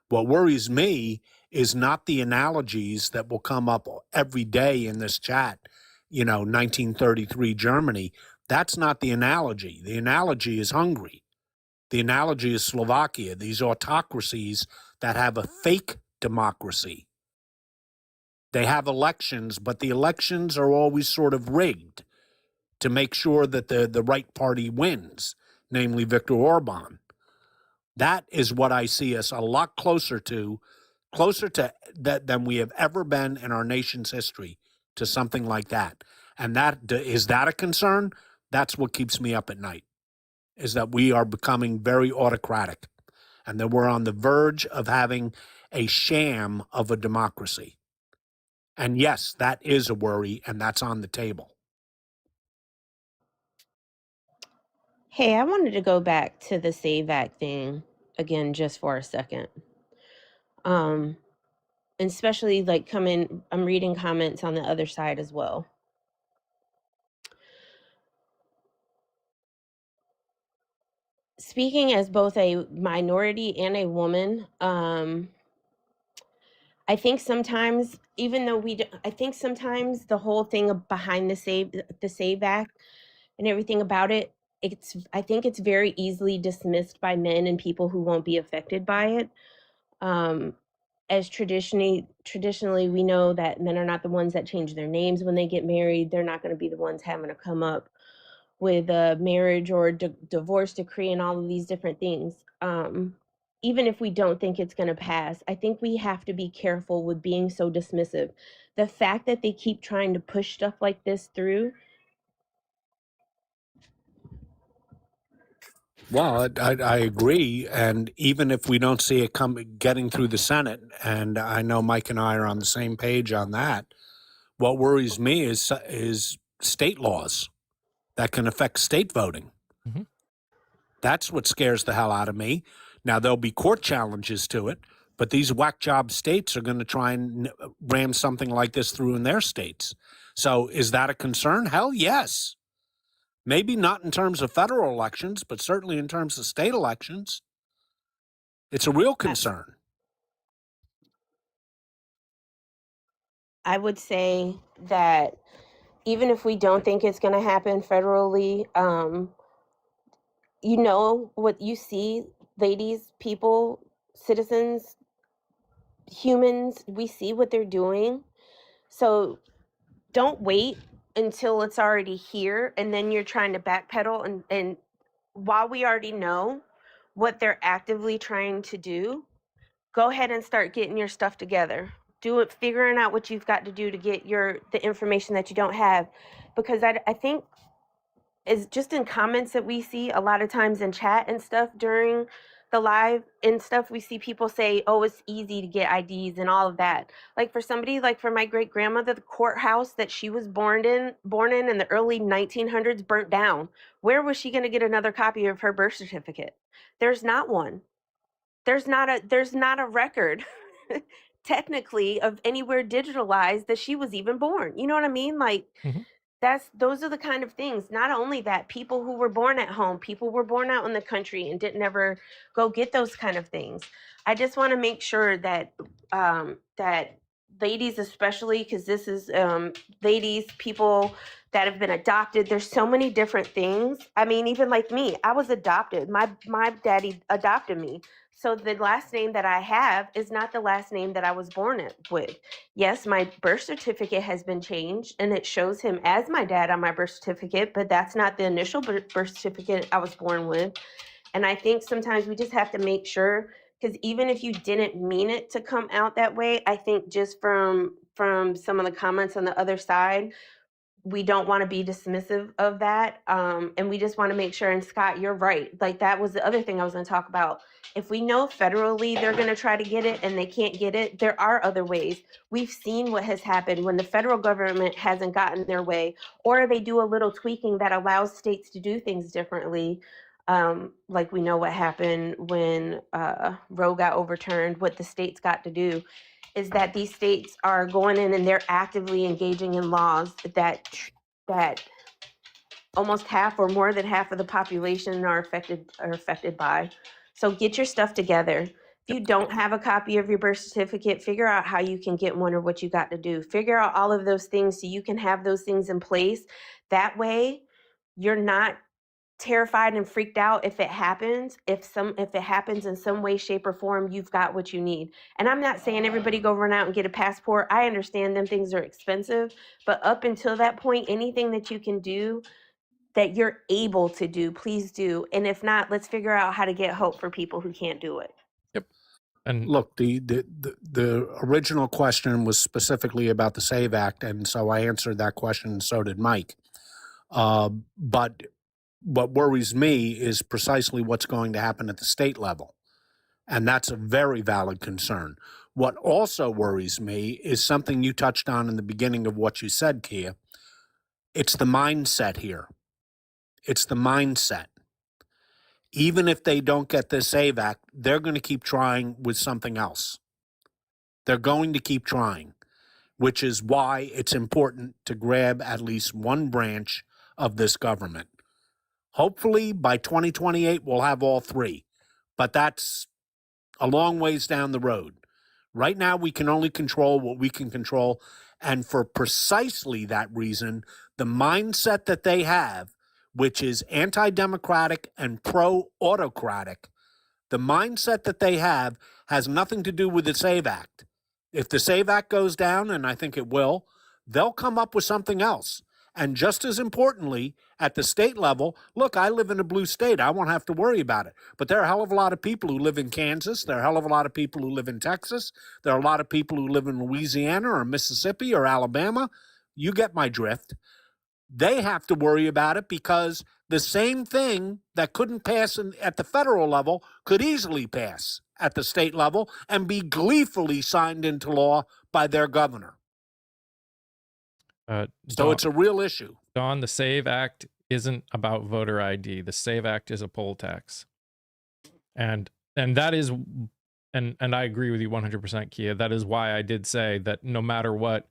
What worries me is not the analogies that will come up every day in this chat, 1933 Germany. That's not the analogy. The analogy is Hungary. The analogy is Slovakia, these autocracies that have a fake democracy. They have elections, but the elections are always sort of rigged to make sure that the right party wins, namely Viktor Orban. That is what I see us a lot closer to that than we have ever been in our nation's history, to something like that. And is that a concern? That's what keeps me up at night, is that we are becoming very autocratic and that we're on the verge of having a sham of a democracy. And yes, that is a worry, and that's on the table. Hey, I wanted to go back to the Save Act thing again just for a second. And especially I'm reading comments on the other side as well. Speaking as both a minority and a woman, I think sometimes, even though I think sometimes the whole thing behind the Save Act and everything about it, I think it's very easily dismissed by men and people who won't be affected by it. As traditionally we know that men are not the ones that change their names when they get married. They're not going to be the ones having to come up with a marriage or divorce decree and all of these different things. Even if we don't think it's going to pass, I think we have to be careful with being so dismissive. The fact that they keep trying to push stuff like this through. Well, I agree. And even if we don't see it getting through the Senate, and I know Mike and I are on the same page on that, what worries me is state laws that can affect state voting. Mm-hmm. That's what scares the hell out of me. Now, there'll be court challenges to it, but these whack job states are going to try and ram something like this through in their states. So is that a concern? Hell yes. Maybe not in terms of federal elections, but certainly in terms of state elections. It's a real concern. I would say that even if we don't think it's going to happen federally, what you see, ladies, people, citizens, humans, we see what they're doing. So don't wait until it's already here and then you're trying to backpedal, and while we already know what they're actively trying to do, go ahead and start getting your stuff together. Do it, figuring out what you've got to do to get the information that you don't have. Because I think is just in comments that we see a lot of times in chat and stuff during the live and stuff, we see people say, oh, it's easy to get IDs and all of that. Like for somebody, like for my great grandmother, the courthouse that she was born in the early 1900s burnt down. Where was she going to get another copy of her birth certificate? There's not one. there's not a record technically of anywhere digitalized that she was even born. You know what I mean? Like Mhm. those are the kind of things. Not only that, people who were born at home, people were born out in the country and didn't ever go get those kind of things. I just want to make sure that that ladies, especially because this is ladies, people that have been adopted. There's so many different things. I mean, even like me, I was adopted. My daddy adopted me. So the last name that I have is not the last name that I was born with. Yes, my birth certificate has been changed and it shows him as my dad on my birth certificate, but that's not the initial birth certificate I was born with. And I think sometimes we just have to make sure, because even if you didn't mean it to come out that way, I think just from some of the comments on the other side, we don't want to be dismissive of that. And we just want to make sure, and Scott, you're right. Like that was the other thing I was going to talk about. If we know federally they're going to try to get it and they can't get it, there are other ways. We've seen what has happened when the federal government hasn't gotten their way, or they do a little tweaking that allows states to do things differently. Like we know what happened when Roe got overturned, what the states got to do is that these states are going in and they're actively engaging in laws that almost half or more than half of the population are affected by. So get your stuff together. If you don't have a copy of your birth certificate, figure out how you can get one or what you got to do. Figure out all of those things so you can have those things in place. That way, you're not terrified and freaked out if it happens. If it happens in some way, shape, or form, you've got what you need. And I'm not saying everybody go run out and get a passport. I understand them things are expensive, but up until that point, anything that you can do that you're able to do, please do. And if not, let's figure out how to get hope for people who can't do it. Yep. And Look, the original question was specifically about the SAVE Act, and so I answered that question, and so did Mike. But what worries me is precisely what's going to happen at the state level, and that's a very valid concern. What also worries me is something you touched on in the beginning of what you said, Kia. It's the mindset here. It's the mindset. Even if they don't get the SAVE Act, they're going to keep trying with something else. They're going to keep trying, which is why it's important to grab at least one branch of this government. Hopefully by 2028, we'll have all three, but that's a long ways down the road. Right now, we can only control what we can control. And for precisely that reason, the mindset that they have, which is anti-democratic and pro-autocratic, the mindset that they have has nothing to do with the SAVE Act. If the SAVE Act goes down, and I think it will, they'll come up with something else. And just as importantly, at the state level, look, I live in a blue state. I won't have to worry about it. But there are a hell of a lot of people who live in Kansas. There are a hell of a lot of people who live in Texas. There are a lot of people who live in Louisiana or Mississippi or Alabama. You get my drift. They have to worry about it because the same thing that couldn't pass at the federal level could easily pass at the state level and be gleefully signed into law by their governor. So it's a real issue. Don, the SAVE Act isn't about voter ID. The SAVE Act is a poll tax. And that is, and I agree with you 100%, Kia. That is why I did say that no matter what,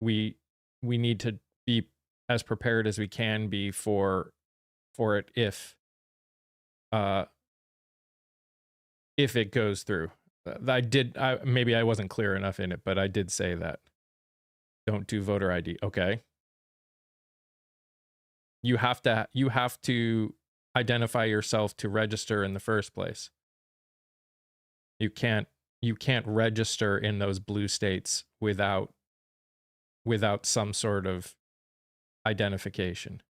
we need to be as prepared as we can be for it if it goes through. Maybe I wasn't clear enough in it, but I did say that. Don't do voter ID. Okay. You have to identify yourself to register in the first place. You can't register in those blue states without some sort of identification.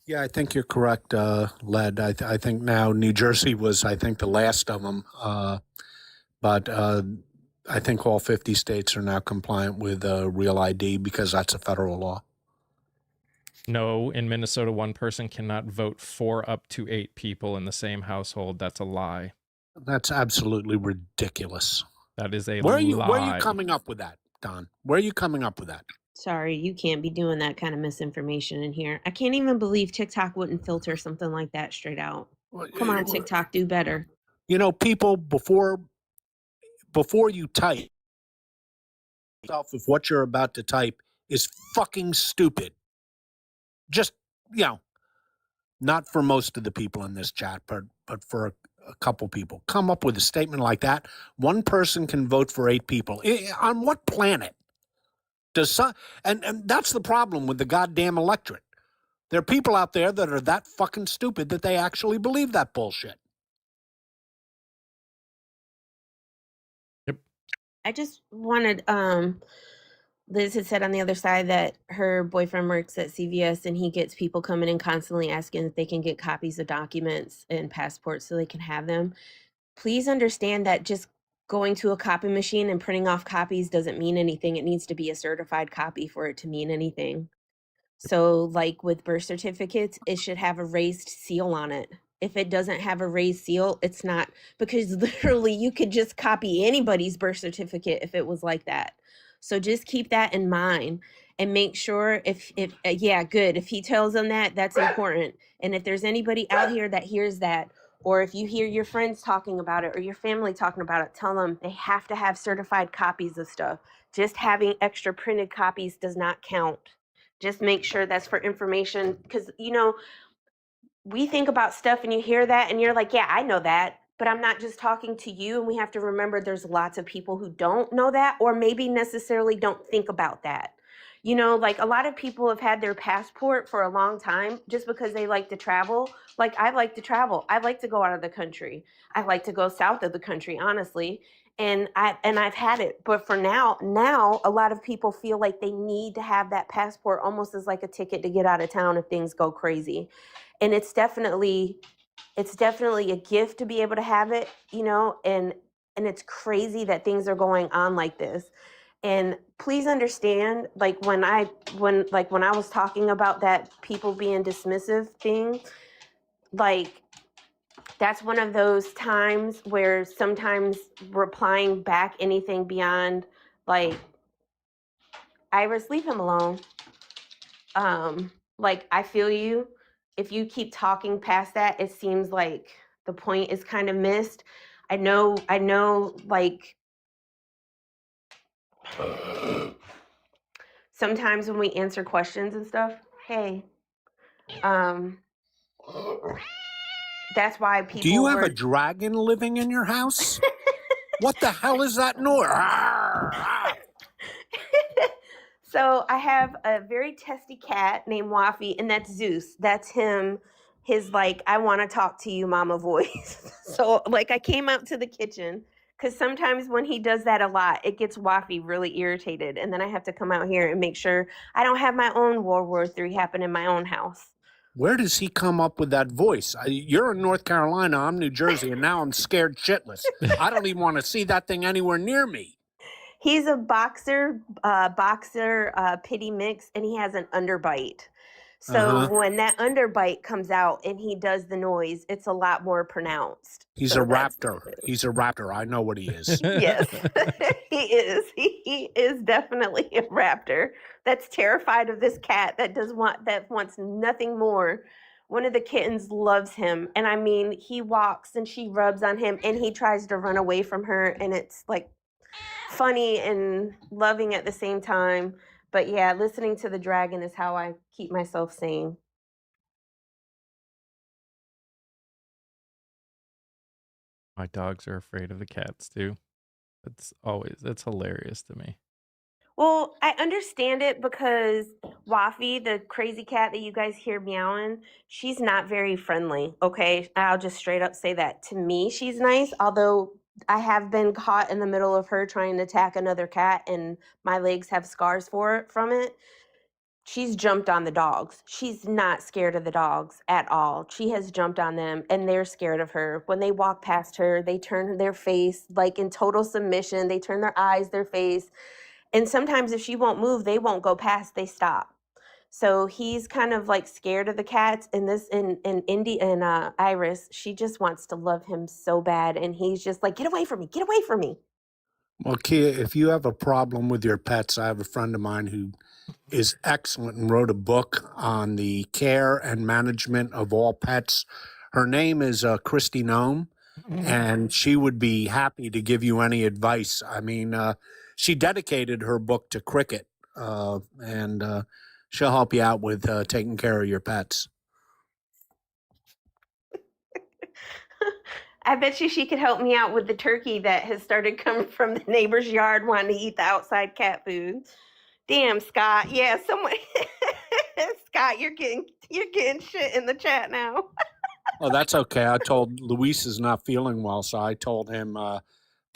Yeah, I think you're correct, Led. I think now New Jersey was, I think, the last of them. But I think all 50 states are now compliant with Real ID because that's a federal law. No, in Minnesota, one person cannot vote for up to 8 people in the same household. That's a lie. That's absolutely ridiculous. That is a lie. Where are you coming up with that, Don? Where are you coming up with that? Sorry, you can't be doing that kind of misinformation in here. I can't even believe TikTok wouldn't filter something like that straight out. Come on, TikTok, do better. You know, people, before you type, if what you're about to type is fucking stupid. Just, you know, not for most of the people in this chat, but for a couple people. Come up with a statement like that. One person can vote for 8 people. On what planet does some? And that's the problem with the goddamn electorate. There are people out there that are that fucking stupid that they actually believe that bullshit. Yep. I just wanted Liz had said on the other side that her boyfriend works at CVS and he gets people coming in constantly asking if they can get copies of documents and passports so they can have them. Please understand that just going to a copy machine and printing off copies doesn't mean anything. It needs to be a certified copy for it to mean anything. So, like with birth certificates, it should have a raised seal on it. If it doesn't have a raised seal, it's not, because literally you could just copy anybody's birth certificate if it was like that. So just keep that in mind and make sure if yeah, good. If he tells them that, that's important. And if there's anybody out here that hears that, or if you hear your friends talking about it or your family talking about it, tell them they have to have certified copies of stuff. Just having extra printed copies does not count. Just make sure that's for information, because we think about stuff and you hear that and you're like, yeah, I know that, but I'm not just talking to you. And we have to remember there's lots of people who don't know that, or maybe necessarily don't think about that. Like a lot of people have had their passport for a long time just because they like to travel. Like I like to travel. I like to go out of the country. I like to go south of the country, honestly. And I've had it, but for now a lot of people feel like they need to have that passport almost as like a ticket to get out of town if things go crazy. And it's definitely a gift to be able to have it, and it's crazy that things are going on like this. And please understand, like when I was talking about that people being dismissive thing, like that's one of those times where sometimes replying back anything beyond like, Iris, leave him alone. Like, I feel you. If you keep talking past that, it seems like the point is kind of missed. I know, like, sometimes when we answer questions and stuff, hey, that's why people. Do you have a dragon living in your house? What the hell is that noise? So I have a very testy cat named Waffy, and that's Zeus. That's him. His like, I want to talk to you, mama voice. So like I came out to the kitchen because sometimes when he does that a lot, it gets Waffy really irritated. And then I have to come out here and make sure I don't have my own World War III happen in my own house. Where does he come up with that voice? You're in North Carolina, I'm New Jersey, and now I'm scared shitless. I don't even want to see that thing anywhere near me. He's a boxer pity mix, and he has an underbite. So when that underbite comes out and he does the noise, it's a lot more pronounced. He's a raptor. He's a raptor. I know what he is. Yes, he is. He is definitely a raptor that's terrified of this cat that wants nothing more. One of the kittens loves him. And I mean, he walks and she rubs on him and he tries to run away from her. And it's like funny and loving at the same time. But yeah, listening to the dragon is how I keep myself sane. My dogs are afraid of the cats too. That's hilarious to me. Well, I understand it because Waffy, the crazy cat that you guys hear meowing, she's not very friendly. Okay, I'll just straight up say that. To me, she's nice, although I have been caught in the middle of her trying to attack another cat and my legs have scars from it. She's jumped on the dogs. She's not scared of the dogs at all. She has jumped on them and they're scared of her. When they walk past her, they turn their face like in total submission. They turn their eyes, their face. And sometimes if she won't move, they won't go past, they stop. So he's kind of like scared of the cats. And Iris, she just wants to love him so bad. And he's just like, get away from me, get away from me. Well, Kia, if you have a problem with your pets, I have a friend of mine who is excellent and wrote a book on the care and management of all pets. Her name is Christy Nome, and she would be happy to give you any advice. I mean, she dedicated her book to cricket, and she'll help you out with taking care of your pets. I bet you she could help me out with the turkey that has started coming from the neighbor's yard wanting to eat the outside cat food. Damn, Scott. Yeah, someone Scott, you're getting shit in the chat now. Oh, that's okay. I told Luis is not feeling well, so I told him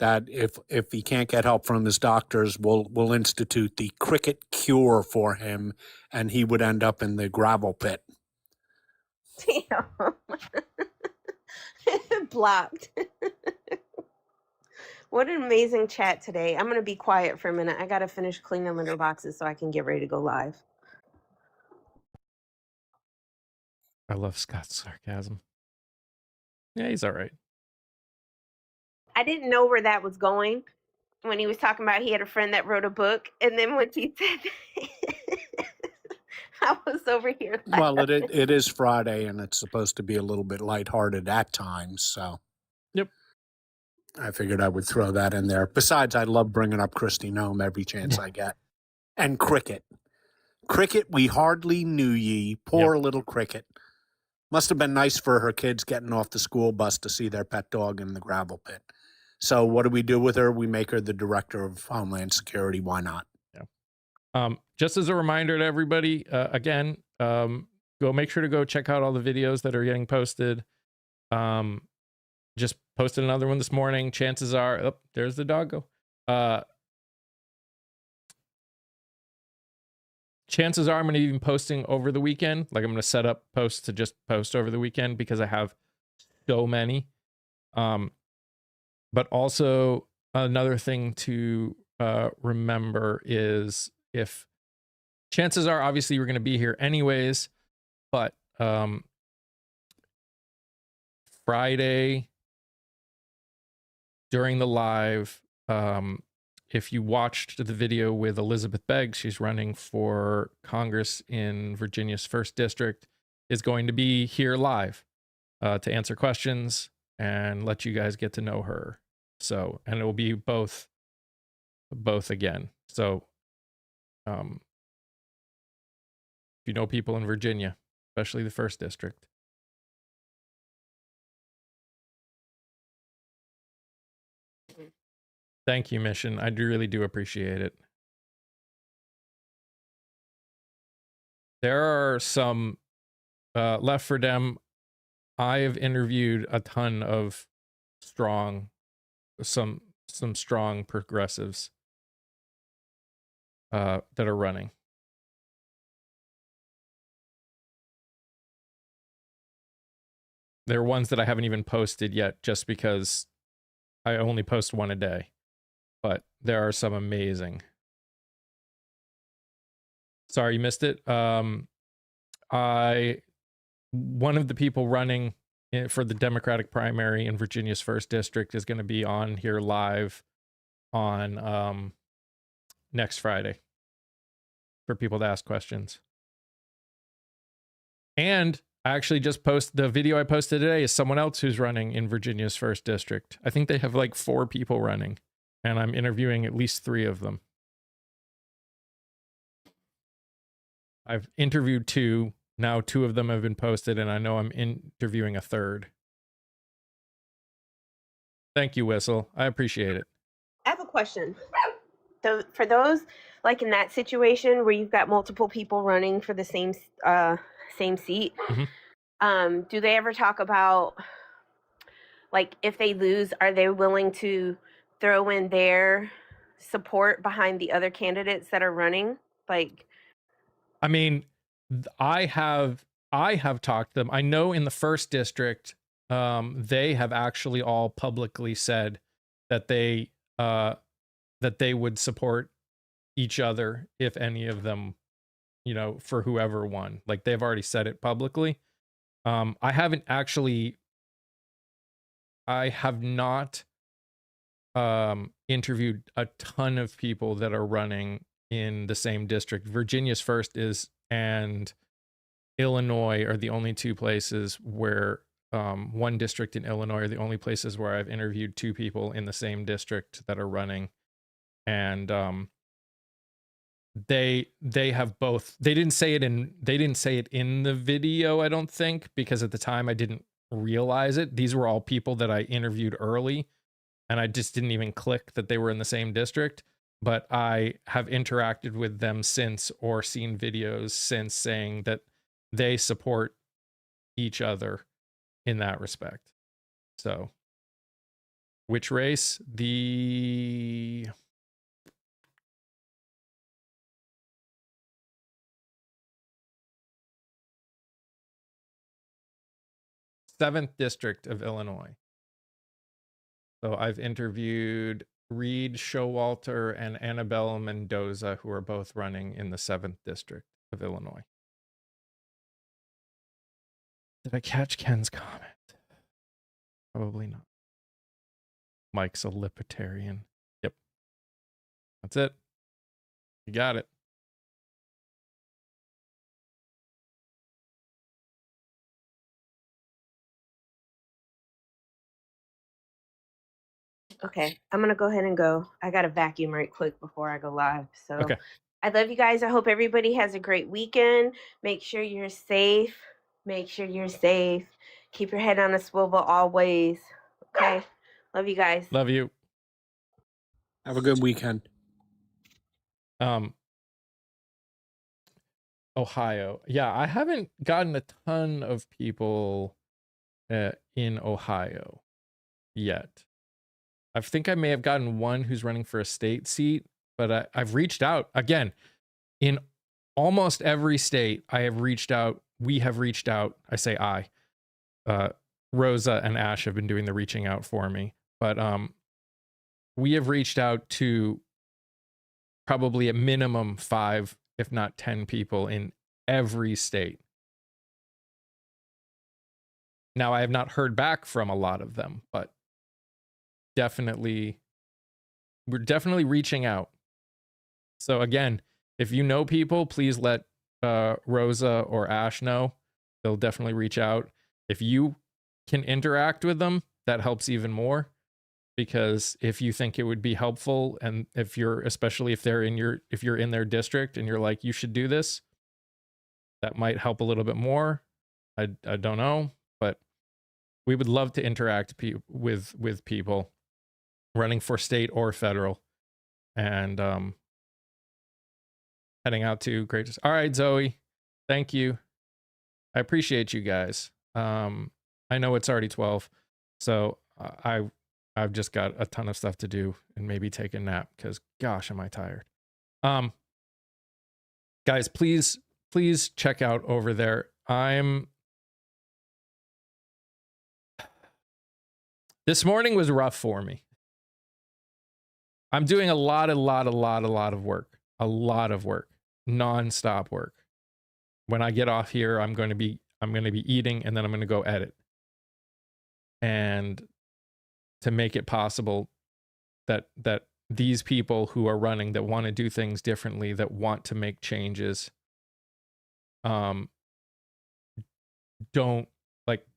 that if he can't get help from his doctors, we'll institute the cricket cure for him, and he would end up in the gravel pit. Damn. Blocked. What an amazing chat today. I'm going to be quiet for a minute. I got to finish cleaning litter boxes so I can get ready to go live. I love Scott's sarcasm. Yeah, he's all right. I didn't know where that was going when he was talking about he had a friend that wrote a book. And then when he said I was over here laughing. Well, it is Friday, and it's supposed to be a little bit lighthearted at times, so. Yep. I figured I would throw that in there. Besides, I love bringing up Christy Nome every chance I get. And cricket. Cricket, we hardly knew ye. Poor little cricket. Must have been nice for her kids getting off the school bus to see their pet dog in the gravel pit. So what do we do with her? We make her the director of Homeland Security. Why not? Yeah. Just as a reminder to everybody, again, go make sure to go check out all the videos that are getting posted. Just posted another one this morning. Chances are, oh, there's the doggo. Chances are I'm going to be posting over the weekend. Like I'm going to set up posts to just post over the weekend because I have so many. But also another thing to remember is if chances are, obviously, we're going to be here anyways, but Friday during the live, if you watched the video with Elizabeth Beggs, she's running for Congress in Virginia's 1st District, is going to be here live to answer questions and let you guys get to know her. So, and it will be both again. So, if you know people in Virginia, especially the 1st District. Thank you, Mission. I really do appreciate it. There are some Left for Dem. I have interviewed a ton of some strong progressives that are running. There are ones that I haven't even posted yet just because I only post one a day. But there are some amazing. Sorry you missed it. One of the people running for the Democratic primary in Virginia's 1st District is going to be on here live on next Friday for people to ask questions. And I actually just posted the video I posted today is someone else who's running in Virginia's 1st District. I think they have like 4 people running. And I'm interviewing at least 3 of them. I've interviewed 2. Now 2 of them have been posted, and I know I'm interviewing a 3rd. Thank you, Whistle. I appreciate it. I have a question. So for those like in that situation where you've got multiple people running for the same seat, do they ever talk about like if they lose, are they willing to throw in their support behind the other candidates that are running? Like, I mean, I have talked to them. I know in the 1st District, they have actually all publicly said that they would support each other if any of them, for whoever won. Like they've already said it publicly. I have not interviewed a ton of people that are running in the same district. Virginia's first is, and Illinois are the only two places where one district in Illinois are the only places where I've interviewed two people in the same district that are running. And they have both. They didn't say it in the video, I don't think, because at the time I didn't realize it. These were all people that I interviewed early, and I just didn't even click that they were in the same district. But I have interacted with them since, or seen videos since, saying that they support each other in that respect. So, which race? The 7th district of Illinois. So I've interviewed Reed Showalter and Annabelle Mendoza, who are both running in the 7th district of Illinois. Did I catch Ken's comment? Probably not. Mike's a libertarian. Yep. That's it. You got it. Okay, I'm gonna go ahead and go. I gotta vacuum right quick before I go live. So Okay. I love you guys. I hope everybody has a great weekend. Make sure you're safe. Make sure you're safe. Keep your head on a swivel always. Okay. Love you guys. Love you. Have a good weekend. Ohio. Yeah, I haven't gotten a ton of people in Ohio yet. I think I may have gotten one who's running for a state seat, but I've reached out again in almost every state. I have reached out. We have reached out. I say Rosa and Ash have been doing the reaching out for me, but we have reached out to probably a minimum 5, if not 10 people in every state. Now, I have not heard back from a lot of them, but we're definitely reaching out. So again, if you know people, please let Rosa or Ash know. They'll definitely reach out. If you can interact with them, that helps even more, because if you think it would be helpful, and especially if you're in their district and you're like, you should do this, that might help a little bit more. I don't know, but we would love to interact with people running for state or federal, and heading out to great. All right, Zoe, thank you. I appreciate you guys. I know it's already 12, so I've just got a ton of stuff to do and maybe take a nap, because gosh, am I tired. Guys, please check out over there. This morning was rough for me. I'm doing a lot of work, non-stop work. When I get off here, I'm going to be eating, and then I'm going to go edit. And to make it possible that these people who are running, that want to do things differently, that want to make changes, don't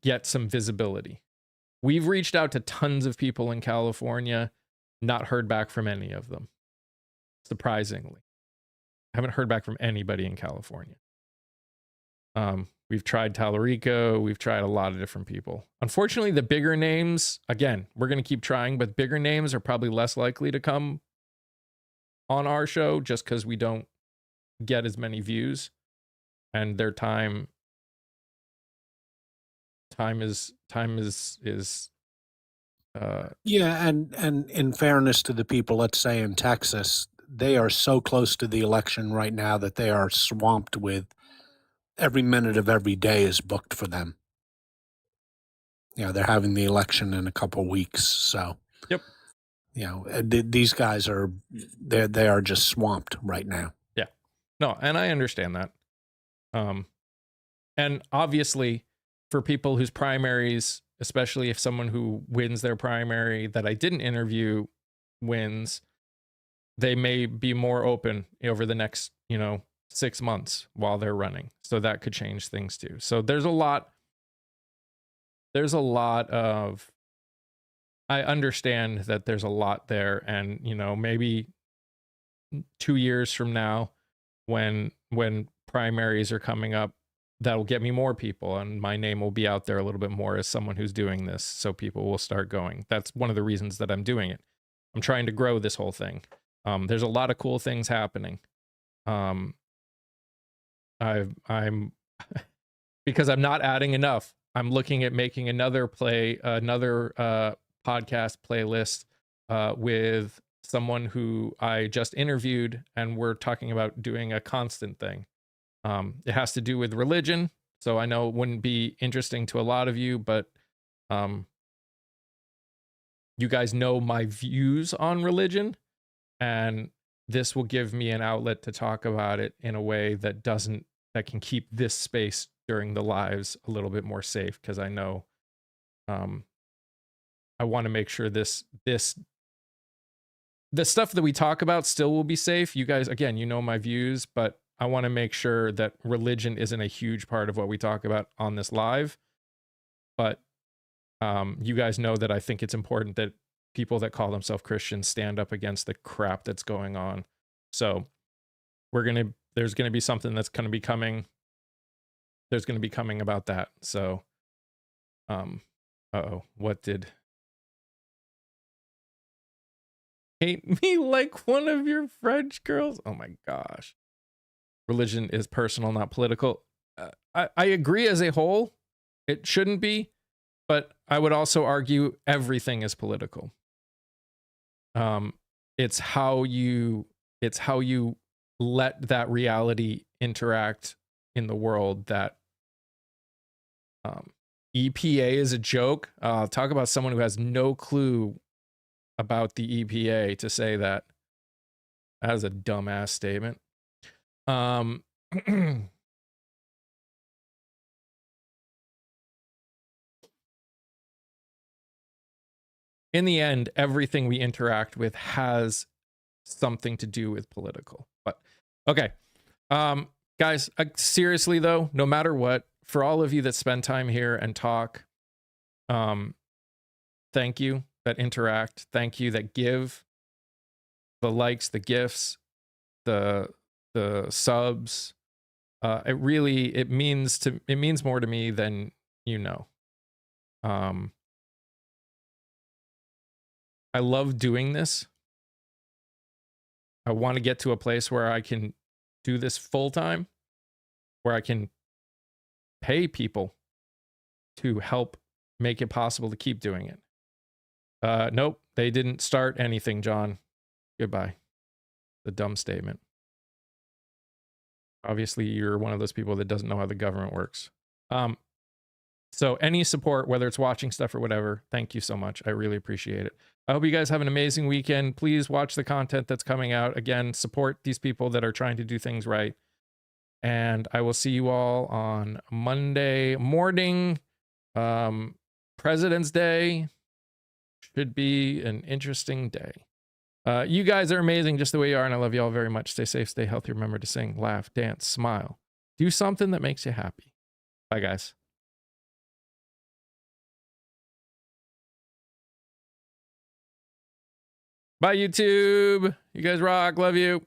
get some visibility. We've reached out to tons of people in California, not heard back from any of them. Surprisingly, I haven't heard back from anybody in California. We've tried Tallarico. We've tried a lot of different people. Unfortunately, the bigger names, again, we're going to keep trying, but bigger names are probably less likely to come on our show, just because we don't get as many views, and their time is Yeah, and in fairness to the people, let's say in Texas, they are so close to the election right now that they are swamped with every minute of every day is booked for them. They're having the election in a couple weeks, so yep. These guys they are just swamped right now. Yeah, no, and I understand that. And obviously, for people whose primaries, especially if someone who wins their primary that I didn't interview wins, they may be more open over the next, 6 months while they're running. So that could change things too. So there's a lot of, I understand that there's a lot there, and maybe 2 years from now, when primaries are coming up, that'll get me more people, and my name will be out there a little bit more as someone who's doing this, so people will start going. That's one of the reasons that I'm doing it. I'm trying to grow this whole thing. There's a lot of cool things happening. I'm because I'm not adding enough. I'm looking at making another podcast playlist with someone who I just interviewed, and we're talking about doing a constant thing. It has to do with religion, so I know it wouldn't be interesting to a lot of you, but you guys know my views on religion, and this will give me an outlet to talk about it in a way that can keep this space during the lives a little bit more safe, because I know I want to make sure the stuff that we talk about still will be safe. You guys, again, my views, but I want to make sure that religion isn't a huge part of what we talk about on this live. But you guys know that I think it's important that people that call themselves Christians stand up against the crap that's going on. So there's gonna be something that's gonna be coming. There's gonna be coming about that. So, what did hate me like one of your French girls? Oh my gosh. Religion is personal, not political. I agree as a whole. It shouldn't be, but I would also argue everything is political. It's how you let that reality interact in the world. That EPA is a joke. Talk about someone who has no clue about the EPA to say that. That is a dumbass statement. In the end, everything we interact with has something to do with political. But okay, guys, seriously though, no matter what, for all of you that spend time here and talk, thank you, that interact, thank you, that give the likes, the gifts, the subs. It means more to me than I love doing this. I want to get to a place where I can do this full time, where I can pay people to help make it possible to keep doing it. Nope, they didn't start anything, John. Goodbye. The dumb statement. Obviously, you're one of those people that doesn't know how the government works. So any support, whether it's watching stuff or whatever, thank you so much. I really appreciate it. I hope you guys have an amazing weekend. Please watch the content that's coming out. Again, support these people that are trying to do things right. And I will see you all on Monday morning. President's Day should be an interesting day. You guys are amazing just the way you are, and I love you all very much. Stay safe, stay healthy. Remember to sing, laugh, dance, smile. Do something that makes you happy. Bye, guys. Bye, YouTube. You guys rock. Love you.